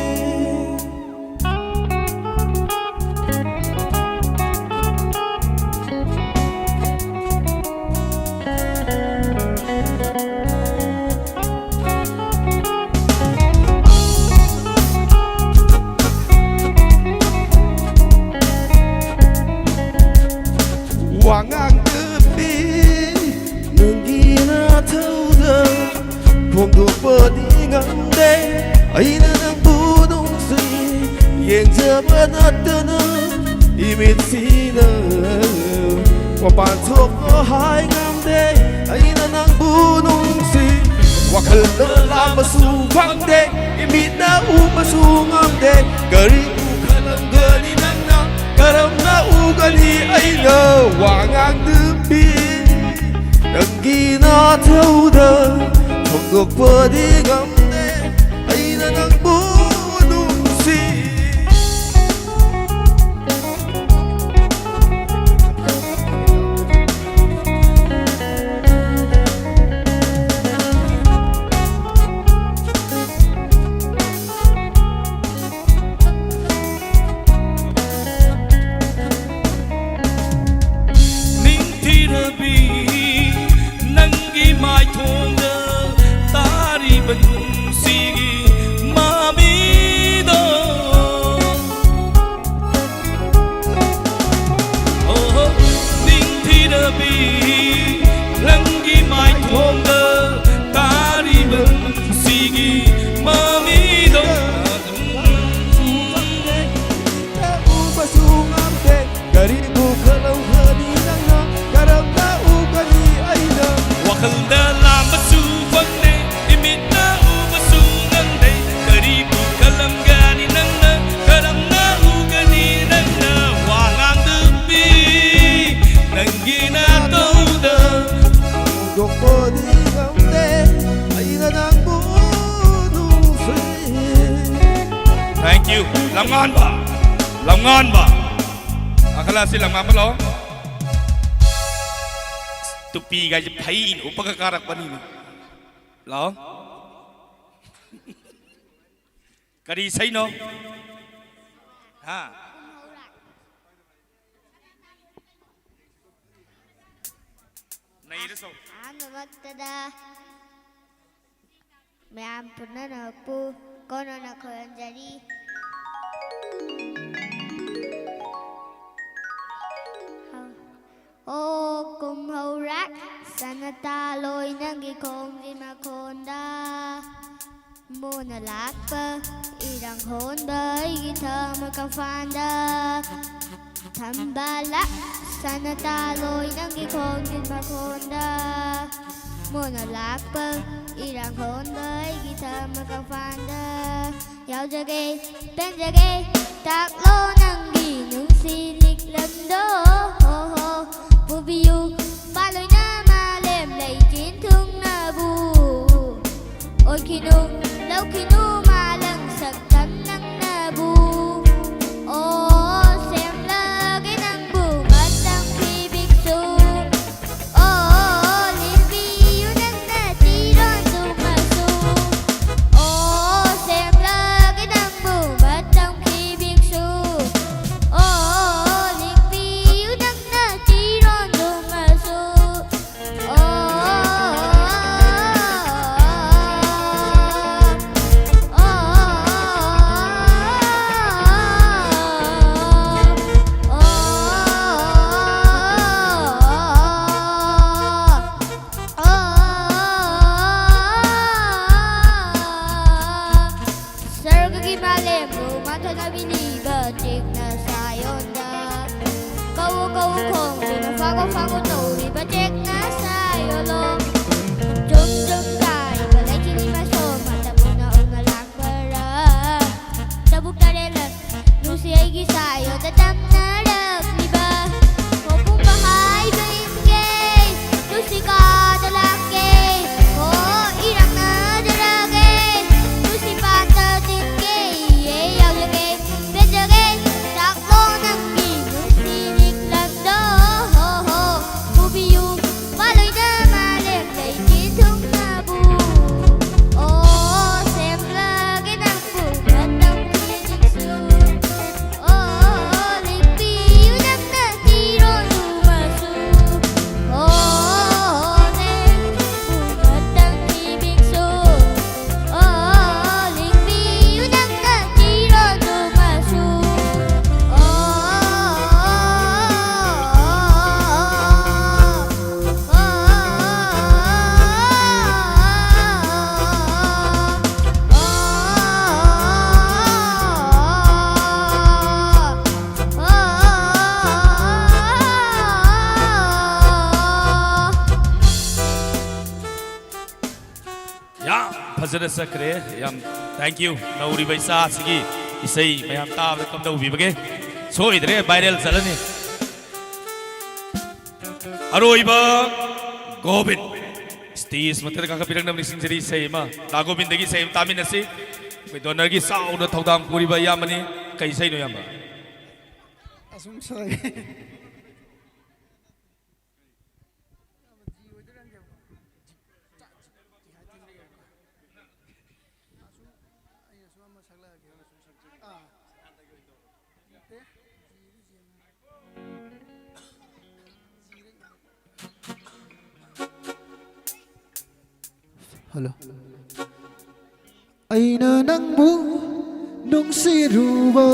Wangang tepi nangina tauda phong bodi ngamde aina nang bunong si yang jabat na imit sina wapan thok hai ngamde aina nang bunong si wakal na lamasu fangde imit na umasu ngamde gari ukalang gani nang na karam na ugani aina wangang tepi nangina tauda phong bodi ngamde aina nang bunong si Thank you. Lamngan ba? Lamngan ba? Akala si lamngan ba lo? Tupi gaya pain upakakarak pa nini. Lo? Kari say no? Ha? Nairaso. Ano magtada? May ampun na po. Kono na ko ang jari. O kum haurak sana taloy nang gikong di makonda. Muna lakpa irang honda gita makafanda. Tambala sana taloy nang gikong di makonda. Muna lakpa irang honda gita makafanda. Yao jage ben jage tak lo nang ginung silik lando. Bubiu baloy na malem lay chín thương na bu. Ôi khi nung lâu khi nung và chết ngã sai ở lông chúc chúc dài và lấy chi đi mà sổ mà ta buồn ở ngã lạc bờ ra ta buộc ta đến lần nu si ai ghi sai ở ta tâm na được đi bờ cô cũng có hai bên kê nu si có ta lạc kê cô ý rằng na ta ra kê nu si ba ta tin kê ye yêu ya kê biết giờ kê chắc cô nắng kỳ nu si nhịp lần đó ho ho cô bi you ba lời ta mà lên đầy chỉ thương na bu ô xem là cái năng phụ mất đông kia chính xưa ô lịch bi you nắm na chỉ rồi dù mà su ô nên phụ mất đông kia biết su ô lịch bi you nắm na chỉ rồi dù mà su Ya, fazana sakre, yam thank you. Nauri baisa sigi isai mayam ta kam da ubi bage. So idre viral chalani. Aroiba Gobind. Stage matar ka pirang nam nising jeri sai ma. Ta Gobind dagi sai tamin asi. Koi donor gi sound thodam puri ba yamani kai sai no yam. asum sai Hello. Aina nang bu nung si ruba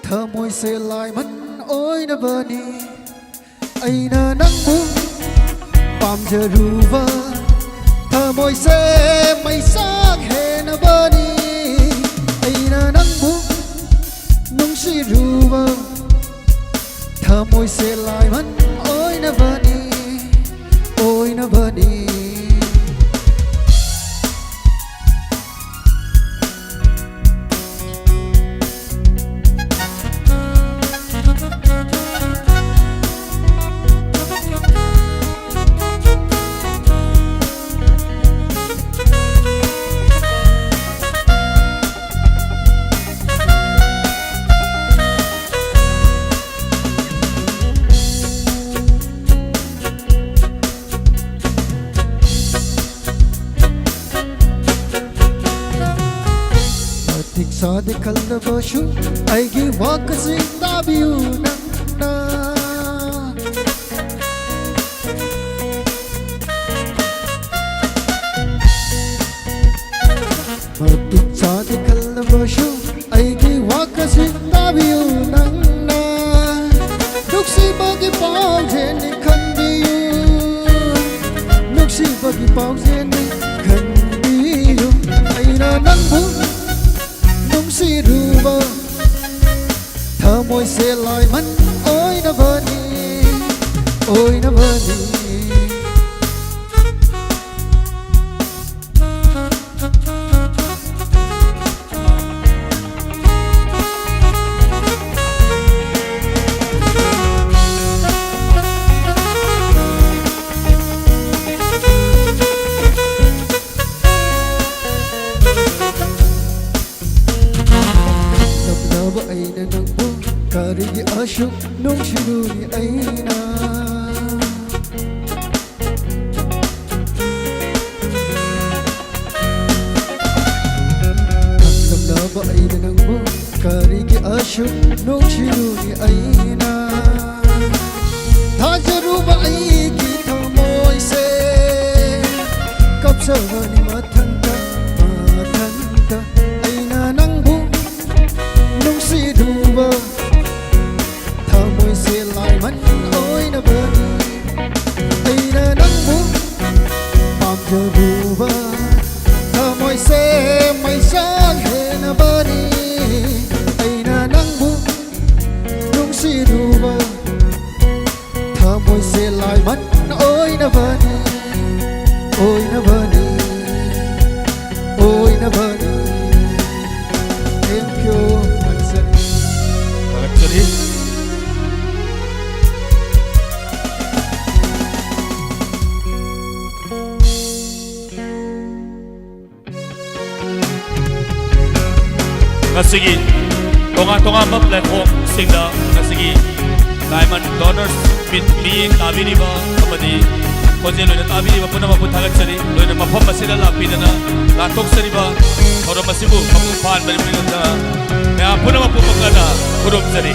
tha môi se lai man oi na bani Aina nang bu pam je ruba tha môi se mai sang he na bani Aina nang bu nung si ruba tha môi se lai man oi na bani oi na bani Sa de kalna bashu aigi wakasi tabiu na Matik sa de kalna bashu aigi wakasi tabiu na Nuksi bagi pau jeni kandiu Nuksi bagi pau jeni kandiu Aina nangbu si ruba tha môi se lai man oi na bani oi na bani Aina nang bu karigi ashuk nung shiruni aina Namnaba aina nang bu karigi ashuk nung shiruni aina Thajaruba aigi thamoy se kapsavani mathanta aina nang bu nung si ruba tha môi se lai man oi na bani Aina nang bu pam je ruba tha môi se mai sang he na bani Aina nang bu nung si ruba tha môi se lai man na oi na bani oi na bani oi na bani thank you Actually, ngasigi tonga ba platform singda ngasigi Diamond Donors mit mi tabiriba amadi konje loina tabiriba punama puthagatsari loina mafam asida lapidana latoksariba thoram asibu mapuphan bari minda me punama pupakada kurumsari